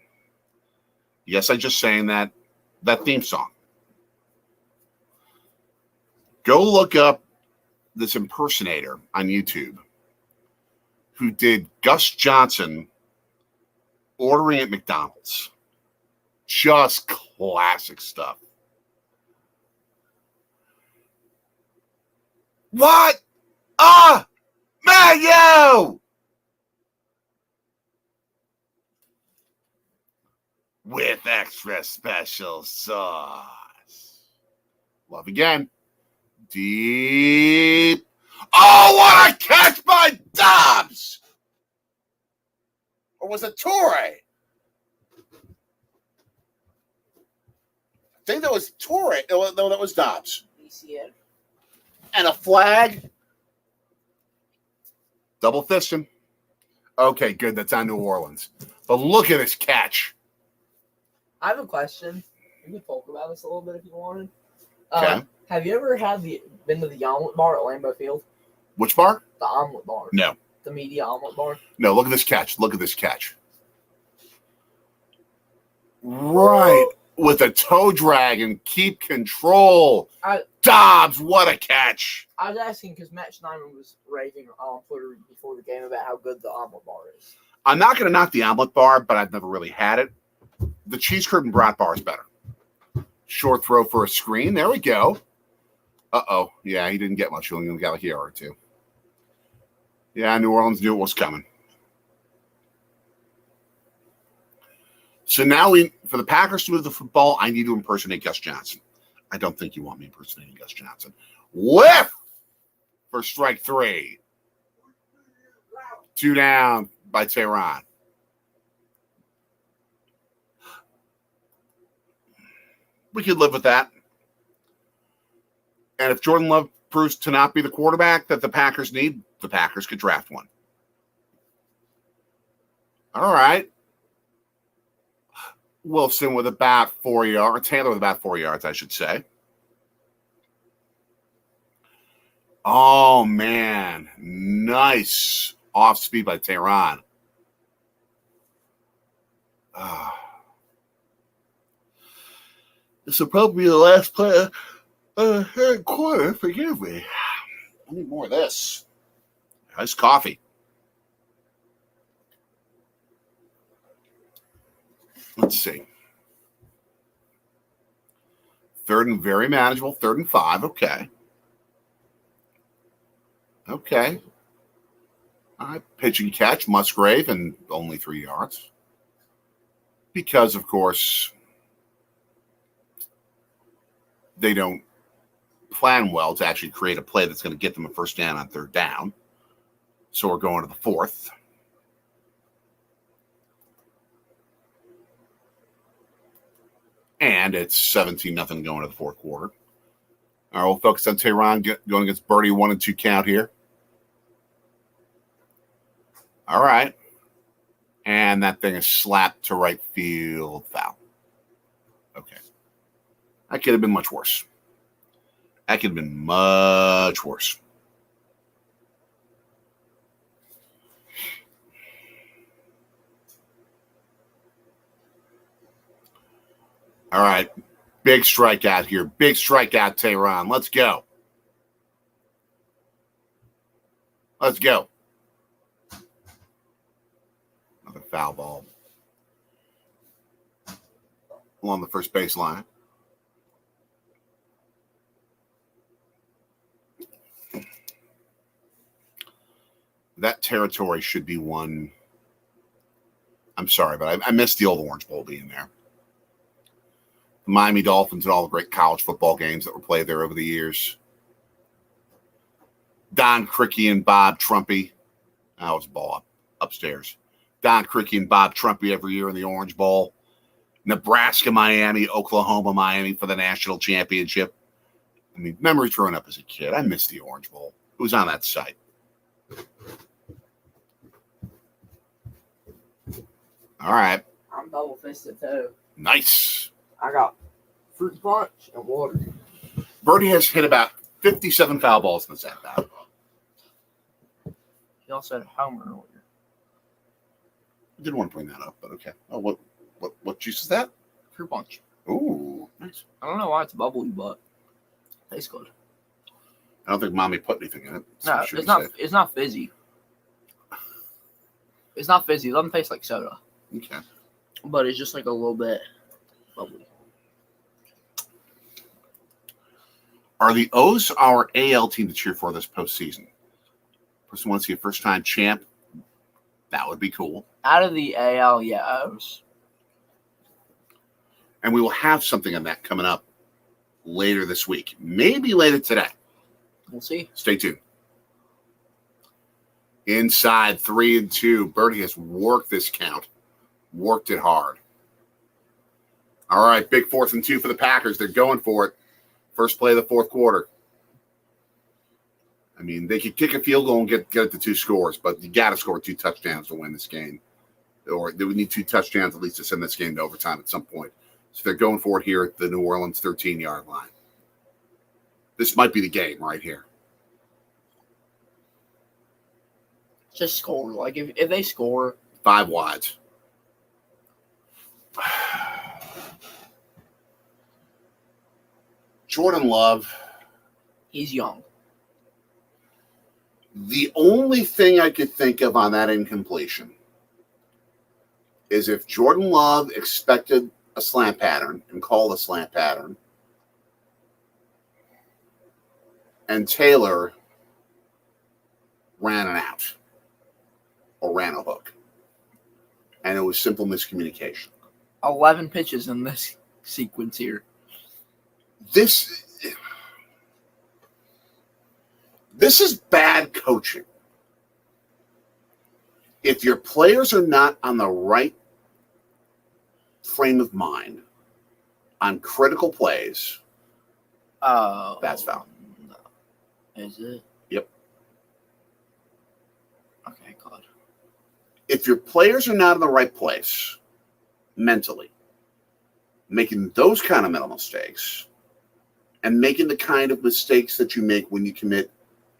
Yes, I just sang that theme song. Go look up this impersonator on YouTube who did Gus Johnson ordering at McDonald's. Just classic stuff. What? Mayo! With extra special sauce. Love again. Deep. Oh, what a catch by Dobbs! Or was it Torrey? I think that was Torrey. No, that was Dobbs. And a flag. Double fisting. Okay, good. That's on New Orleans. But look at this catch. I have a question. We can talk about this a little bit if you wanted. Okay. Have you ever been to the omelet bar at Lambeau Field? Which bar? The omelet bar. No. The media omelet bar. No, look at this catch. Right. With a toe drag and keep control. Dobbs, what a catch. I was asking because Matt Schneider was raving on Twitter before the game about how good the omelet bar is. I'm not going to knock the omelet bar, but I've never really had it. The cheese curd and brat bar is better. Short throw for a screen. There we go. Uh-oh. Yeah, he didn't get much. He only got like a yard or two. Yeah, New Orleans knew it was coming. So now for the Packers to move the football, I need to impersonate Gus Johnson. I don't think you want me impersonating Gus Johnson. Whiff for strike 3. 2 down by Tehran. We could live with that. And if Jordan Love proves to not be the quarterback that the Packers need, the Packers could draft one. All right. Wilson with about 4 yards. Taylor with about 4 yards, I should say. Oh, man. Nice off speed by Tehran. This will probably be the last play third quarter. Forgive me. I need more of this. Nice coffee. Let's see. 3rd and very manageable. 3rd and 5. Okay. Okay. All right. Pitch and catch. Musgrave and only 3 yards. Because, of course, they don't plan well to actually create a play that's going to get them a first down on 3rd down. So we're going to the 4th. And it's 17-0 going to the 4th quarter. All right, we'll focus on Tehran going against Birdie, 1 and 2 count here. All right. And that thing is slapped to right field, foul. Okay. That could have been much worse. That could have been much worse. All right. Big strikeout here. Big strikeout, Tehran. Let's go. Let's go. Another foul ball along the first baseline. That territory should be one. I'm sorry, but I missed the old Orange Bowl being there. The Miami Dolphins and all the great college football games that were played there over the years. Don Criqui and Bob Trumpy. That was a ball upstairs. Don Criqui and Bob Trumpy every year in the Orange Bowl. Nebraska, Miami, Oklahoma, Miami for the national championship. I mean, memories growing up as a kid. I missed the Orange Bowl. It was on that site. All right. I'm double fisted too. Nice. I got fruit punch and water. Birdie has hit about 57 foul balls in this at-bat. He also had a homer earlier. I didn't want to bring that up, but okay. Oh, what juice is that? Fruit punch. Ooh, nice. I don't know why it's bubbly, but it tastes good. I don't think Mommy put anything in it. No, it's not. It's not fizzy. It's not fizzy. It doesn't taste like soda. Okay. But it's just like a little bit bubbly. Are the O's our AL team to cheer for this postseason? Person wants to see a first-time champ. That would be cool. Out of the AL, yeah, O's. And we will have something on that coming up later this week. Maybe later today. We'll see. Stay tuned. Inside 3 and 2. Birdie has worked this count. Worked it hard. All right, big 4th and 2 for the Packers. They're going for it. First play of the 4th quarter. I mean, they could kick a field goal and get it to 2 scores, but you got to score 2 touchdowns to win this game. Or they would need 2 touchdowns at least to send this game to overtime at some point. So they're going for it here at the New Orleans 13-yard line. This might be the game right here. Just score. Like, if they score. 5 wides. Jordan Love. He's young. The only thing I could think of on that incompletion is if Jordan Love expected a slant pattern and called a slant pattern, and Taylor ran an out or ran a hook, and it was simple miscommunication. 11 pitches in this sequence here. This is bad coaching. If your players are not on the right frame of mind on critical plays, Oh. that's foul. No. Is it? Yep. Okay, good. If your players are not in the right place mentally, making those kind of mental mistakes and making the kind of mistakes that you make when you commit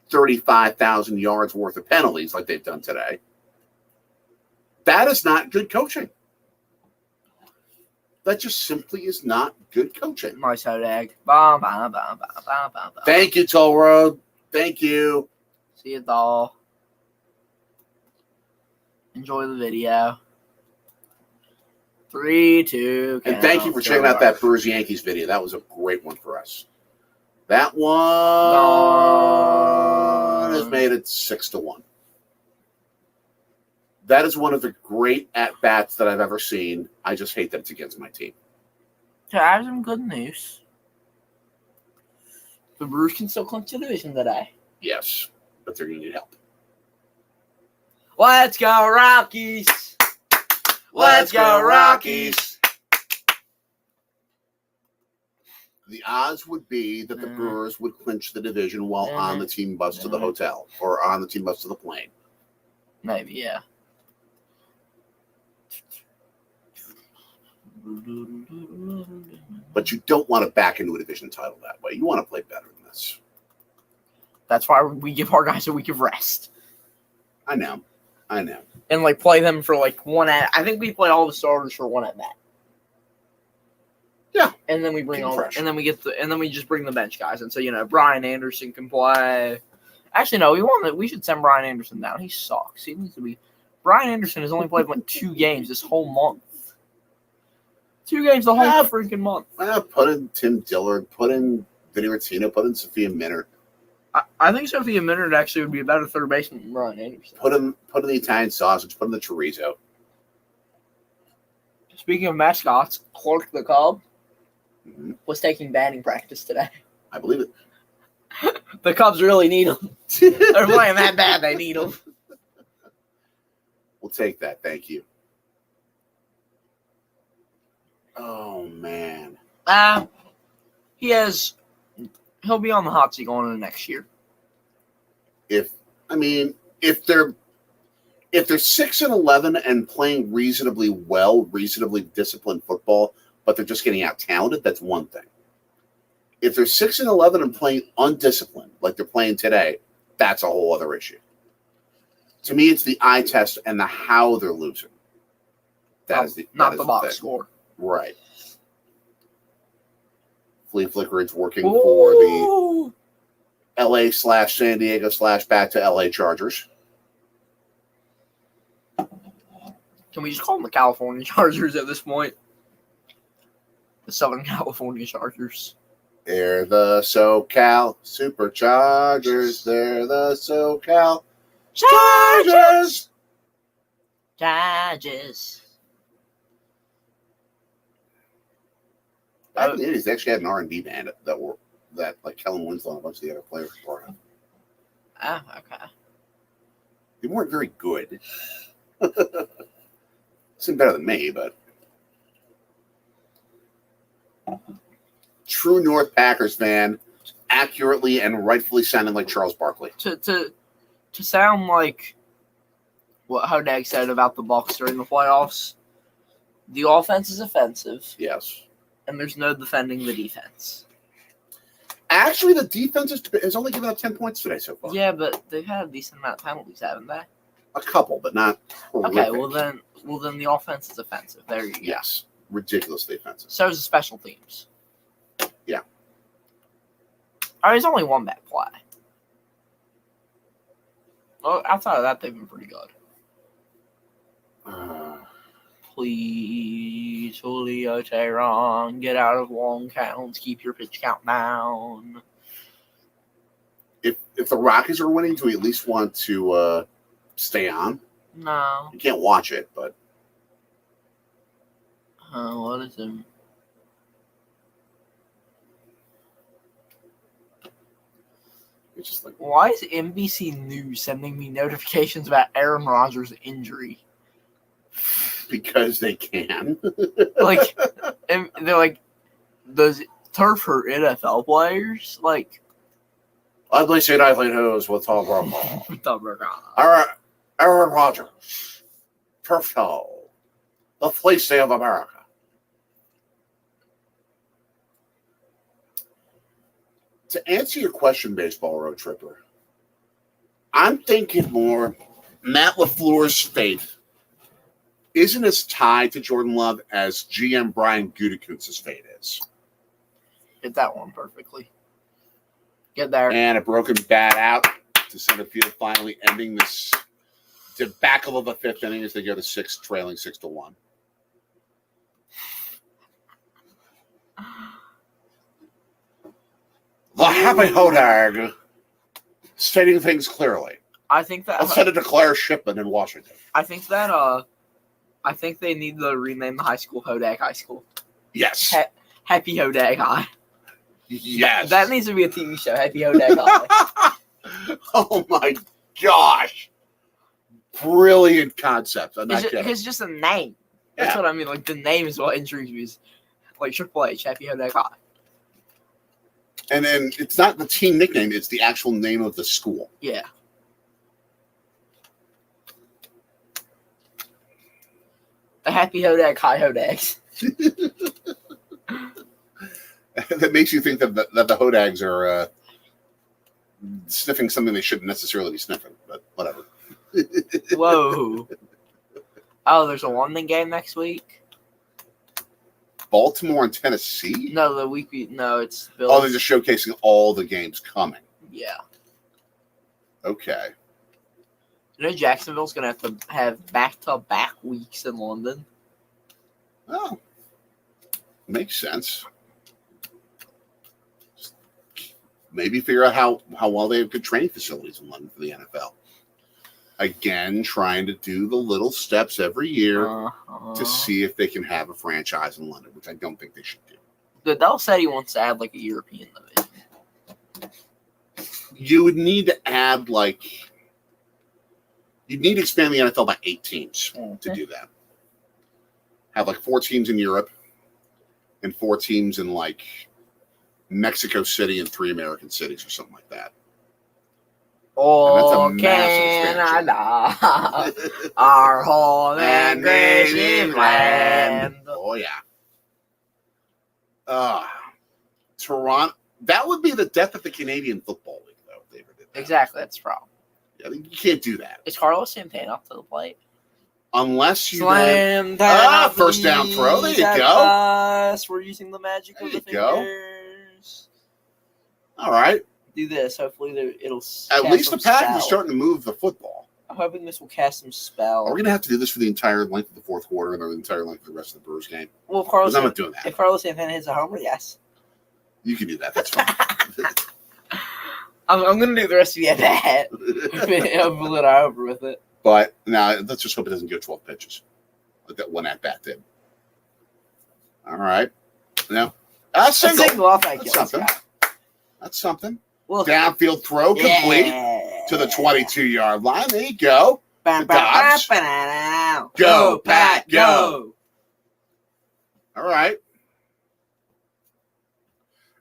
35,000 yards worth of penalties like they've done today, that is not good coaching. That just simply is not good coaching. Nice hot egg. Bah, bah, bah, bah, bah, bah, bah. Thank you, Toll Road. Thank you. See you, doll. Enjoy the video. 3, 2, And thank you for checking out that Brewers Yankees video. That was a great one for us. That one has made it 6-1. That is one of the great at-bats that I've ever seen. I just hate that it's against my team. So I have some good news. The Brewers can still clinch the division today. Yes, but they're going to need help. Let's go, Rockies! Let's go, Rockies! The odds would be that the Brewers would clinch the division while on the team bus to the hotel or on the team bus to the plane. Maybe, yeah. But you don't want to back into a division title that way. You want to play better than this. That's why we give our guys a week of rest. I know. And like play them for like one at. I think we play all the starters for one at bat. Yeah. And then we bring Keep all, fresh. and then we just bring the bench guys, and so Brian Anderson can play. Actually, no, we should send Brian Anderson down. He sucks. He needs to be. Brian Anderson has only played like 2 games this whole month. 2 games the whole freaking month. Put in Tim Dillard, put in Vinny Rottino, put in Sophia Minter. I think Sophia Minter actually would be a better third baseman than Brian Anderson. Put in the Italian sausage, put in the chorizo. Speaking of mascots, Clark the Cub was taking batting practice today. I believe it. The Cubs really need him. They're playing that bad, they need him. We'll take that. Thank you. Oh, man. He'll be on the hot seat going into next year. If they're 6-11 and playing reasonably well, reasonably disciplined football, but they're just getting out talented, that's one thing. If they're 6-11 and playing undisciplined, like they're playing today, that's a whole other issue. To me, it's the eye test and the how they're losing. Not the box score. Right. Flea Flickering's working for the LA/San Diego/ back to LA Chargers. Can we just call them the California Chargers at this point? The Southern California Chargers. They're the SoCal Superchargers. They're the SoCal Chargers. Chargers. Back in the 80s, they actually had an R&B band that like Kellen Winslow and a bunch of the other players were in. Ah, okay. They weren't very good. Seemed better than me, but true North Packers fan, accurately and rightfully sounding like Charles Barkley. To sound like what Hodag said about the Bucs during the playoffs, the offense is offensive. Yes. And there's no defending the defense. Actually, the defense has only given up 10 points today so far. Yeah, but they've had a decent amount of penalties, haven't they? A couple, but not horrific. Okay, well then the offense is offensive. There you go. Yes, ridiculously offensive. So is the special teams. Yeah. There's only one bad play. Well, outside of that, they've been pretty good. Please, Julio Teheran, get out of long counts. Keep your pitch count down. If the Rockies are winning, do we at least want to stay on? No. You can't watch it, but What is it? It's just like, Why is NBC News sending me notifications about Aaron Rodgers' injury? because they can. Like, and they're like, does turf hurt NFL players? Like, Ugly St. Eileen Who's with Tom Brokaw. Tom Brokaw. Aaron Rodgers. Turf toe. The fleece of America. To answer your question, Baseball Road Tripper, I'm thinking more Matt LaFleur's fate isn't as tied to Jordan Love as GM Brian Gutekunst's fate is. Hit that one perfectly. Get there. And a broken bat out to center field, finally ending this debacle of the fifth inning as they go to six, trailing 6-1. The happy Hodag stating things clearly. I think that Let's send it to Claire Shipman in Washington. I think they need to rename the high school Hodag High School. Yes. Happy Hodag High. Yes. That needs to be a TV show. Happy Hodag High. Oh my gosh. Brilliant concept. I'm not kidding. It's just a name. That's what I mean. Like, the name is what intrigues me. Like Triple H, Happy Hodag High. And then it's not the team nickname, it's the actual name of the school. Yeah. The Happy Hodag High Hodags. That makes you think that the Hodags are sniffing something they shouldn't necessarily be sniffing, but whatever. Whoa. Oh, there's a London game next week? Baltimore and Tennessee? No, it's Bills. Oh, they're just showcasing all the games coming. Yeah. Okay. You know Jacksonville's going to have back-to-back weeks in London? Oh. Makes sense. Just maybe figure out how well they have good training facilities in London for the NFL. Again, trying to do the little steps every year to see if they can have a franchise in London, which I don't think they should do. Goodell said he wants to add like a European division. You would need to add you'd need to expand the NFL by 8 teams to do that. Have like 4 teams in Europe and 4 teams in like Mexico City and 3 American cities or something like that. Oh, Canada, our home and gracious land. Oh, yeah. Toronto. That would be the death of the Canadian Football League, though, if they ever did that. Exactly, that's the problem. Yeah, you can't do that. Is Carlos Santana up to the plate? Unless you Slam first down throw. There you go. Us. We're using the magic of the fingers. All right. Do this. Hopefully, it'll. At least the Packers are starting to move the football. I'm hoping this will cast some spell. Are we going to have to do this for the entire length of the fourth quarter and the entire length of the rest of the Brewers game? Well, I'm not doing that. If Carlos Santana hits a homer, yes. You can do that. That's fine. I'm going to do the rest of the at-bat. I'm a little over with it. But now let's just hope it doesn't go 12 pitches like that one at-bat did. All right. Now, single. Off that That's something. That's something. Well, downfield throw complete to the 22-yard line. There you go. Go, Pat, go. All right.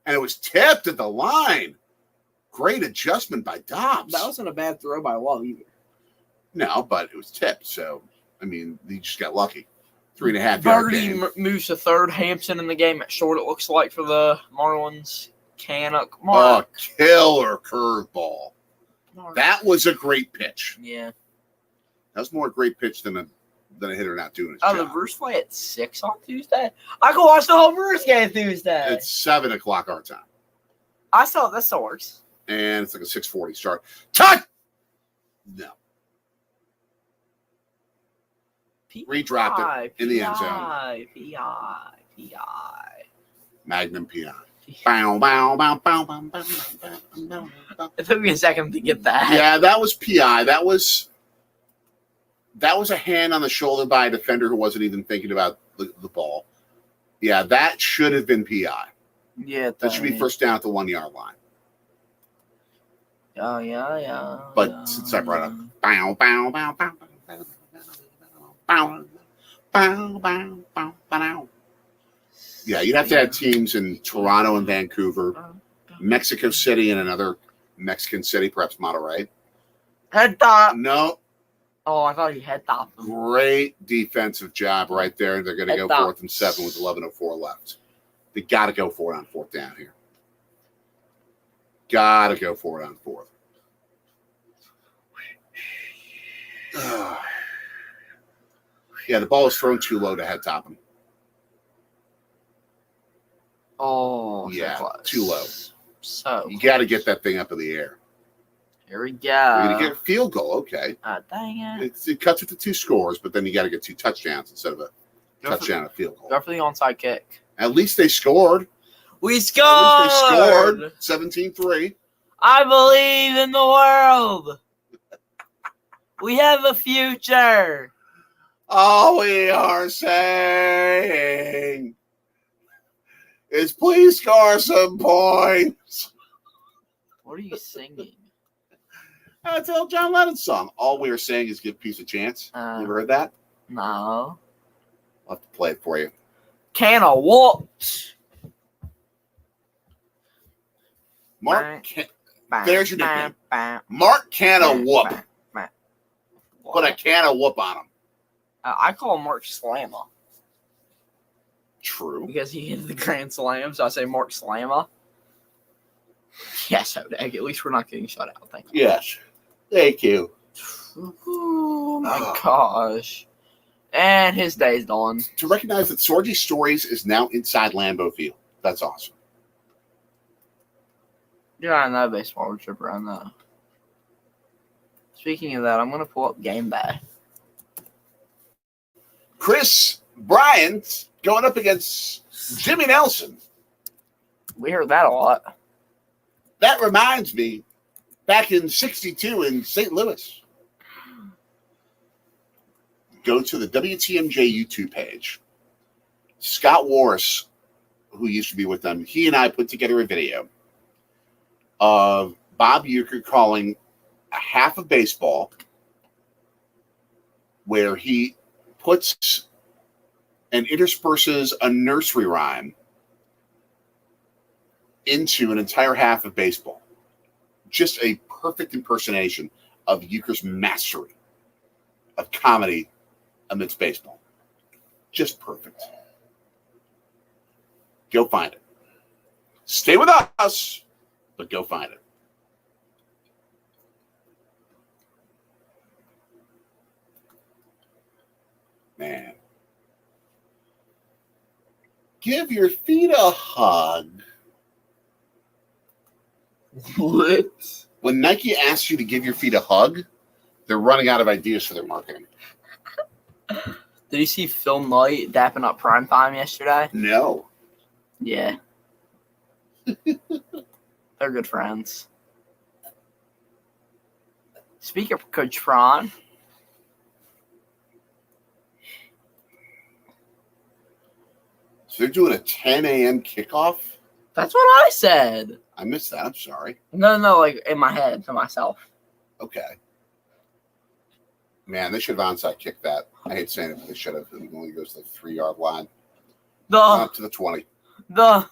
And it was tipped at the line. Great adjustment by Dobbs. That wasn't a bad throw by Wall either. No, but it was tipped. So, I mean, he just got lucky. 3.5 yard game. Birdie moves to third. Hampson in the game at short, it looks like, for the Marlins. Killer curveball. That was a great pitch. Yeah. That was more a great pitch than a hitter not doing his job. The Brewers play at 6 on Tuesday? I can watch the whole Brewers game Tuesday. It's 7 o'clock our time. That still works. And it's like a 6:40 start. Touch! No. Redropped it in the end zone. P.I. Magnum P.I. Bow, bow, bow, bow, bow, bow, bow, bow. It took me a second to get that. Yeah, that was P.I. That was a hand on the shoulder by a defender who wasn't even thinking about the ball. Yeah, that should have been PI. Yeah, That should be first down at the 1 yard line. Yeah. But since I brought up, bow, bow, bow, bow, bow, bow, bow, bow, bow, bow. Yeah, you'd have to have teams in Toronto and Vancouver, Mexico City, and another Mexican city, perhaps Monterrey. Head top. No. Oh, I thought he head topped them. Great defensive job right there. They're going to go 4th and 7 with 11:04 left. They got to go for it on 4th down here. Got to go for it on 4th. Yeah, the ball was thrown too low to head top him. Oh, Yeah, so close. too low. So you got to get that thing up in the air. Here we go. You're going to get a field goal, okay. Dang it. It cuts it to 2 scores, but then you got to get 2 touchdowns instead of a touchdown and a field goal. Go for the onside kick. At least they scored. We scored! At least they scored. 17-3. I believe in the world. We have a future. All we are saying is please score some points. What are you singing? That's an old John Lennon song. All we are saying is give peace a chance. You ever heard that? No. I'll have to play it for you. Can of whoops. Mark, there's your nickname. Mark Can of Whoop. Put a can of whoop on him. I call him Mark Slammer True. because he hit the grand slam, so I say Mark Slammer. Yes, Odag. At least we're not getting shut out. Thank you. Yes. Thank you. Oh my gosh. And his day's done. To recognize that Sorgy Stories is now inside Lambeau Field. That's awesome. Yeah, I know baseball trip around that. Speaking of that, I'm going to pull up Game Day. Chris Bryant going up against Jimmy Nelson. We heard that a lot. That reminds me, back in '62 in St. Louis. Go to the WTMJ YouTube page. Scott Warris, who used to be with them, he and I put together a video of Bob Uecker calling a half of baseball where he puts and intersperses a nursery rhyme into an entire half of baseball. Just a perfect impersonation of Uecker's mastery of comedy amidst baseball. Just perfect. Go find it. Stay with us, but go find it. Man. Give your feet a hug. What? When Nike asks you to give your feet a hug, they're running out of ideas for their marketing. Did you see Phil Knight dapping up Primetime yesterday? No. Yeah. They're good friends. Speaking of Coach Fron. So they're doing a 10 a.m. kickoff? That's what I said. I missed that. I'm sorry. No, like in my head to myself. Okay. Man, they should have onside kicked that. I hate saying it, but they should have. It only goes to the 3-yard line. Up to the 20. Come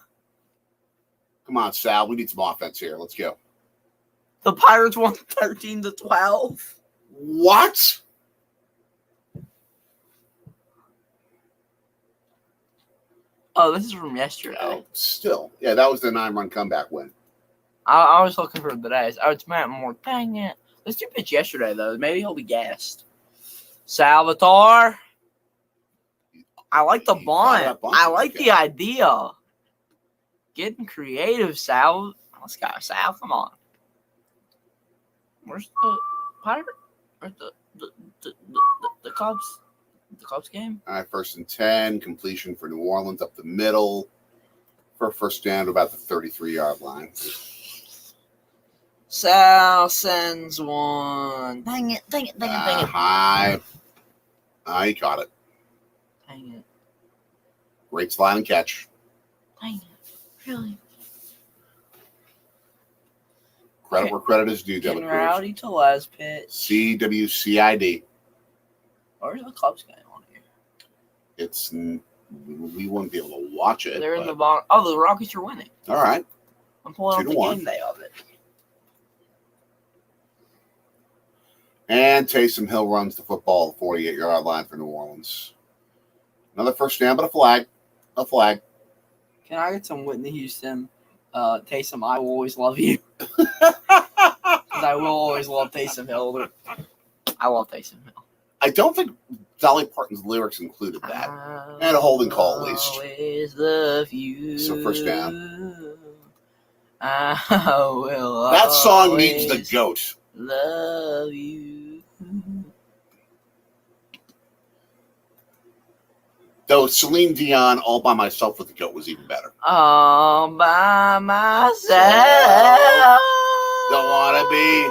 on, Sal. We need some offense here. Let's go. The Pirates won 13-12. What? Oh, this is from yesterday. Oh, still. Yeah, that was the 9-run comeback win. I was looking for the days. Oh, it's Matt Moore. Dang it. Let's do pitch yesterday, though. Maybe he'll be gassed. Salvatore. I like the bunt. I like the idea. Getting creative, Sal. Let's go, Sal. Come on. Where's the Pirate? Where's the Cubs? The Cubs game? All right, 1st and 10. Completion for New Orleans up the middle. For a first down to about the 33-yard line. Sal sends one. Dang it. High. He caught it. Dang it. Great slide and catch. Dang it. Really? Credit where credit is due, Getting Devin Cruz. rowdy to Les pitch. CWCID. Where's the Cubs game on here? It's we won't be able to watch it. They're in but- the bottom. Oh, the Rockets are winning. All right. I'm pulling up the 2-1. game day of it. And Taysom Hill runs the football at the 48-yard line for New Orleans. Another first down, but a flag. A flag. Can I get some Whitney Houston? Taysom, I will always love you. 'Cause I will always love Taysom Hill. I love Taysom Hill. I don't think Dolly Parton's lyrics included that. And a holding call, at least. Always love you. So first down. I will That song needs the always GOAT. love you. Though Celine Dion, All By Myself with the GOAT was even better. All by myself. Don't want to be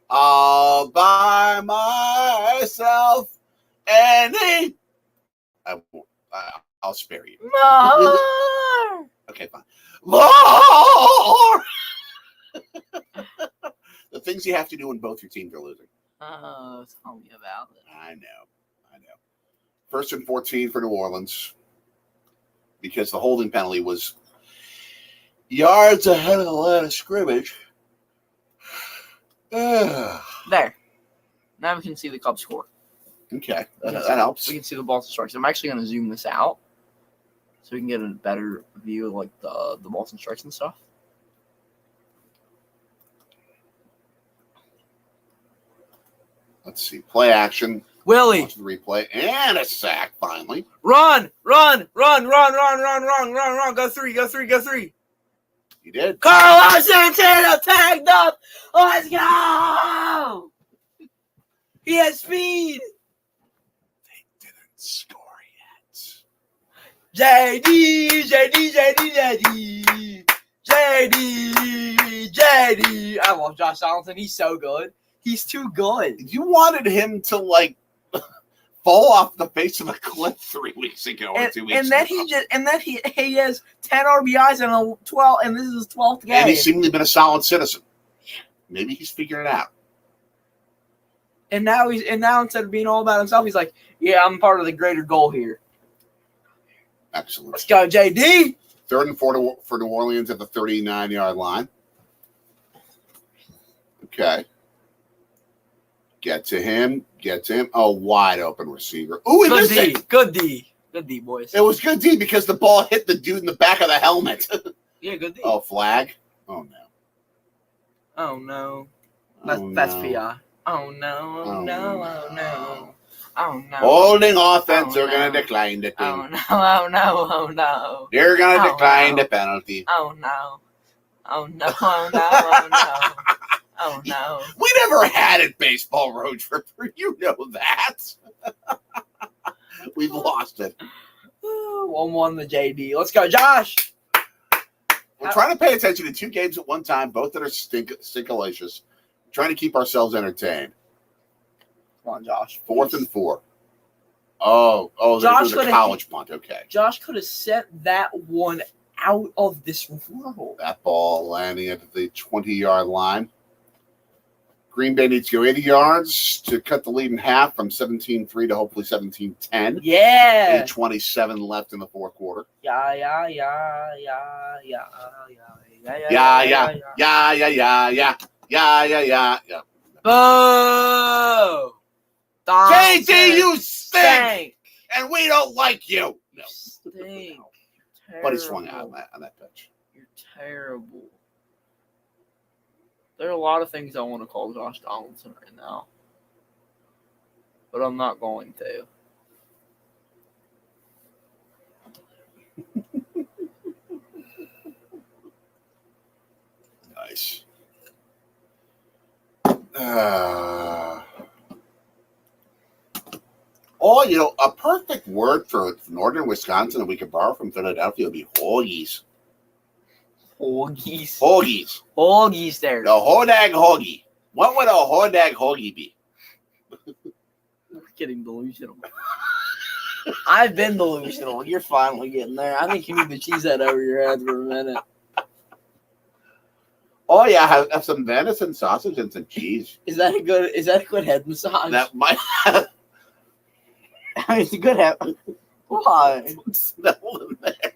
all by myself. I'll spare you. More. Okay, fine. More! The things you have to do when both your teams are losing. Oh, tell me about it. I know. First and 14 for New Orleans. Because the holding penalty was yards ahead of the line of scrimmage. There. Now we can see the Cubs score. Okay, that helps. We can see the balls and strikes. I'm actually going to zoom this out so we can get a better view of like the balls and strikes and stuff. Let's see. Play action. Willie, Watch the replay. And a sack, finally. run. Go three. He did. Carlos Santana tagged up. Let's go. He has speed. They didn't score yet. JD. I love Josh Donaldson. He's so good. He's too good. You wanted him to, like, fall off the face of a cliff 3 weeks ago or 2 weeks ago. And then he has 10 RBIs and a 12, and this is his 12th game. And he's seemingly been a solid citizen. Maybe he's figured it out. And now instead of being all about himself, he's like, yeah, I'm part of the greater goal here. Excellent. Let's go, JD. 3rd and 4 for New Orleans at the 39-yard line. Okay. Get to him. A wide open receiver. Ooh, he missed it. Good D, boys. It was good D because the ball hit the dude in the back of the helmet. Yeah, good D. Oh, flag. Oh, no. Oh, no. Oh, That's no. PI. Oh, no. Oh, Oh, no. Oh, no. Oh, no. Holding offense, Oh, they're going no. to decline the thing. Oh, no. Oh, no. Oh, no. They're going to Oh, decline no. the penalty. Oh, no. Oh, no. Oh, no. Oh, no. Oh, no. We never had it, baseball road tripper. You know that. We've lost it. 1-1 the JD. Let's go, Josh. We're trying to pay attention to 2 games at one time, both that are stinkalacious. Trying to keep ourselves entertained. Come on, Josh. 4th and 4. Oh, they're Josh doing a could've college punt. Okay. Josh could have set that one out of this world. That ball landing at the 20-yard line. Green Bay needs to go 80 yards to cut the lead in half from 17-3 to hopefully 17-10. Yeah. 8:27 left in the 4th quarter. Yeah. Yeah. Boo! JT, you stink! Stink. And we don't like you. No. Stink. But he swung out on that pitch. You're terrible. There are a lot of things I want to call Josh Donaldson right now. But I'm not going to. Nice. A perfect word for northern Wisconsin that we could borrow from Philadelphia would be hoagies. Hoagies. Hoagies. Hoagies there. The hodag hoagie. What would a hodag hoagie be? We're getting delusional. I've been delusional. You're finally getting there. I think you need to cheese that over your head for a minute. Oh yeah, have some venison sausage and some cheese. Is that a good head massage? That might It's a good head. Why? smell in there.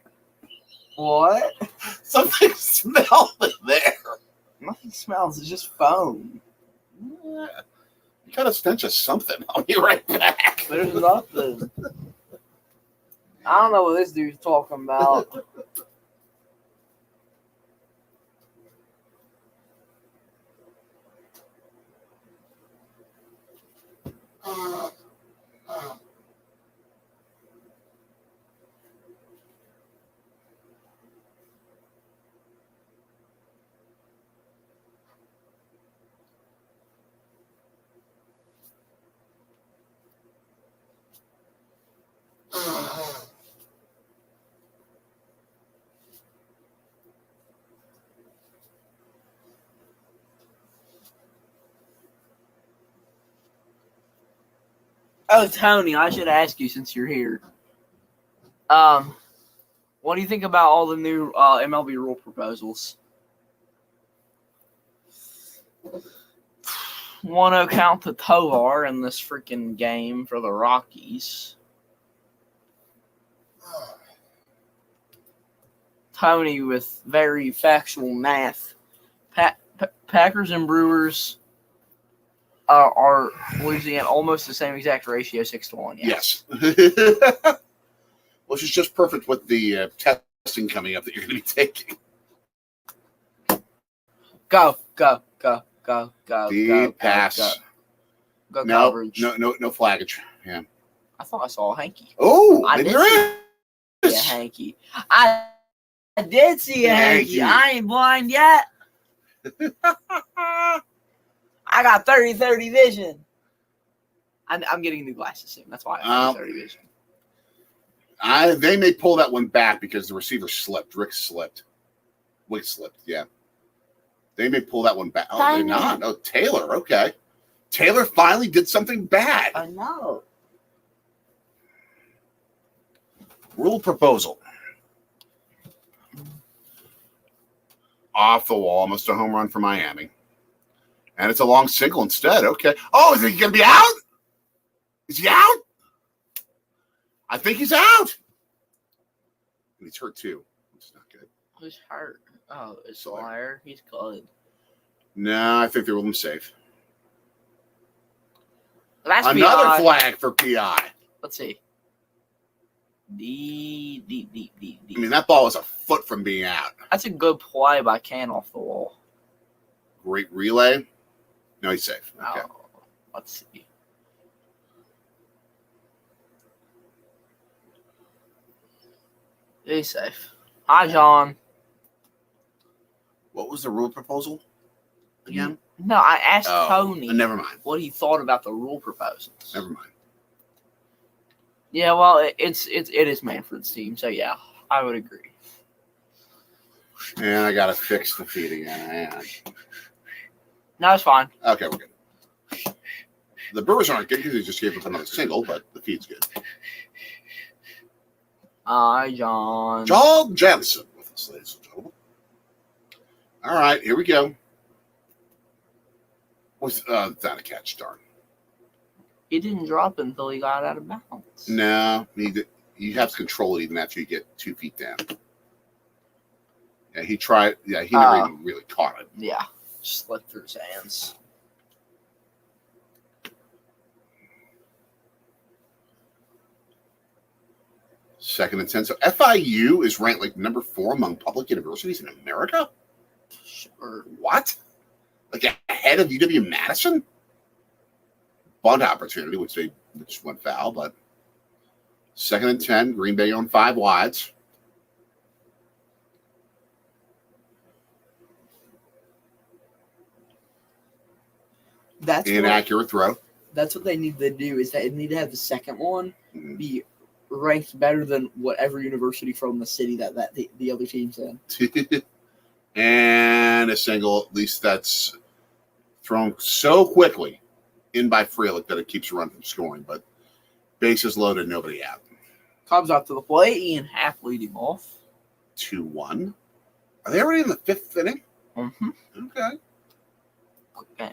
What? Something smells in there. Nothing smells. It's just foam. Yeah. You got a stench of something. I'll be right back. There's nothing. I don't know what this dude's talking about. Oh, Tony, I should ask you since you're here. What do you think about all the new MLB rule proposals? 1-0 count to Tovar in this freaking game for the Rockies. Tony with very factual math. Packers and Brewers are losing at almost the same exact ratio, 6-1. Yes. Which is just perfect with the testing coming up that you're going to be taking. Go. Deep pass. Go No, coverage. no flaggage. Yeah. I thought I saw a hanky. Oh, I maybe did there see is. a hanky. I did see a hanky. I ain't blind yet. I got 30-30 vision. I'm getting new glasses soon. That's why I have 30 vision. They may pull that one back because the receiver slipped. Rick slipped. Wick slipped, yeah. They may pull that one back. Oh, they're not. Oh, Taylor, okay. Taylor finally did something bad. I know. Rule proposal. Off the wall, almost a home run for Miami. And it's a long single instead. Okay. Oh, is he going to be out? Is he out? I think he's out. And he's hurt too. It's not good. Who's hurt? Oh, it's Liar. He's good. No, I think they ruled him safe. That's Another PI. flag for PI. Let's see. I mean, that ball was a foot from being out. That's a good play by Can off the wall. Great relay. No, he's safe. Okay. Oh, let's see. He's safe. Hi, John. What was the rule proposal again? No, I asked Tony Never mind. what he thought about the rule proposals. Never mind. Yeah, well, it is Manfred's team, so yeah, I would agree. And I got to fix the feed again. No, it's fine. Okay, we're good. The Brewers aren't good because they just gave up another single, but the feed's good. Hi, John. John Jansen with us, ladies and gentlemen. All right, here we go. Was not a catch, darn. He didn't drop it until he got out of bounds. No, you have to control it even after you get 2 feet down. Yeah, he tried. Yeah, he never even really caught it. Yeah, slipped through his hands. Second and 10. So FIU is ranked like number 4 among public universities in America? Sure. What? Like ahead of UW-Madison? Bunt opportunity, which went foul, but second and 10. Green Bay on 5 wides. Inaccurate throw. That's what they need to do. Is they need to have the second one be ranked better than whatever university from the city that the other team's in. And a single, at least that's thrown so quickly in by Freelick that it keeps a run from scoring. But bases loaded, nobody out. Cubs out to the plate. Ian Happ leading off. 2-1. Are they already in the 5th inning? Mm-hmm. Okay.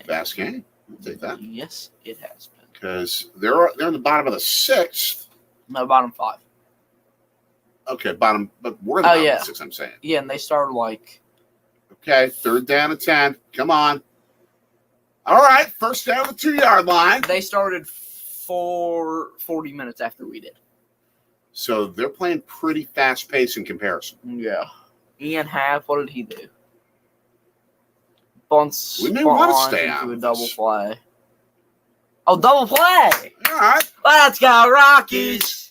Fast game. I'll take that. Yes, it has been. Because they're in the bottom of the 6th. No, bottom 5. Okay, bottom, but we're in the bottom of the 6th, I'm saying. Yeah, and they started like... Okay, 3rd down and 10. Come on. All right, first down the 2-yard line. They started 40 minutes after we did. So they're playing pretty fast pace in comparison. Yeah. Ian Happ, what did he do? Bunts We may want to stay into on a double this. play. Oh, double play! All right. Let's go, Rockies!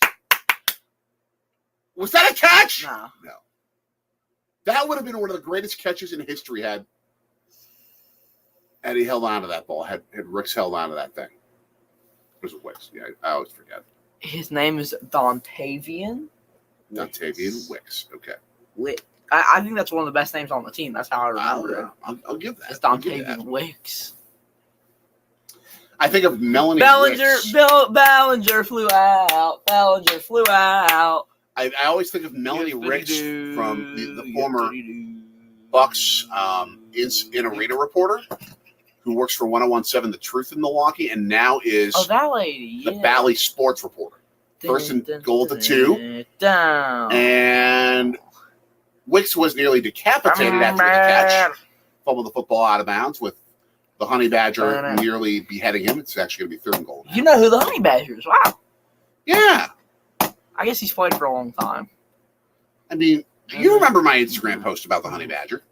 Was that a catch? No. No. That would have been one of the greatest catches in history had Eddie held on to that ball, had Ricks held on to that thing. It was a Wicks. Yeah, I always forget. His name is Dontavian Wicks. Okay. Wick. I think that's one of the best names on the team. That's how I remember it. I'll give that. It's I'll give you Dontavian that. Wicks. I think of Melanie Wicks. Bellinger flew out. Bellinger flew out. I always think of Melanie Ricks from the former Bucks in arena reporter who works for 101.7 The Truth in Milwaukee and now is that lady, the Valley sports reporter. First and goal at the 2. Down. And Wicks was nearly decapitated after the catch. Fumbled the football out of bounds with the Honey Badger nearly beheading him. It's actually going to be 3rd and goal now. You know who the Honey Badger is? Wow. Yeah. I guess he's played for a long time. I mean, you remember my Instagram post about the Honey Badger.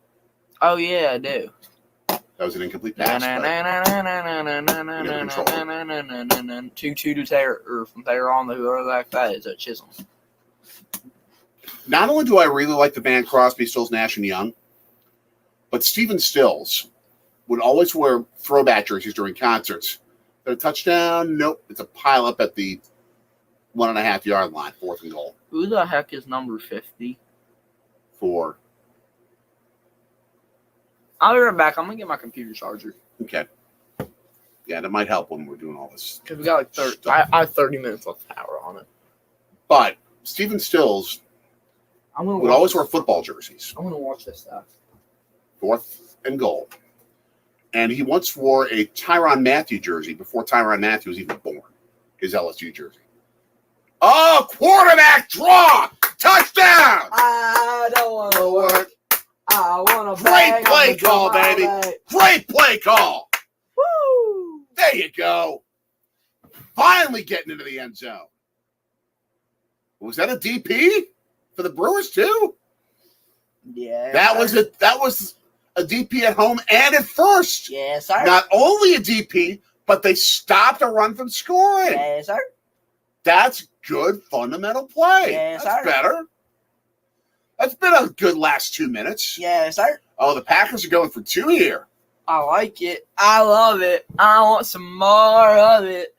Oh, yeah, I do. That was an incomplete pass. 2-2 to Taylor, or from Taylor on the whoever that is at Chisholm. Not only do I really like the band Crosby, Stills, Nash and Young, but Stephen Stills would always wear throwback jerseys during concerts. A touchdown? Nope. It's a pile up at the 1.5-yard line, 4th and goal. Who the heck is number 50? For I'll be right back. I'm going to get my computer charger. okay. Yeah, that might help when we're doing all this. Because we got like 30. I have 30 minutes left of power on it. But Stephen Stills would always wear football jerseys. I'm going to watch this stuff. 4th and goal. And he once wore a Tyrann Mathieu jersey before Tyrann Mathieu was even born. His LSU jersey. Oh, quarterback draw! Touchdown! I don't want to work. I want to Great play call, baby. Great play call. Woo! There you go. Finally getting into the end zone. Was that a DP for the Brewers too? Yeah. That was a DP at home and at first. Yes, sir. Not only a DP, but they stopped a run from scoring. Yes, sir. That's good fundamental play. Yes, That's sir. better. That's been a good last 2 minutes. Yes, sir. Oh, the Packers are going for 2 here. I like it. I love it. I want some more of it.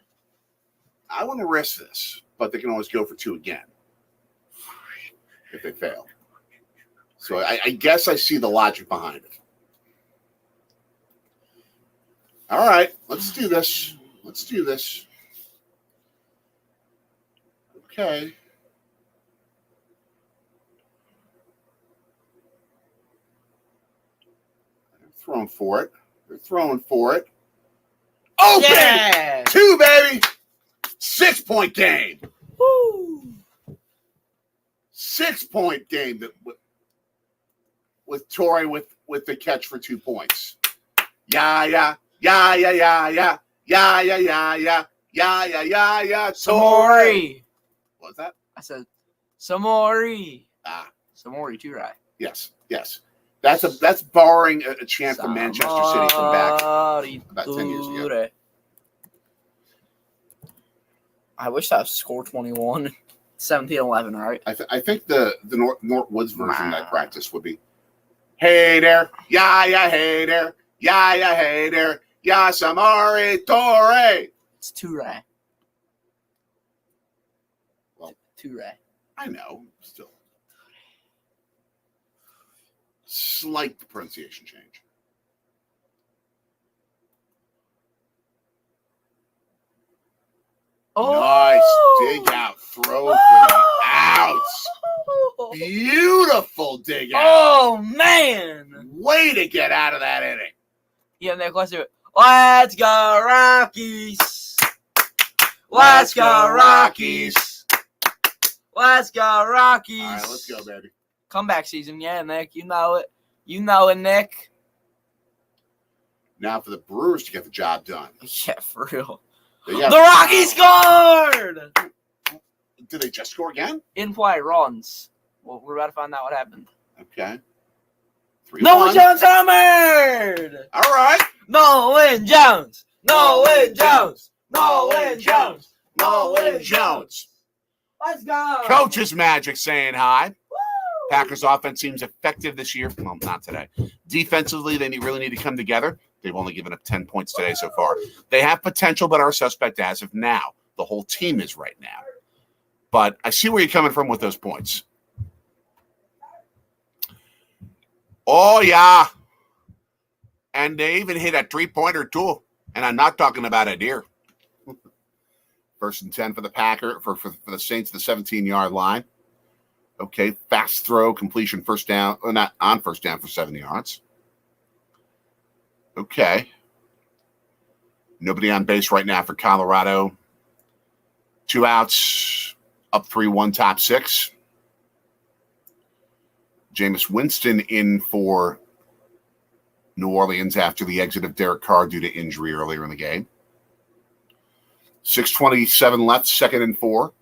I wouldn't risk this, but they can always go for 2 again if they fail. So I guess I see the logic behind it. All right, let's do this. Let's do this. Okay. They're throwing for it. They're throwing for it. Open! Yeah. 2, baby! 6-point game. Woo. 6-point game with Torrey with the catch for 2 points. Yeah. Samori. What was that? I said Samori. Samori, too right. Yes. That's borrowing a chant from Manchester City from back about 10 years ago. I wish that was score 21. 17-11, right? I think the North Woods version that I practiced would be, hey there, hey there, hey there, Samari Torre. It's too right. Well, too right. I know, still. Slight pronunciation change. Oh! Nice dig out throw for the outs. Beautiful dig out. Oh, man. Way to get out of that inning. Yeah, Nick, let's do it. Let's go, Rockies. Let's go, Rockies. Let's go, Rockies. All right, let's go, baby. Comeback season, yeah, Nick. You know it. You know it, Nick. Now for the Brewers to get the job done. Yeah, for real. They got The Rockies scored! Did they just score again? In play, runs. Well, we're about to find out what happened. Okay. 3-1. Nolan Jones homered! All right. Nolan Jones! Nolan Jones! Nolan Jones! Nolan Jones. Let's go! Coach's Magic saying hi. Woo! Packers offense seems effective this year. Well, not today. Defensively, they really need to come together. They've only given up 10 points today so far. They have potential, but are suspect as of now. The whole team is right now. But I see where you're coming from with those points. Oh, yeah. And they even hit a 3-pointer, too. And I'm not talking about it here. 1st and 10 for the Packer, for the Saints, the 17-yard line. Okay, fast throw, completion, first down. Well, not on first down for 7 yards. Okay. Nobody on base right now for Colorado. 2 outs, up 3-1, top 6. Jameis Winston in for New Orleans after the exit of Derek Carr due to injury earlier in the game. 6:27 left, 2nd and 4.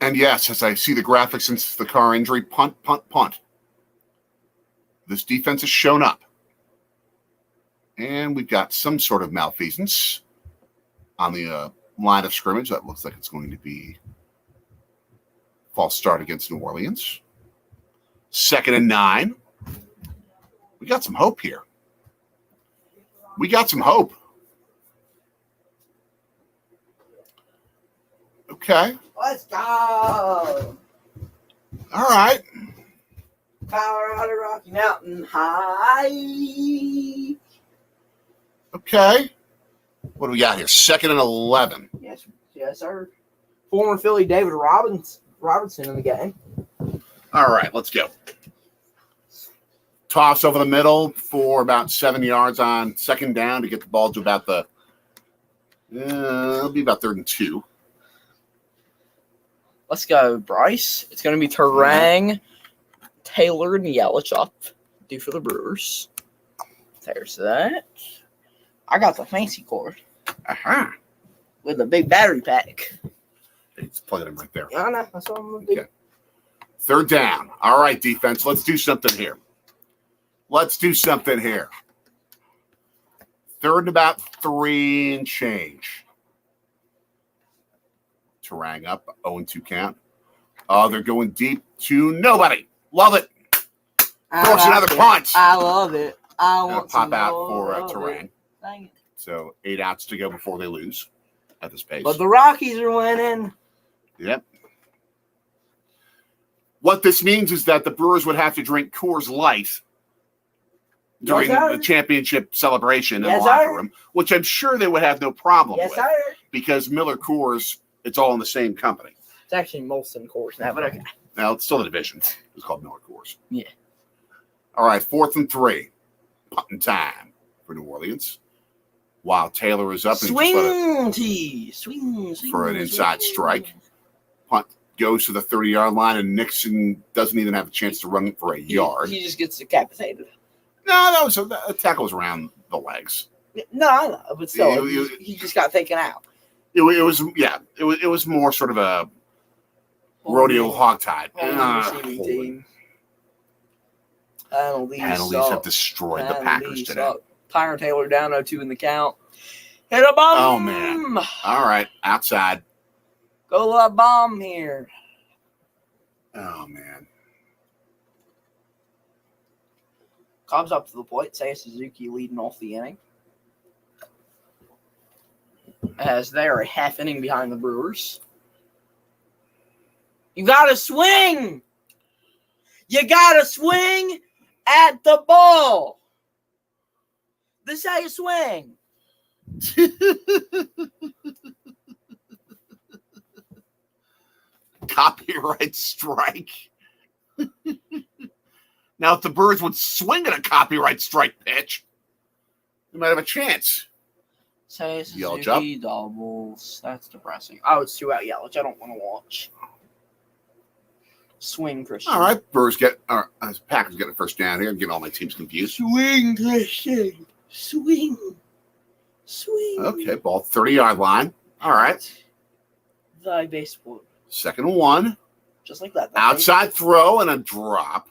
And yes, as I see the graphics since the Carr injury, punt, punt, punt. This defense has shown up. And we've got some sort of malfeasance on the line of scrimmage. That looks like it's going to be false start against New Orleans. 2nd and 9. We got some hope here. We got some hope. Okay. Let's go. All right. Colorado Rocky Mountain High. Okay. What do we got here? 2nd and 11. Yes, yes, sir. Former Philly David Robertson in the game. All right, let's go. Toss over the middle for about 7 yards on 2nd down to get the ball to about the it'll be about 3rd and 2. Let's go, Bryce. It's going to be Terang, Taylor, and Yelich up. Due for the Brewers. There's that. I got the fancy cord Uh-huh. with a big battery pack. It's plugging in right there. I know. That's what I'm going to do. Okay. 3rd down. All right, defense. Let's do something here. Let's do something here. 3rd and about 3 and change. Terang up, 0-2 count. Oh, they're going deep to nobody. Love it. Force another punt. I love it. I want Pop some out more for of Terang. it. Dang it. So 8 outs to go before they lose at this pace. But the Rockies are winning. Yep. What this means is that the Brewers would have to drink Coors Light during Yes, sir. the championship celebration in Yes, the locker sir. room, which I'm sure they would have no problem Yes, with sir. because Miller Coors, it's all in the same company. It's actually Molson Coors now, but okay. Now, it's still a division. It's called Miller Coors. Yeah. All right, 4th and 3. Punting time for New Orleans. While Taylor is up and just let Swing, T. Swing. for an inside strike. Punt goes to the 30-yard line, and Nixon doesn't even have a chance to run for a yard. He just gets decapitated. No, that was a tackle was around the legs. No, I know, but still, Yeah, he just got taken out. It was more sort of a rodeo hogtied. Receiving Holy team. Penalties penalties suck. have destroyed the Packers Penalties today. suck. Tyron Taylor down 0-2 in the count. Hit a bomb. Oh, man. All right, outside. Go la bomb here. Oh, man. Cobb's up to the plate. Seiya Suzuki leading off the inning. As they are a half inning behind the Brewers. You gotta swing! You gotta swing at the ball! This is how you swing. Copyright strike. Now, if the Brewers would swing at a copyright strike pitch, they might have a chance. Say Yelich up. Suzuki doubles. That's depressing. Oh, it's 2 out Yelich. I don't want to watch. Swing, Christian. All right, Packers get a first down here. I'm getting all my teams confused. Swing, Christian. Swing. Okay, ball 30-yard line. All right. The baseball. 2nd and 1. Just like that. Outside throw and a drop.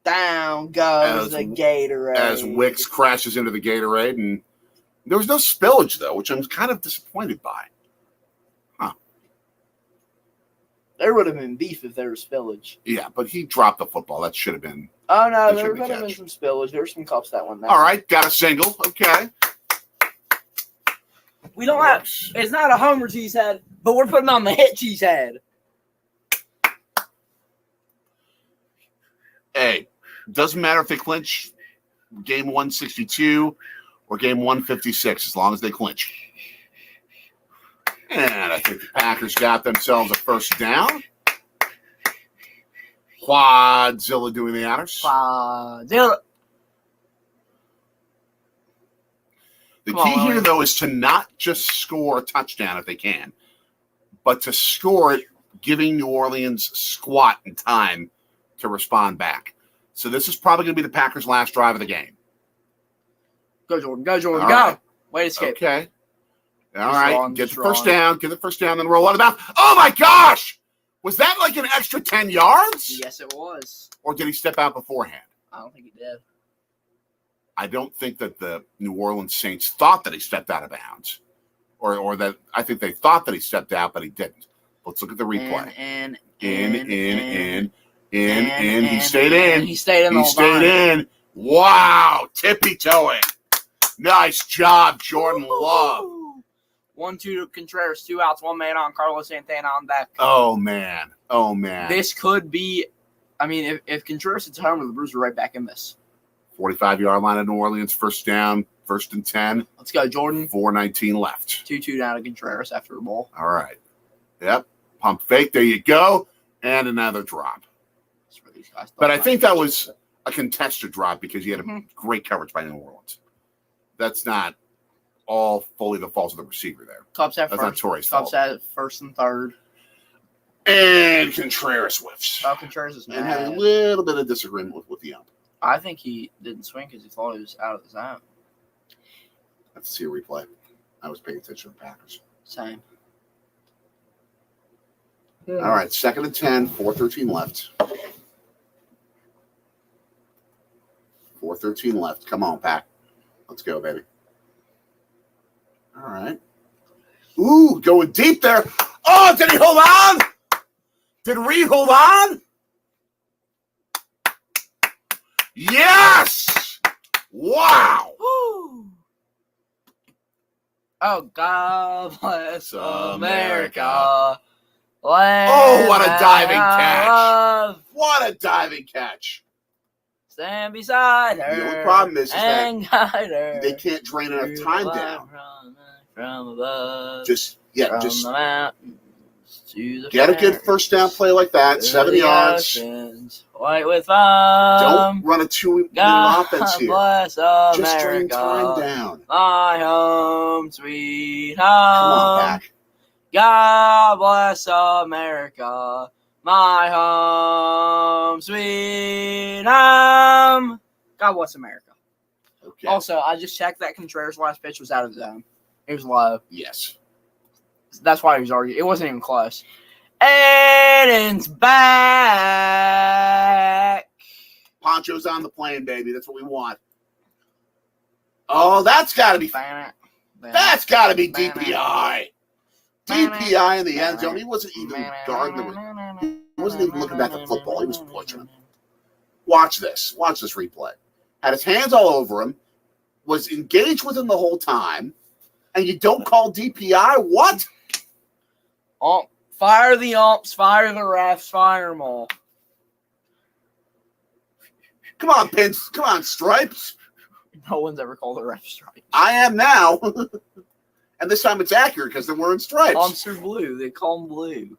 Down goes the Gatorade. As Wicks crashes into the Gatorade. And there was no spillage, though, which I'm kind of disappointed by. There would have been beef if there was spillage. Yeah, but he dropped the football. That should have been. Oh, no, That there should would be have been catch. some spillage. There's some cups that went down. All right, got a single. Okay. We don't have. It's not a homer cheese head, but we're putting on the hit cheese head. Hey, doesn't matter if they clinch game 162 or game 156, as long as they clinch. And I think the Packers got themselves a first down. Quadzilla doing the honors. Quadzilla. The Come key on, here, William. though, is to not just score a touchdown if they can, but to score it giving New Orleans squat and time to respond back. So this is probably going to be the Packers' last drive of the game. Go, Jordan. Go, Jordan. All Go. right. Way to escape. Okay. All Just right. wrong, Get just the first wrong. down. Get the first down, then roll out of bounds. Oh, my gosh! Was that like an extra 10 yards? Yes, it was. Or did he step out beforehand? I don't think he did. I don't think that the New Orleans Saints thought that he stepped out of bounds. Or that I think they thought that he stepped out, but he didn't. Let's look at the replay. In. He stayed in. He stayed in the He whole stayed time. in. Wow. Tippy toeing. Nice job, Jordan Love. 1-2 to Contreras, 2 outs, 1 man on. Carlos Santana on deck. Oh, man. Oh, man. This could be, I mean, if Contreras hits a homer, the Brewers are right back in this. 45-yard line of New Orleans, first down, 1st and 10. Let's go, Jordan. 4:19 left. 2-2 down to Contreras after the ball. All right. Yep. Pump fake. There you go. And another drop. That's where these guys But I thought think about that it. was a contested drop because he had a Mhm. great coverage by New Orleans. That's not all fully the fault of the receiver there. Cubs have That's not first. Torrey's Cubs fault. have first and third. And Contreras whiffs. Oh, Contreras is And had a mad. little bit of disagreement with the ump. I think he didn't swing because he thought he was out of the zone. Let's see a replay. I was paying attention to the Packers. Same. All right, 2nd and 10, 4:13 left. 4:13 left. Come on, Pack. Let's go, baby. All right. Ooh, going deep there. Oh, did he hold on? Did Reed hold on? Yes! Wow! Woo! Oh, God bless America. Oh, what a diving catch. Love. What a diving catch. Stand beside her. The only problem is that and guide her. they can't drain enough time down. From above. Just from the mountains to the get a good prairies, first down play like that, to 70 the yards. oceans, white with foam. Don't run a 2-minute God offense here. bless Just America. drain time down. My home, sweet home. Come on, Pack. God bless America. My home, sweet home. God bless America. Okay. Also, I just checked that Contreras' last pitch was out of the zone. It was low. Yes. That's why he was arguing. It wasn't even close. Aiden's back. Poncho's on the plane, baby. That's what we want. Oh, that's got to be. That's got to be DPI. DPI in the end zone. He wasn't even guarding the. He wasn't even looking back at the football. He was pushing him. Watch this. Watch this replay. Had his hands all over him. Was engaged with him the whole time. And you don't call DPI? What? Fire the umps, fire the refs, fire them all. Come on, Pins. Come on, Stripes. No one's ever called a ref strike. I am now. And this time it's accurate because they're wearing stripes. Umps are blue. They call them blue.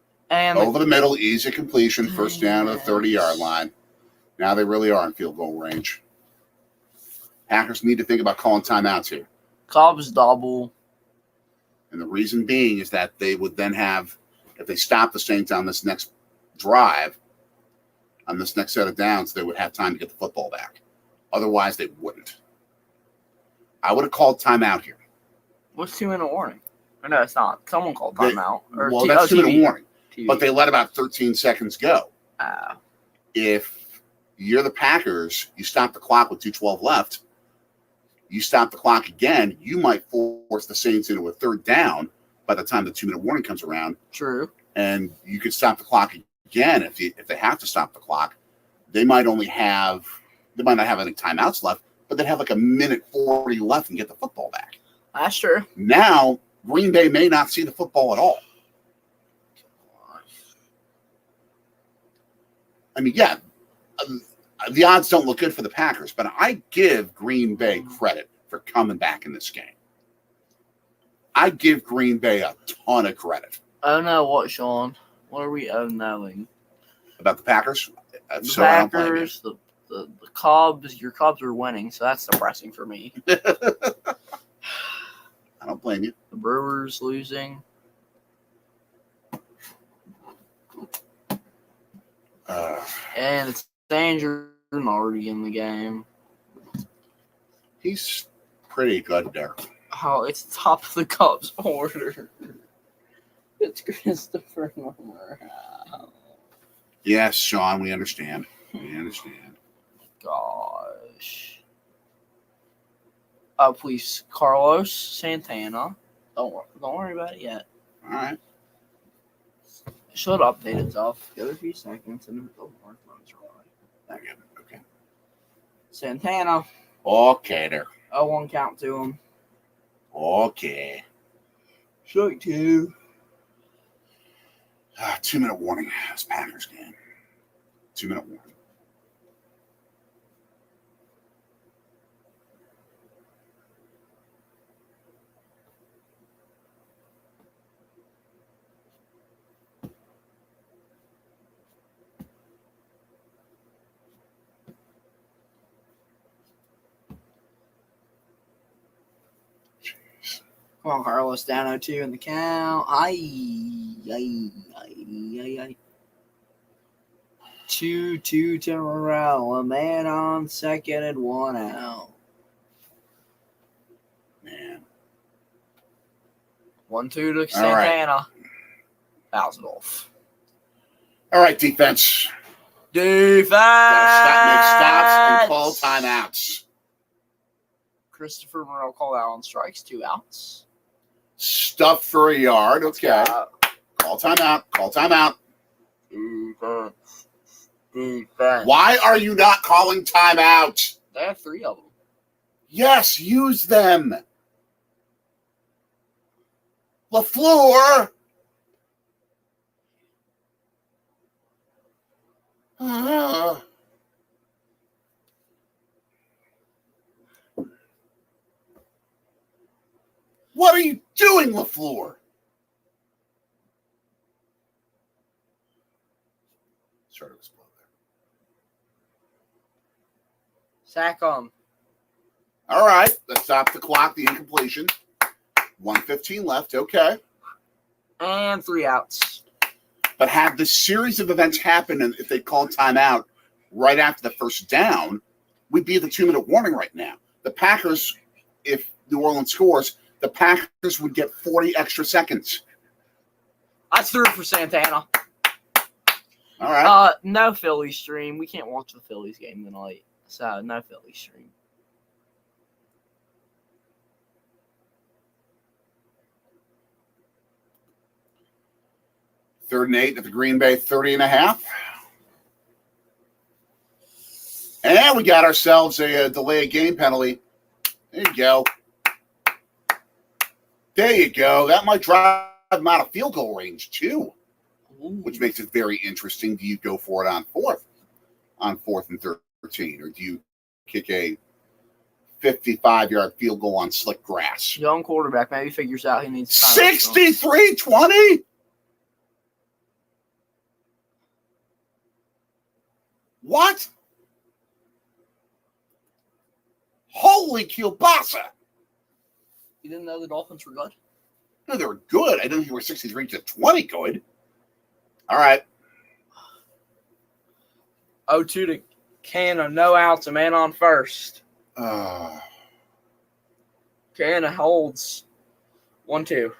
And over the middle, easy completion, first down to the 30-yard line. Now they really are in field goal range. Packers need to think about calling timeouts here. Cobb's double. And the reason being is that they would then have, if they stop the Saints on this next drive, on this next set of downs, they would have time to get the football back. Otherwise, they wouldn't. I would have called timeout here. What's 2-minute warning? Or no, it's not. Someone called timeout. That's 2-minute warning. TV. But they let about 13 seconds go. Oh. If you're the Packers, you stop the clock with 2:12 left, you stop the clock again, you might force the Saints into a third down by the time the 2-minute warning comes around. True. And you could stop the clock again if they have to stop the clock. They might not have any timeouts left, but they'd have like a minute 40 left and get the football back. That's true. Now, Green Bay may not see the football at all. I mean, yeah, the odds don't look good for the Packers, but I give Green Bay credit for coming back in this game. I give Green Bay a ton of credit. Oh, no, what, Sean? What are we knowing? About the Packers? The So I don't blame you. Packers, the Cubs, your Cubs are winning, so that's depressing for me. I don't blame you. The Brewers losing. And it's Andrew already in the game. He's pretty good there. Oh, it's top of the Cubs order. It's Christopher Morale. Yes, Sean, we understand. We understand. Gosh. Oh, please, Carlos Santana. Don't worry about it yet. All right. It should update itself. Give it a few seconds and it'll work on its right. Okay. Santana. Okay, there. 0-1 count to him. Okay. Strike 2. 2-minute warning. This Packers game. 2-minute warning. Come on, Carlos, down 0-2 in the count. Aye. 2-2 to Morale. A man on second and 1 out. Man. 1-2 to Santana. Fouls it off. All right, defense. Defense. Make stops and call timeouts. Christopher Morale called out on strikes, 2 outs. Stuff for a yard. Okay. Call timeout. Call timeout. Defense. Why are you not calling timeout? They have 3 of them. Yes, use them. LaFleur. What are you doing, LaFleur? Sort of explode there. Sack them. All right, let's stop the clock, the incompletion. 1:15 left, okay. And 3 outs. But had the series of events happen, and if they called timeout right after the first down, we'd be at the 2-minute warning right now. The Packers, if New Orleans scores, the Packers would get 40 extra seconds. That's through for Santana. All right. No Philly stream. We can't watch the Phillies game tonight. So, no Philly stream. Third and 8 at the Green Bay 30.5. And we got ourselves a delay of game penalty. There you go. There you go. That might drive them out of field goal range, too, which makes it very interesting. Do you go for it on 4th and 13, or do you kick a 55-yard field goal on slick grass? Young quarterback maybe figures out he needs 63-20? What? Holy kielbasa! You didn't know the Dolphins were good? No, they were good. I didn't think they were 63-20 good. All right. 0-2 to Canna, no outs, a man on first. Canna holds 1-2.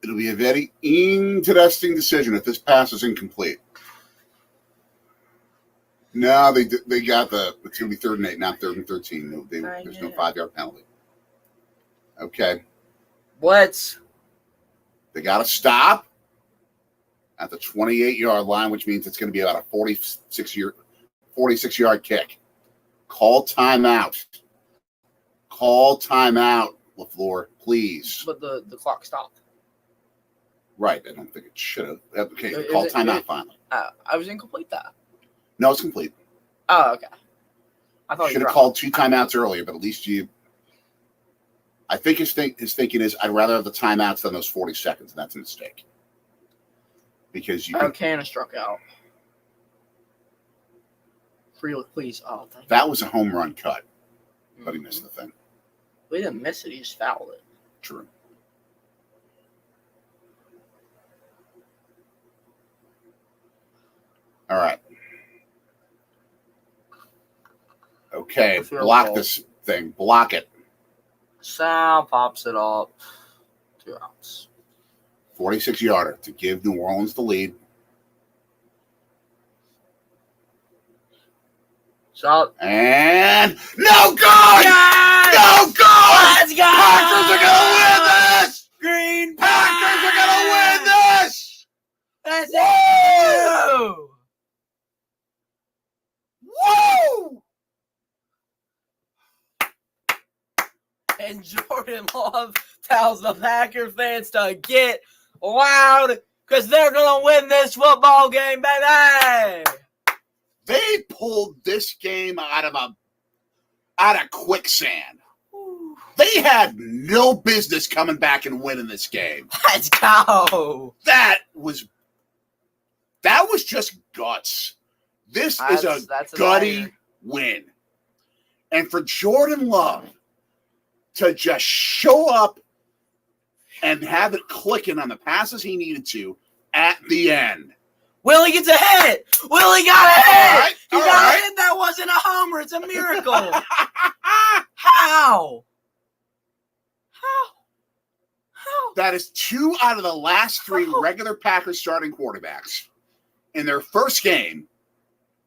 It'll be a very interesting decision if this pass is incomplete. No, they got it's going to be 3rd and 8, not 3rd and 13. No, there's no 5-yard penalty. Okay. Blitz. They got to stop at the 28-yard line, which means it's going to be about a 46-yard kick. Call timeout. Call timeout, LaFleur, please. But the clock stopped. Right. I don't think it should have. Okay, call timeout finally. I was incomplete that. No, it's complete. Oh, okay. I thought Should have called 2 timeouts earlier, but at least I think his thinking is I'd rather have the timeouts than those 40 seconds, and that's a mistake. Because Canna struck out. Freely, please. Oh, thank you. That was a home run cut, but he missed the thing. We didn't miss it. He just fouled it. True. All right. Okay, block this thing. Block it. Sal pops it up. 2 outs. 46-yarder to give New Orleans the lead. Shot. And no good! Yes! No good! Let's go! Packers are going to win this! Green Packers are going to win this! That's it! Woo! And Jordan Love tells the Packer fans to get loud because they're going to win this football game, baby! They pulled this game out of quicksand. They had no business coming back and winning this game. Let's go! That was just guts. This is a gutty win. And for Jordan Love to just show up and have it clicking on the passes he needed to at the end. Willie gets a hit! Willie got a hit! He got right. a hit that wasn't a homer. It's a miracle. How? That is 2 out of the last 3 regular Packers starting quarterbacks in their first game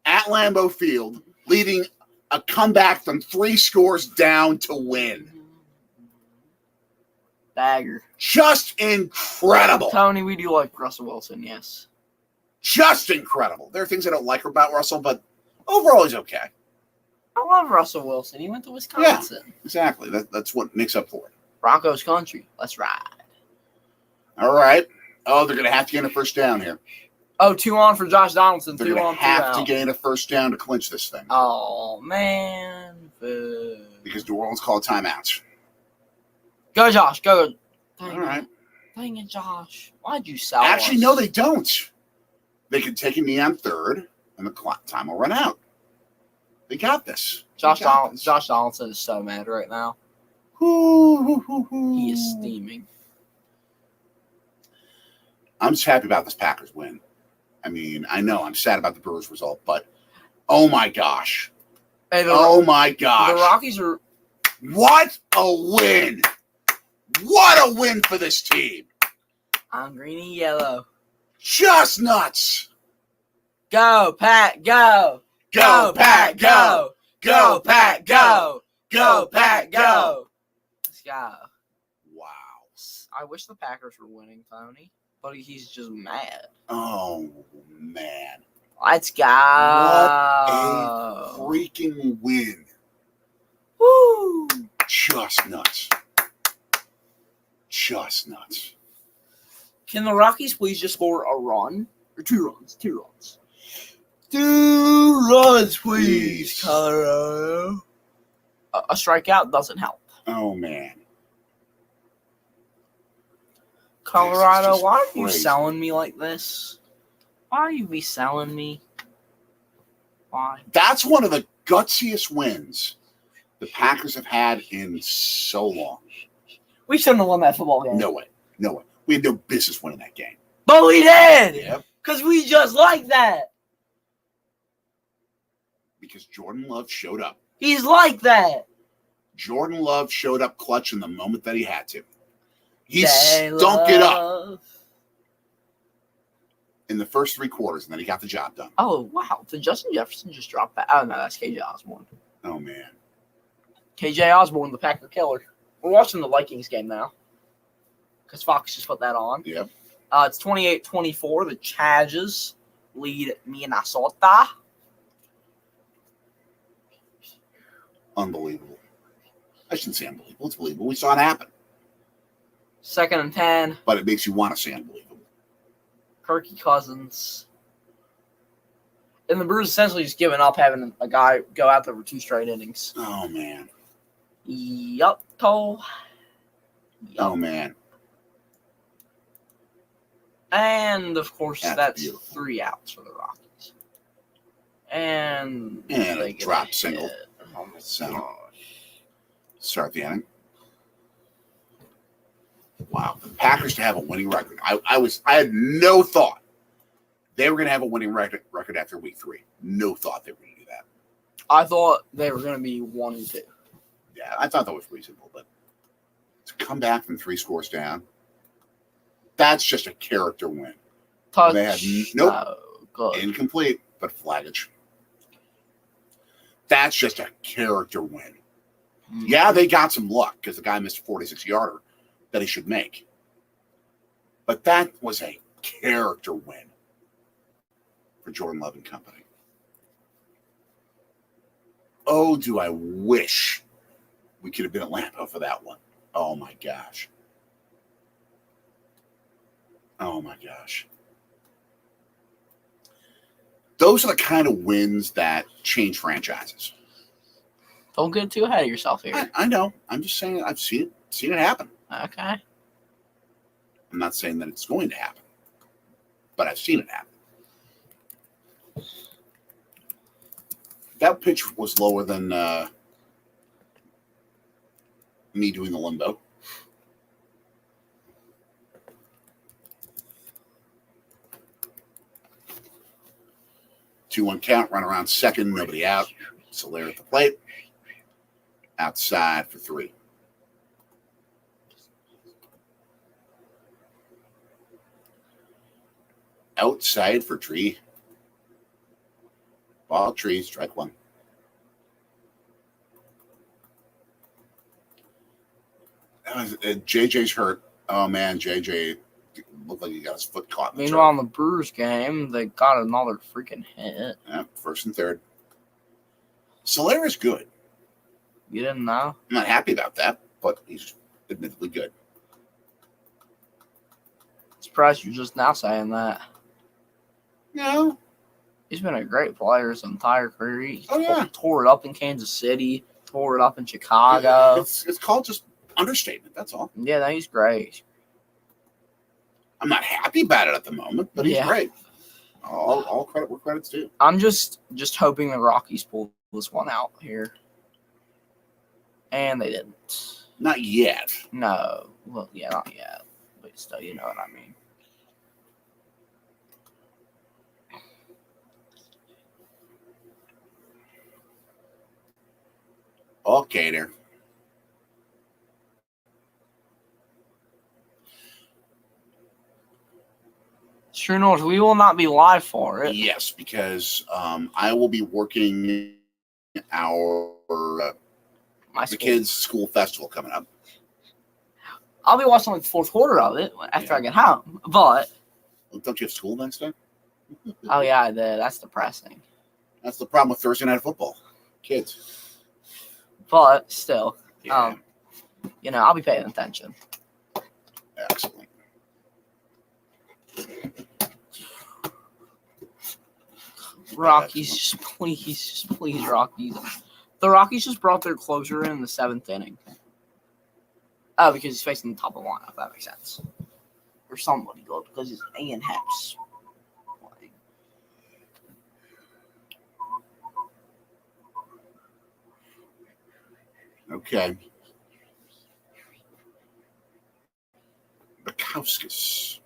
at Lambeau Field, leading a comeback from 3 scores down to win. Bagger. Just incredible. Tony, we do like Russell Wilson, yes. Just incredible. There are things I don't like about Russell, but overall he's okay. I love Russell Wilson. He went to Wisconsin. Yeah, exactly. That's what makes up for it. Broncos country. Let's ride. All right. Oh, they're going to have to gain a first down here. Oh, 2 on for Josh Donaldson. They're 2 going on, to 2 have out. to gain a first down to clinch this thing. Oh, man. Because New Orleans called timeouts. Go, Josh. Go. All right. Dang it, Josh. Why'd you sell Actually, us? no, they don't. They can take a knee on 3rd, and the clock time will run out. They got this. Josh Donaldson is so mad right now. He is steaming. I'm just happy about this Packers win. I mean, I know I'm sad about the Brewers result, but oh my gosh. Hey, my gosh. The Rockies are... What a win. What a win for this team. I'm green and yellow. Just nuts. Go, Pack, go. Go, Pack, go. Go, Pack, go. Go, Pack, go. Let's go. Wow. I wish the Packers were winning, Tony, but he's just mad. Oh, man. Let's go. What a freaking win. Woo. Just nuts. Just nuts. Can the Rockies please just score a run? Or 2 runs? 2 runs. 2 runs, please. Colorado. a strikeout doesn't help. Oh, man. Colorado, just why are you crazy. selling me like this? Why are you be selling me? Why? That's one of the gutsiest wins the Packers have had in so long. We shouldn't have won that football game. No way. No way. We had no business winning that game. But we did! Yep. Because we just like that. Because Jordan Love showed up. He's like that. Jordan Love showed up clutch in the moment that he had to. He They stunk it up love- in the first 3 quarters, and then he got the job done. Oh, wow. Did Justin Jefferson just drop back? Oh, no, that's KJ Osborne. Oh, man. KJ Osborne, the Packer killer. We're watching the Vikings game now. Because Fox just put that on. Yep. It's 28-24. The Chargers lead Minnesota. Unbelievable. I shouldn't say unbelievable. It's believable. We saw it happen. 2nd and 10. But it makes you want to say unbelievable. Kirky Cousins. And the Brewers essentially just giving up having a guy go out there for 2 straight innings. Oh, man. Yup. Oh, man. And, of course, that's beautiful. 3 outs for the Rockies. And And they a get drop hit. single. Oh, my Center. gosh. Start the inning. Wow. The Packers to have a winning record. I had no thought they were going to have a winning record after week 3. No thought they were going to do that. I thought they were going to be 1-2. Yeah, I thought that was reasonable, but to come back from 3 scores down, that's just a character win. Touch. They had nope. Oh, good. Incomplete, but flaggage. That's just a character win. Yeah, they got some luck because the guy missed a 46-yarder that he should make. But that was a character win for Jordan Love and company. Oh, do I wish we could have been at Lambeau for that one. Oh, my gosh. Oh, my gosh. Those are the kind of wins that change franchises. Don't get too ahead of yourself here. I know. I'm just saying I've seen it happen. Okay. I'm not saying that it's going to happen, but I've seen it happen. That pitch was lower than me doing the limbo. Two-one count, run around second, nobody out. Soler at the plate. Outside for 3. Outside for Tree. Ball, Tree, strike 1. JJ's hurt. Oh, man, JJ looked like he got his foot caught in the Meanwhile, in turf. the Brewers game, they got another freaking hit. Yeah, 1st and 3rd. Soler is good. You didn't know? I'm not happy about that, but he's admittedly good. Surprised you're just now saying that. No. He's been a great player his entire career. He tore it up in Kansas City, tore it up in Chicago. It's called just understatement. That's all. Yeah, no, he's great. I'm not happy about it at the moment, but he's great. All credit where credit's due. I'm just hoping the Rockies pull this one out here. And they didn't. Not yet. No. Well, yeah, not yet. But still, you know what I mean. Okay, there. True North, we will not be live for it. Yes, because I will be working our the kids' school festival coming up. I'll be watching like the 4th quarter of it after I get home. But Don't you have school next day? oh yeah, that's depressing. That's the problem with Thursday night football. Kids. But still, Yeah. I'll be paying attention. Excellent. Rockies, just please, Rockies. The Rockies just brought their closer in the 7th inning. Oh, because he's facing the top of the lineup. That makes sense. Or somebody good because he's Ian Haps. Okay. Bukowskis.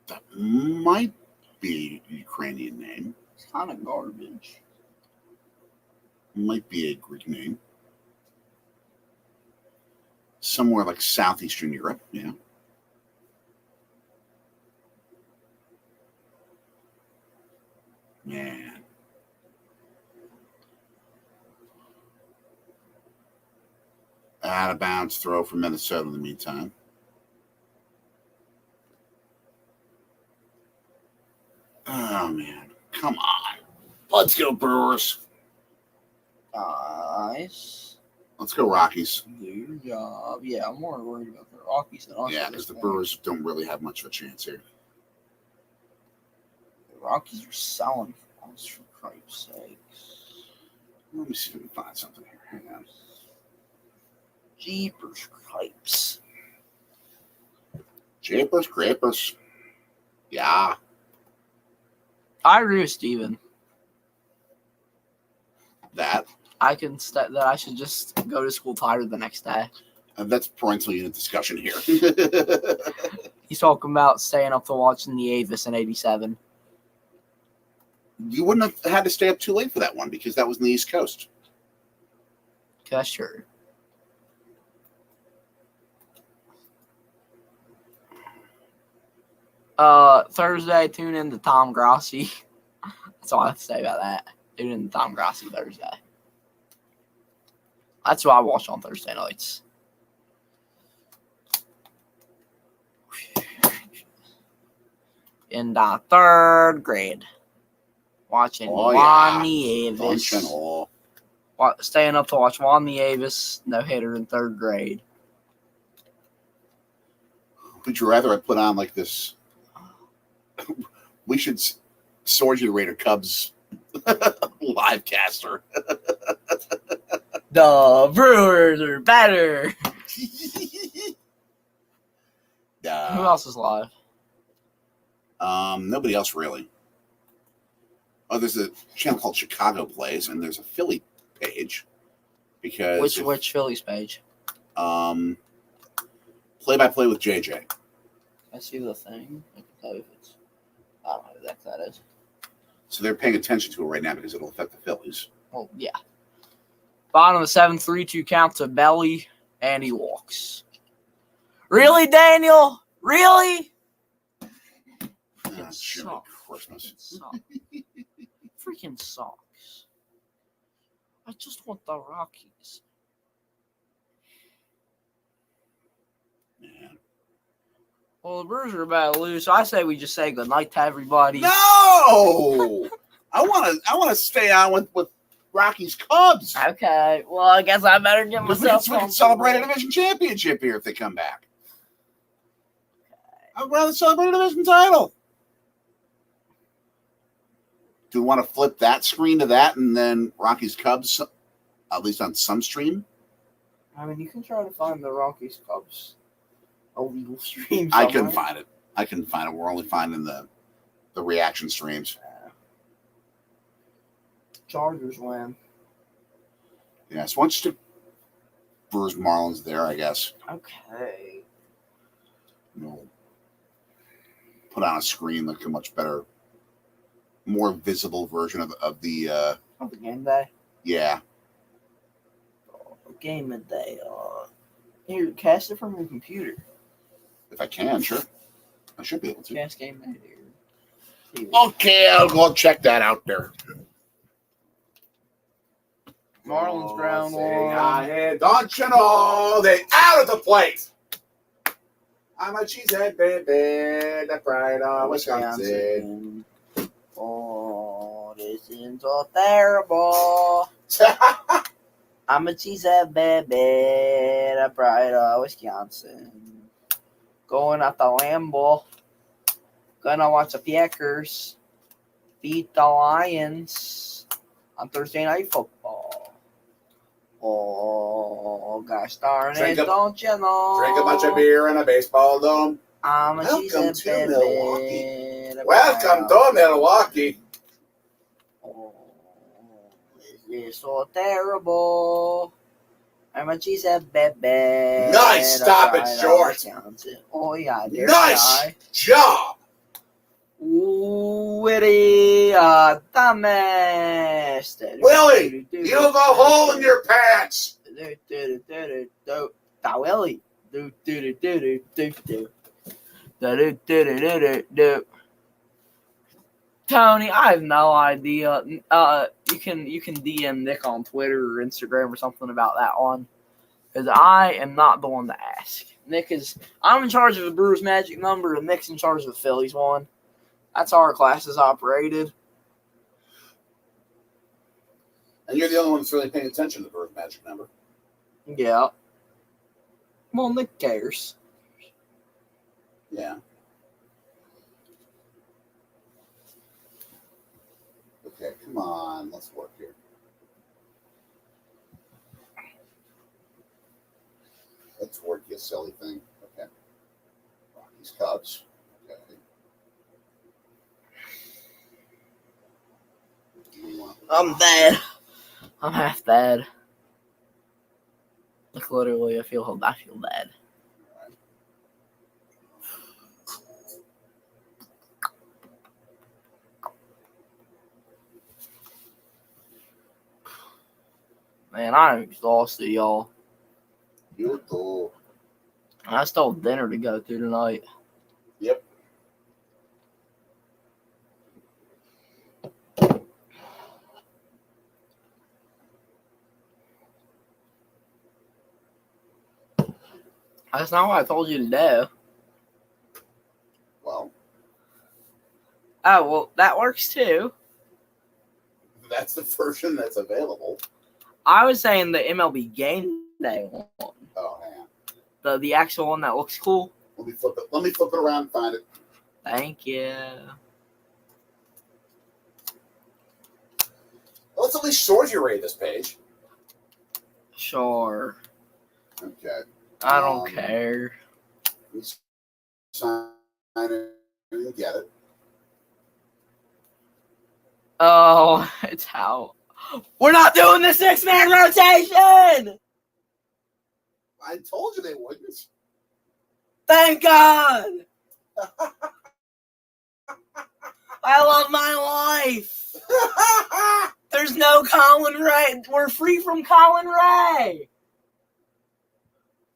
That might be a Ukrainian name. It's kind of garbage. Might be a Greek name. Somewhere like Southeastern Europe, yeah. Man. Out of bounds throw from Minnesota in the meantime. Oh, man. Come on. Let's go, Brewers. Nice. Let's go, Rockies. Do your job. Yeah, I'm more worried about the Rockies than us. Yeah, because the Brewers don't really have much of a chance here. The Rockies are selling for us, for Christ's sakes. Let me see if I can find something here. Hang on. Jeepers Cripes. Jeepers Creepers. Yeah. I agree with Steven. That. That I should just go to school tired the next day. That's parental unit discussion here. He's talking about staying up to watching the Avis in '87. You wouldn't have had to stay up too late for that one because that was in the East Coast. That's true. Thursday, tune in to Tom Grossi. That's all I have to say about that. Tune in to Tom Grossi Thursday. That's what I watch on Thursday nights. In the 3rd grade. Watching Juan Nieves. Staying up to watch Juan Nieves, no-hitter in 3rd grade. Would you rather I put on like this? We should Swords of the Raider Cubs live caster. The Brewers are better. Who else is live? Nobody else really. Oh, there's a channel called Chicago Plays, and there's a Philly page. Because which Phillies page? Play-by-play with JJ. I see the thing. I can tell you if it's. I don't know who the heck that is. So they're paying attention to it right now because it'll affect the Phillies. Well, yeah. Bottom of the 7th, 3-2 count to Belly, and he walks. Really, Daniel? Really? Freaking sucks. Christmas. Freaking sucks. I just want the Rockies. Man. Well, the Brewers are about to lose, so I say we just say goodnight to everybody. No! I want to stay on with Rockies Cubs. Okay, well, I guess I better get myself. We can celebrate a division championship here if they come back. Okay. I'd rather celebrate a division title. Do we want to flip that screen to that and then Rockies Cubs, at least on some stream? I mean, you can try to find the Rockies Cubs illegal stream. I couldn't find it. We're only finding the reaction streams. Chargers win. Yeah, so once you Brewers Marlins there, I guess. Okay. Put on a screen like a much better, more visible version of the game day? Yeah. Game of day. Here, cast it from your computer. If I can, sure. I should be able to. Cast game day here. Okay, I'll go check that out there. Marlins ground one. Don't you know they out of the plate? I'm a cheesehead baby, the pride of Wisconsin. Oh, this is so terrible. I'm a cheesehead baby, the pride of Wisconsin. Going at the Lambeau. Gonna watch the Packers beat the Lions. on Thursday Night Football. Oh, gosh darn Drink it, a- don't you know? Drink a bunch of beer in a baseball dome. I'm a Welcome cheese to and Milwaukee. baby. Welcome to Milwaukee. Oh, is this so terrible? I'm a cheese and baby. Nice, stop it, Short. Oh, yeah, there's Nice job. Witty, Thomas. Willie, you have a hole in your pants. Willie. Tony, I have no idea. You can DM Nick on Twitter or Instagram or something about that one, because I am not the one to ask. I'm in charge of the Brewers Magic number, and Nick's in charge of the Phillies one. That's how our class is operated. And you're the only one that's really paying attention to the Brewers Magic number. Yeah. Well, Nick cares. Yeah. Okay, come on. Let's work here. Let's work, you silly thing. Okay. Rockies, Cubs. Okay. I'm bad. I'm half bad. Like literally, I feel bad. Man, I'm exhausted, y'all. You too. I still have dinner to go to tonight. Yep. That's not what I told you to do. Well, Oh, well, that works too. that's the version that's available. I was saying the MLB Game Day one. Oh, hang on. The actual one that looks cool. Let me flip it. Let me flip it around and find it. Thank you. Let's at least short your rate this page. Sure. Okay. I don't care. Sign it and get it. Oh, it's out. We're not doing the 6-man rotation! I told you they wouldn't. Thank God! I love my life! There's no Colin Ray. We're free from Colin Ray!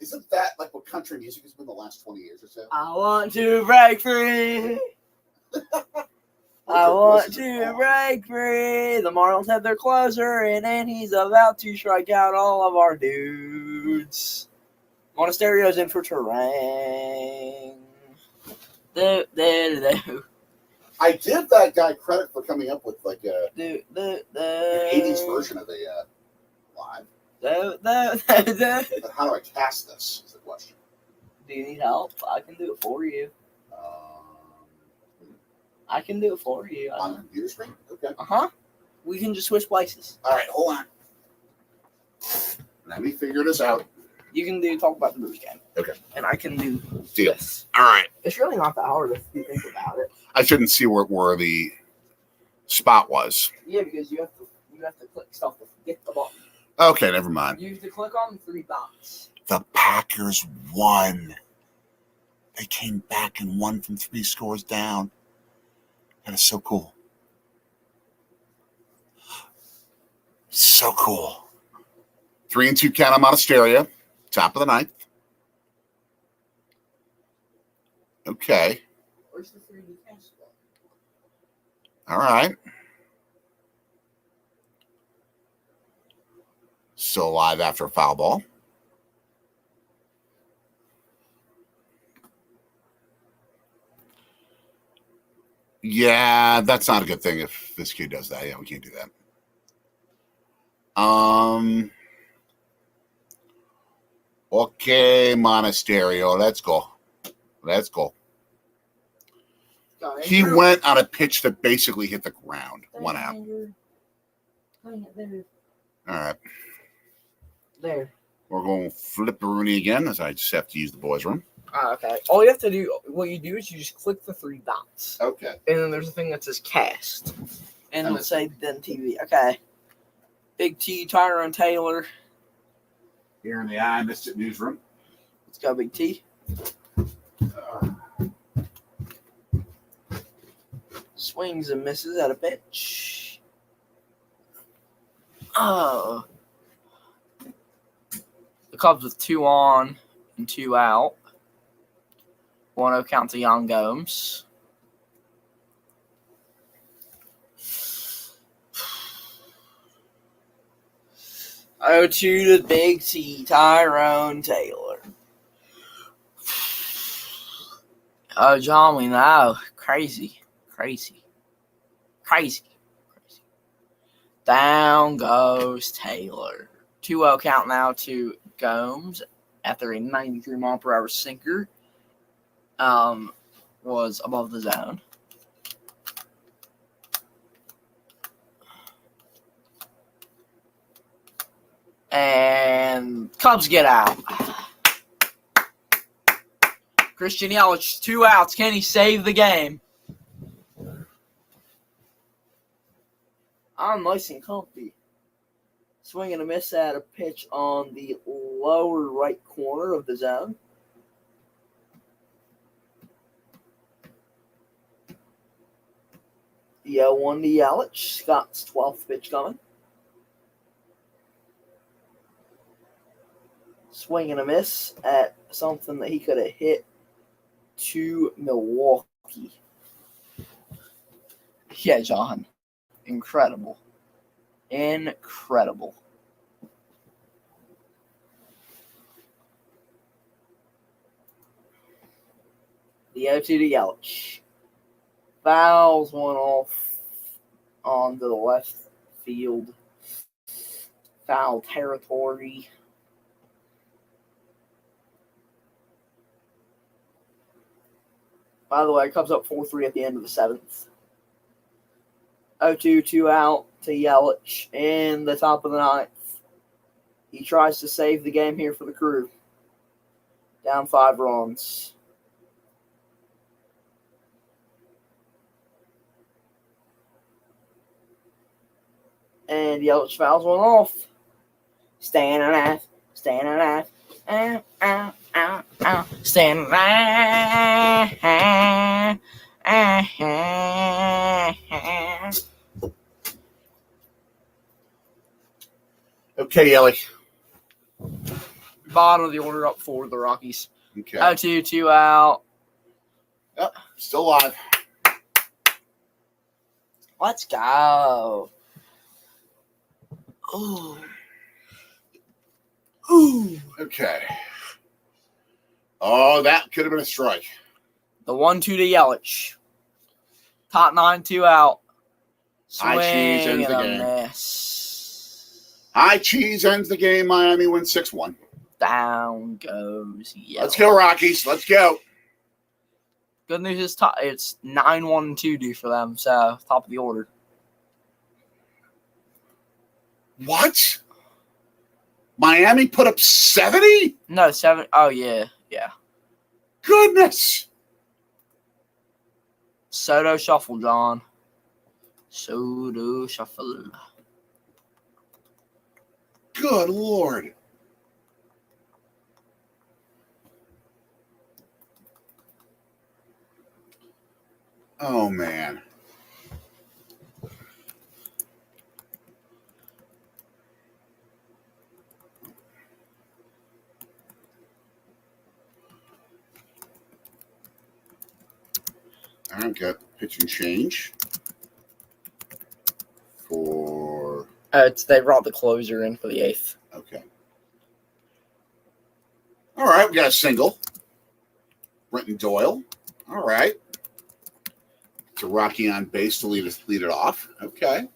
Isn't that like what country music has been the last 20 years or so? I want to break free. I want to break free. The Marlins have their closer, and he's about to strike out all of our dudes. Monasterio's in for Terang. I give that guy credit for coming up with like an 80s version of a live. But how do I cast this? Is the question. Do you need help? I can do it for you. I can do it for you. On the computer screen? Okay. Uh-huh. We can just switch places. All right, hold on. Let me figure this out. You can talk about the Brewers game. Okay. And I can do Deal. this. All right. It's really not that hard if you think about it. I shouldn't see where the spot was. Yeah, because you have to click stuff to get the button. Okay, never mind. You have to click on the 3 dots. The Packers won. They came back and won from 3 scores down. That is so cool. So cool. 3-2 count on Monasterio. Top of the 9th. Okay. Where's the 3D cast? All right. Still alive after a foul ball. Yeah, that's not a good thing if this kid does that. Yeah, we can't do that. Okay, Monasterio, let's go. Let's go. He went on a pitch that basically hit the ground. 1 out. There. All right. There. We're going flipperoonie again, as I just have to use the boys' room. Okay. All you have to do, what you do is you just click the 3 dots. Okay. And then there's a thing that says cast. And I'm it'll say then TV. Okay. Big T, Tyrone Taylor. Here in the I Missed It newsroom. Let's go, Big T. Swings and misses at a pitch. Oh. The Cubs with 2 on and 2 out. 1-0 count to Yan Gomes. Oh, to the Big T, Tyrone Taylor. Oh, John, we know. Crazy. Down goes Taylor. 2-0 count now to Gomes after a 93-mile-per-hour sinker was above the zone. And Cubs get out. Christian Yelich, 2 outs. Can he save the game? I'm nice and comfy. Swing and a miss at a pitch on the lower right corner of the zone. The 0-1 to Yelich. Scott's 12th pitch coming. Swing and a miss at something that he could have hit to Milwaukee. Yeah, John. Incredible. The 0-2 to Yelich. Fouls one off on the left field. Foul territory. By the way, Cubs up 4-3 at the end of the 7th. 0-2, 2 out to Yelich in the top of the 9th. He tries to save the game here for the Crew. Down 5 runs. And Yelich fouls one off. Staying alive. Staying alive. Staying alive. Okay, Ellie. Bottom of the order up for the Rockies. Okay. 0-2, 2 out. Yep, still alive. Let's go. Ooh. Okay. Oh, that could have been a strike. The 1-2 to Yelich. Top 9, 2 out. High cheese Swing ends and the a game. miss. High cheese ends the game. Miami wins 6-1. Down goes Yelich. Let's go, Rockies. Let's go. Good news is it's 9-1-2 due for them, so top of the order. What? Miami put up 70? No, 7. Oh, yeah. Goodness. Soto shuffle, John. Soto shuffle. Good Lord. Oh, man. I've got pitching change for. They brought the closer in for the 8th. Okay. All right, we got a single. Brenton Doyle. All right. It's a Rocky on base to lead it off. Okay.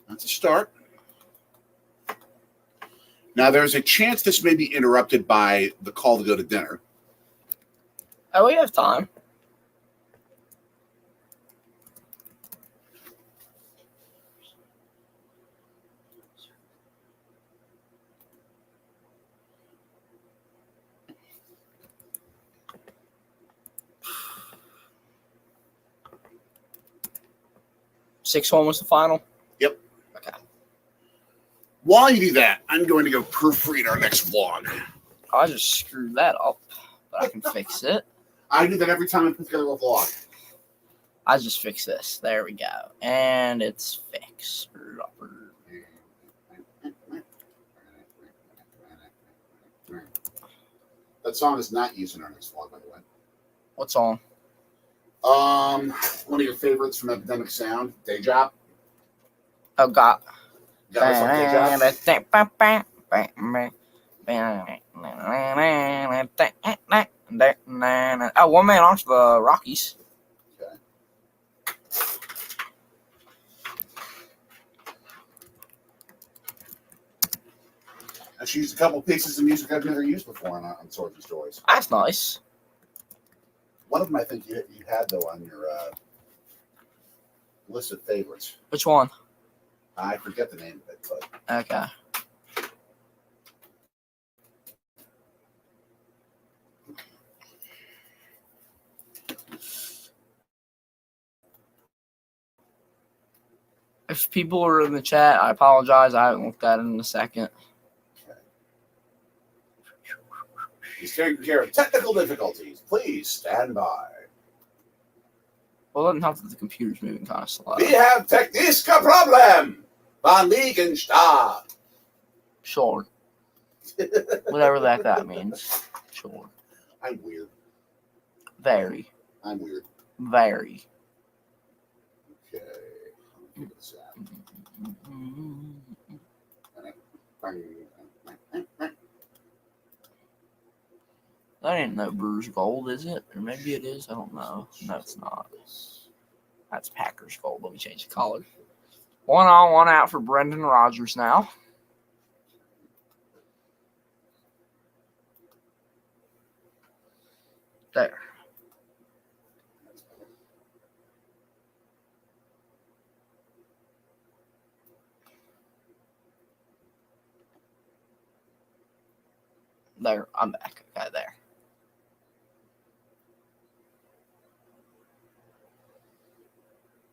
That's a start. Now, there's a chance this may be interrupted by the call to go to dinner. Oh, we have time. 6-1 was the final? Yep. Okay. While you do that, I'm going to go proofread our next vlog. I just screwed that up, but I can fix it. I do that every time I put together a vlog. I just fix this. There we go. And it's fixed. That song is not used in our next vlog, by the way. What song? One of your favorites from Epidemic Sound, Day Job. Oh, God. You got this on Day Job? Oh, 1 man on for the Rockies. Okay. She used a couple pieces of music I've never used before on Swords and Stories. That's nice. One of them I think you had, though, on your list of favorites. Which one? I forget the name of it, but... Okay. If people are in the chat, I apologize. I haven't looked at it in a second. Okay. He's taking care of technical difficulties. Please stand by. Well, it doesn't help that the computer's moving kind of slow. We have technical problem. Von Liegenstadt. Sure. Whatever that means. Sure. I'm weird. Very. I'm weird. Very. Okay. Give it a sec. That ain't no Brewers gold, is it? Or maybe it is. I don't know. No, it's not. That's Packers gold. Let me change the color. 1 on, 1 out for Brendan Rodgers now. There. There. I'm back. Okay, there.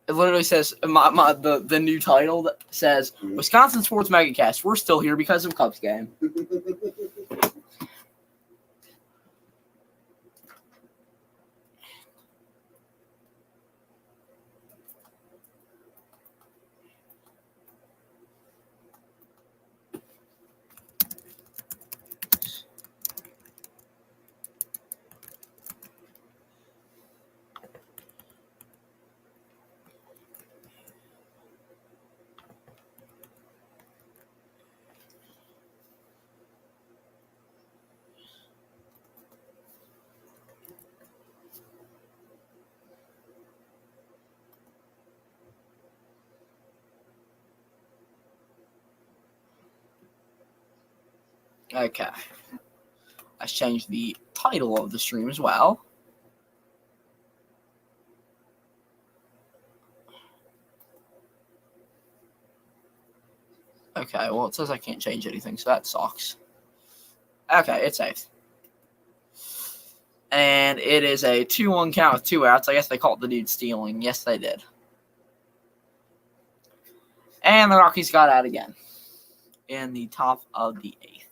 It literally says the new title that says Wisconsin Sports Megacast. We're still here because of Cubs game. Okay. I changed the title of the stream as well. Okay, well, it says I can't change anything, so that sucks. Okay, it's safe. And it is a 2-1 count with 2 outs. I guess they called the dude stealing. Yes, they did. And the Rockies got out again in the top of the 8th.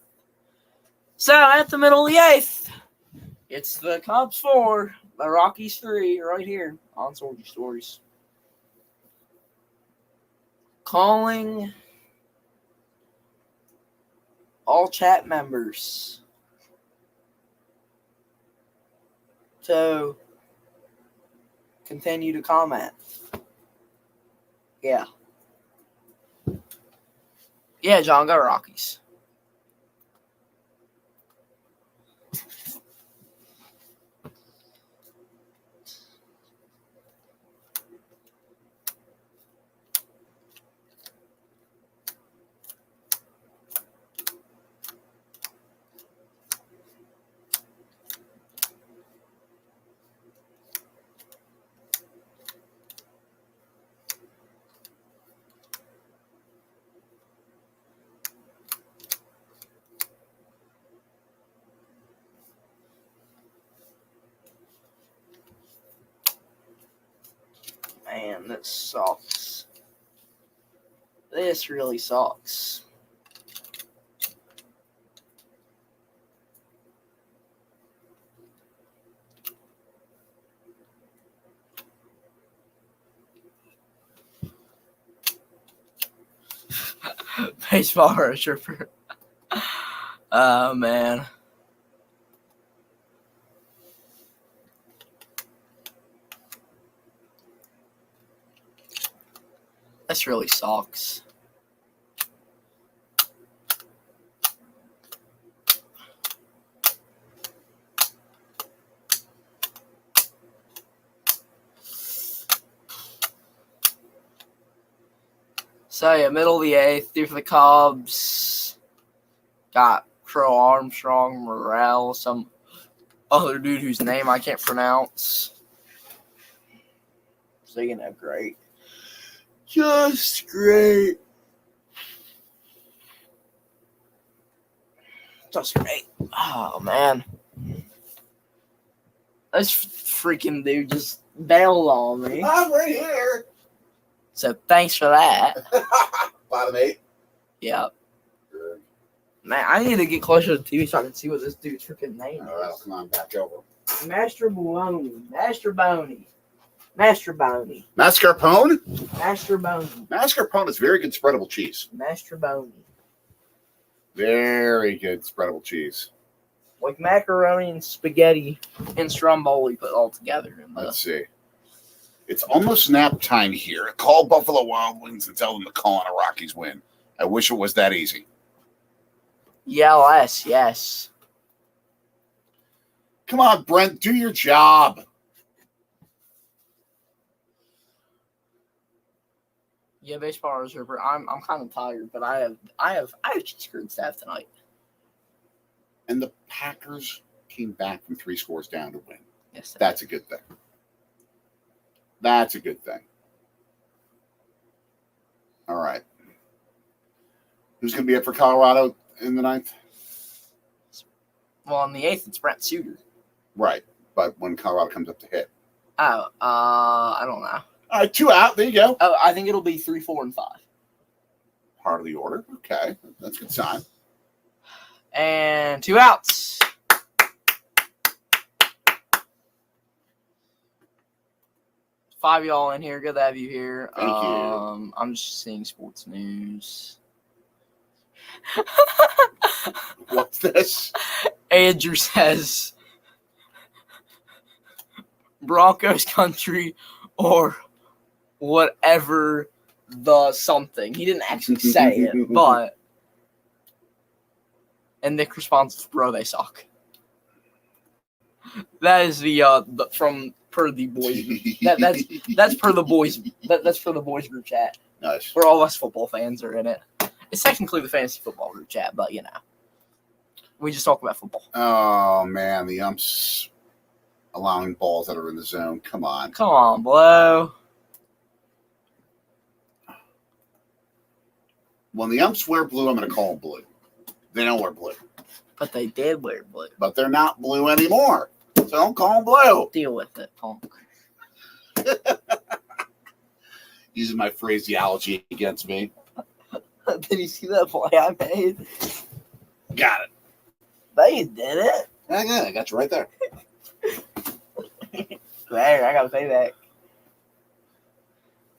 So, at the middle of the 8th, it's the Cubs 4, the Rockies 3, right here on Swords Stories. Calling all chat members to continue to comment. Yeah. Yeah, John, go Rockies. Man, that sucks. This really sucks. Baseball worshiper. Oh, man. This really sucks. So, yeah, middle of the eighth, due for the Cubs. Got Crow Armstrong, Morel, some other dude whose name I can't pronounce. So, you know, great. Just great. Just great. Oh, man. This freaking dude just bailed on me. I'm right here. So, thanks for that. Bottom 8. Yep. Good. Man, I need to get closer to the TV so I can see what this dude's freaking name All right, is. come on, back over. Master Boney. Master Boney. Master Boney. Mascarpone? Master Boney. Mascarpone is very good spreadable cheese. Master Boney. Very good spreadable cheese. Like macaroni and spaghetti And Stromboli put all together. In the, Let's see. It's almost nap time here. Call Buffalo Wild Wings and tell them to call on a Rockies win. I wish it was that easy. yes, yes. Come on, Brent, do your job. Yeah, baseball reserver. I'm kind of tired, but I have cheese curd staff tonight. And the Packers came back from 3 scores down to win. Yes, That's a good thing. That's a good thing. All right. Who's going to be up for Colorado in the 9th? well, in the 8th, it's Brent Suter. Right. But when Colorado comes up to hit. Oh, I don't know. All right, 2 out. There you go. Oh, I think it'll be 3, 4, and 5. Part of the order. Okay. That's a good sign. And 2 outs. Five y'all in here. Good to have you here. Thank you. I'm just seeing sports news. What's this? Andrew says Broncos country or whatever the something. He didn't actually say it, but and Nick responds, "Bro, they suck." That is the from per the boys. That's per the boys. That's for the boys group chat. Nice. Where all us football fans are in it. It's technically the fantasy football group chat, but you know, we just talk about football. Oh, man. The umps allowing balls that are in the zone. Come on. Come on, Blow. When the umps wear blue, I'm going to call them blue. They don't wear blue. But they did wear blue. But they're not blue anymore. So don't call them blue. Deal with it, punk. Using my phraseology against me. Did you see that play I made? Got it. They did it. Yeah, I got you right there. There, I gotta say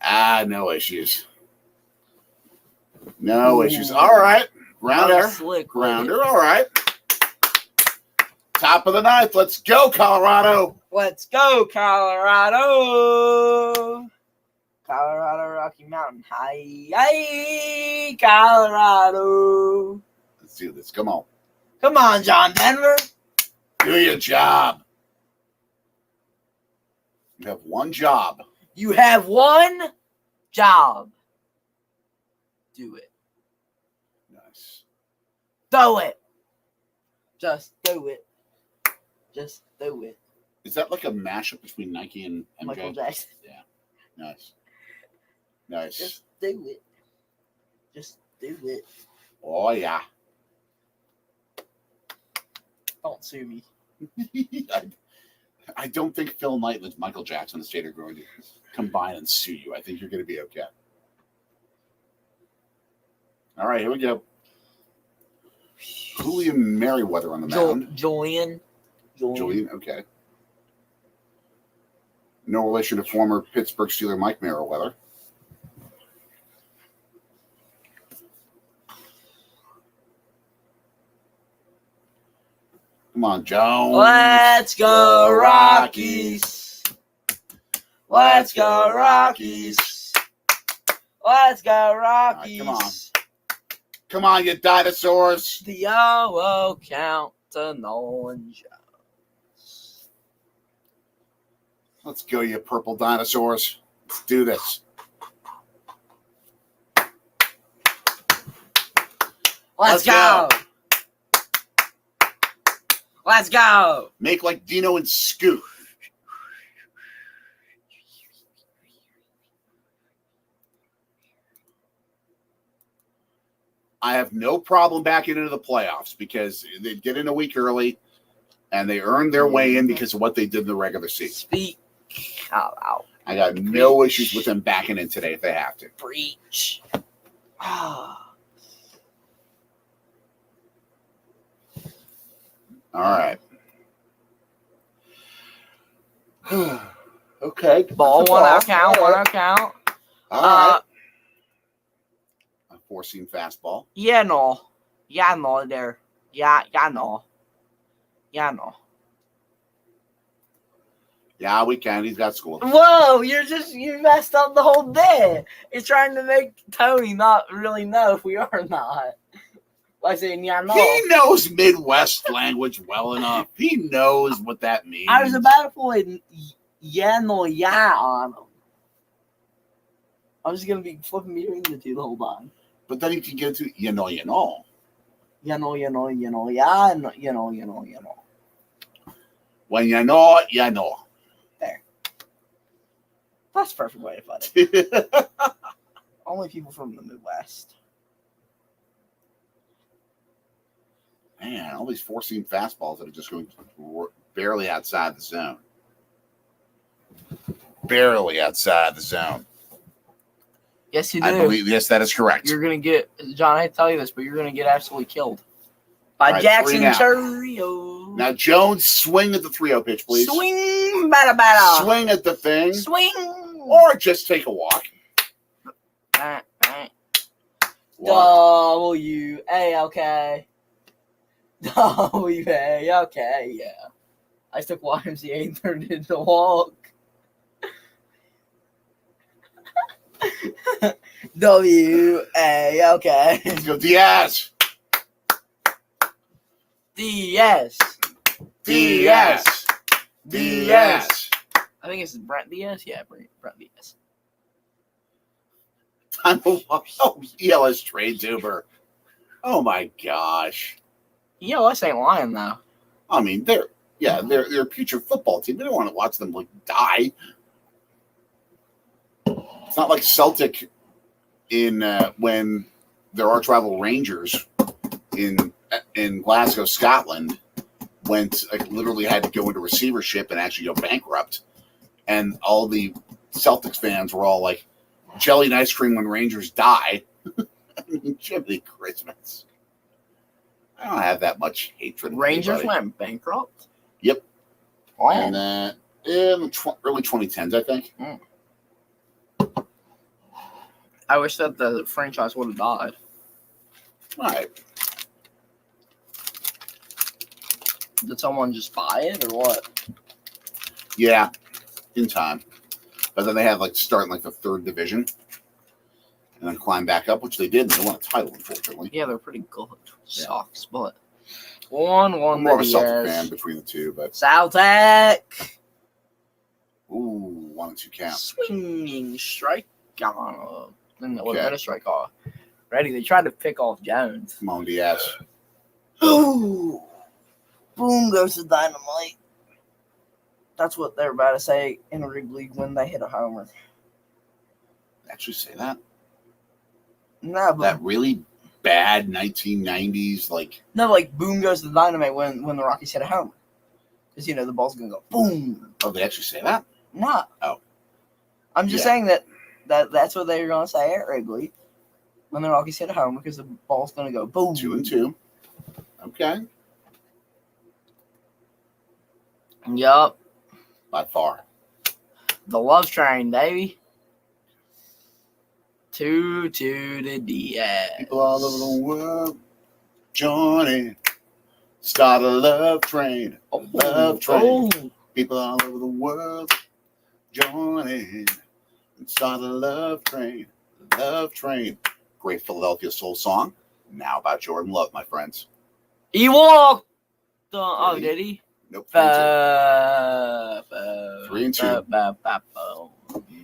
that. No issues. No issues. All right. Grounder. Slick. Grounder. All right. Top of the 9th. Let's go, Colorado. Let's go, Colorado. Colorado Rocky Mountain. Hi, Colorado. Let's do this. Come on. Come on, John Denver. Do your job. You have one job. You have one job. Do it. Nice. Do it. Just do it. Just do it. Is that like a mashup between Nike and MJ? Michael Jackson. Yeah. Nice. Nice. Just do it. Just do it. Oh, yeah. Don't sue me. I don't think Phil Knight and Michael Jackson and State are going to combine and sue you. I think you're going to be okay. All right, here we go. Julian Merriweather on the mound. Julian. Okay. No relation to former Pittsburgh Steeler Mike Merriweather. Come on, Jones. Let's go, Rockies. Let's go, Rockies. Let's go, Rockies. Come on. Come on, you dinosaurs. The yellow count to Nolan Jones. Let's go, you purple dinosaurs. Let's do this. Let's go. Let's go. Make like Dino and Scoot. I have no problem backing into the playoffs because they get in a week early and they earned their way in because of what they did in the regular season. Speak out loud. I got no issues with them backing in today if they have to. Preach. All right. Okay. Ball, one out count. All right. A four-seam fastball. No there. No. Yeah, we can. He's got school. Whoa, you messed up the whole bit. You're trying to make Tony not really know if we are or not. By saying no. He knows Midwest language well enough. He knows what that means. I was about to pull a no on him. I was going to be flipping between the two the whole time. But then you can get to you know. When you know, you know. There. That's the perfect way to put it. Only people from the Midwest. Man, all these four-seam fastballs that are just going barely outside the zone. Barely outside the zone. Yes, you do. I believe, yes, that is correct. You're going to get, John, I hate to tell you this, but you're going to get absolutely killed. By right, Jackson Chourio. Now, Jones, swing at the 3-0 pitch, please. Swing, bada. Swing at the thing. Swing. Or just take a walk. W-A, okay, yeah. I took YMCA and turned it into walk. W-A, okay. Let's go Diaz. Diaz. I think it's Brent Diaz. Yeah, Brent Diaz. ELS trade tuber. Oh my gosh. ELS ain't lying though. I mean, they're a future football team. We don't want to watch them like die. It's not like Celtic in when their arch rival Rangers in Glasgow, Scotland, literally had to go into receivership and actually go bankrupt, and all the Celtics fans were all like jelly and ice cream when Rangers die. I mean, Jiminy Christmas. I don't have that much hatred. Rangers went bankrupt? Yep. Wow. And in the early 2010s, I think. I wish that the franchise would have died. All right. Did someone just buy it or what? Yeah, in time. But then they had start in the third division and then climb back up, which they did. They won a title, unfortunately. Yeah, they're pretty good. Sucks, but 1-1. I'm more of a Celtic fan between the two, but Celtic. Ooh, 1-2 count. Swinging strike on a strike off. Ready? They tried to pick off Jones. Come on, Diaz. Ooh. Boom goes the dynamite. That's what they're about to say in a Rig League when they hit a homer. Actually say that? No, but that really bad 1990s boom goes the dynamite when the Rockies hit a homer. Because the ball's gonna go boom. Oh, they actually say that? No. Oh. I'm just saying that's what they were gonna say at Wrigley when the Rockies hit a home because the ball's going to go boom. 2-2. Okay. Yup. By far. The love train, baby. 2-2 to Diaz. People all over the world joining. Start a love train. A love train. Oh. People all over the world joining. Start a love train. Love train. Great Philadelphia soul song. Now about Jordan Love, my friends. He walked. Oh, Did he? Nope. 3-2. 3-2.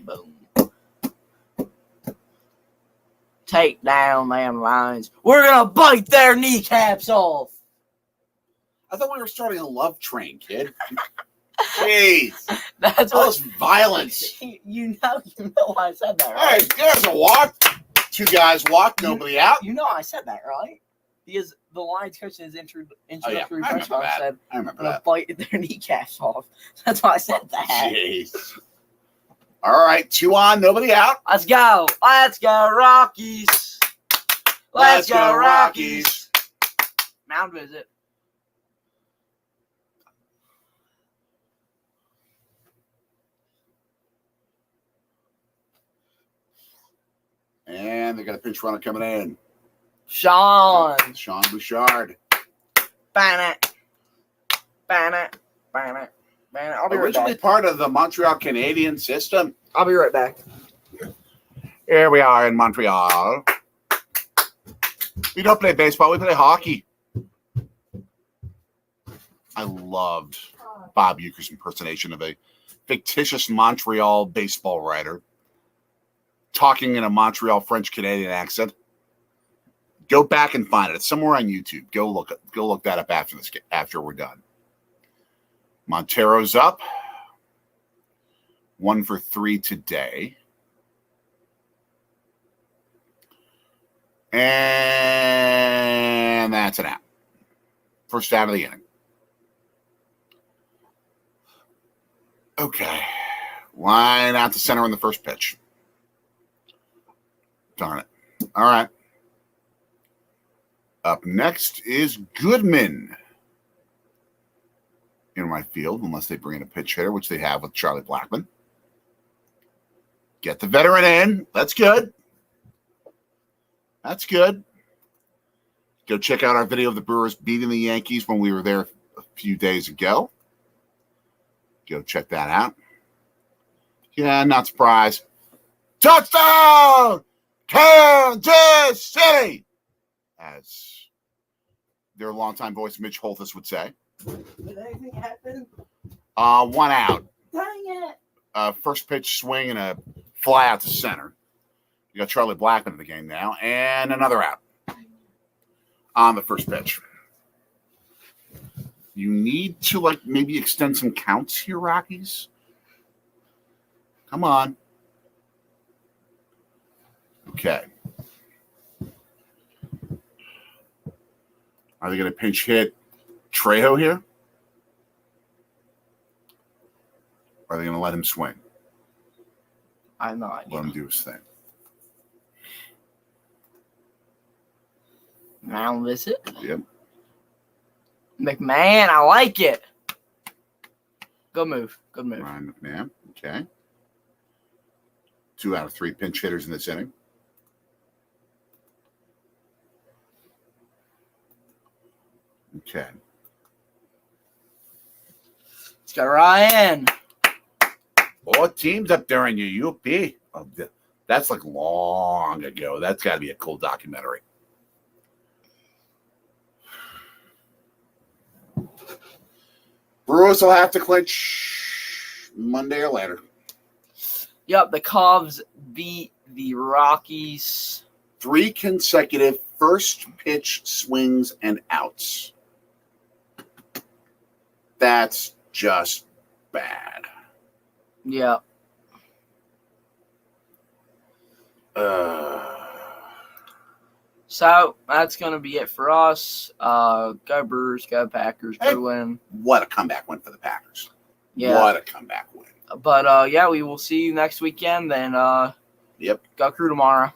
Boom. Take down them lines. We're gonna bite their kneecaps off. I thought we were starting a love train, kid. Jeez. That's All what this violence. you know I said that, All right? right, there's a walk. 2 guys walk, nobody out. You know I said that, right? Because the Lions coach in his introductory I press remember conference that. said, I remember "I'm gonna that. bite their kneecaps off." That's why I said that. Jeez. All right, 2 on, nobody out. Let's go. Let's go, Rockies. Let's go, Rockies. Mound visit. And they got a pinch runner coming in. Sean. Sean Bouchard. Ban it. Ban it. Ban it. Ban it. I'll be right Originally back. part of the Montreal Canadian system. I'll be right back. Here we are in Montreal. We don't play baseball, we play hockey. I loved Bob Uecker's impersonation of a fictitious Montreal baseball writer talking in a Montreal French Canadian accent. Go back and find it. It's somewhere on YouTube. Go look that up after we're done. Montero's up. 1 for 3 today. And that's an out. First out of the inning. Okay. Line out to center on the first pitch. Darn it. All right. Up next is Goodman in right field, unless they bring in a pitch hitter, which they have with Charlie Blackmon. Get the veteran in. That's good. That's good. Go check out our video of the Brewers beating the Yankees when we were there a few days ago. Go check that out. Yeah, not surprised. Touchdown! Kansas City! As their longtime voice, Mitch Holthus, would say. Did anything happen? 1 out. Dang it. First pitch swing and a fly out to center. You got Charlie Blackmon in the game now. And another out on the first pitch. You need to, maybe extend some counts here, Rockies. Come on. Okay. Are they going to pinch hit Trejo here? Or are they going to let him swing? I have no idea. Let him do his thing. Mound visit. Yep. McMahon, I like it. Good move. Good move. Ryan McMahon. Okay. 2 out of 3 pinch hitters in this inning. Okay. Let's go, Ryan. 4 teams up there in your UP. Oh, that's long ago. That's got to be a cool documentary. Brewers will have to clinch Monday or later. Yep, the Cubs beat the Rockies. 3 consecutive first pitch swings and outs. That's just bad. Yep. So that's going to be it for us. Go Brewers, go Packers, go win. What a comeback win for the Packers. Yeah. What a comeback win. But yeah, we will see you next weekend. Then Yep. go Crew tomorrow.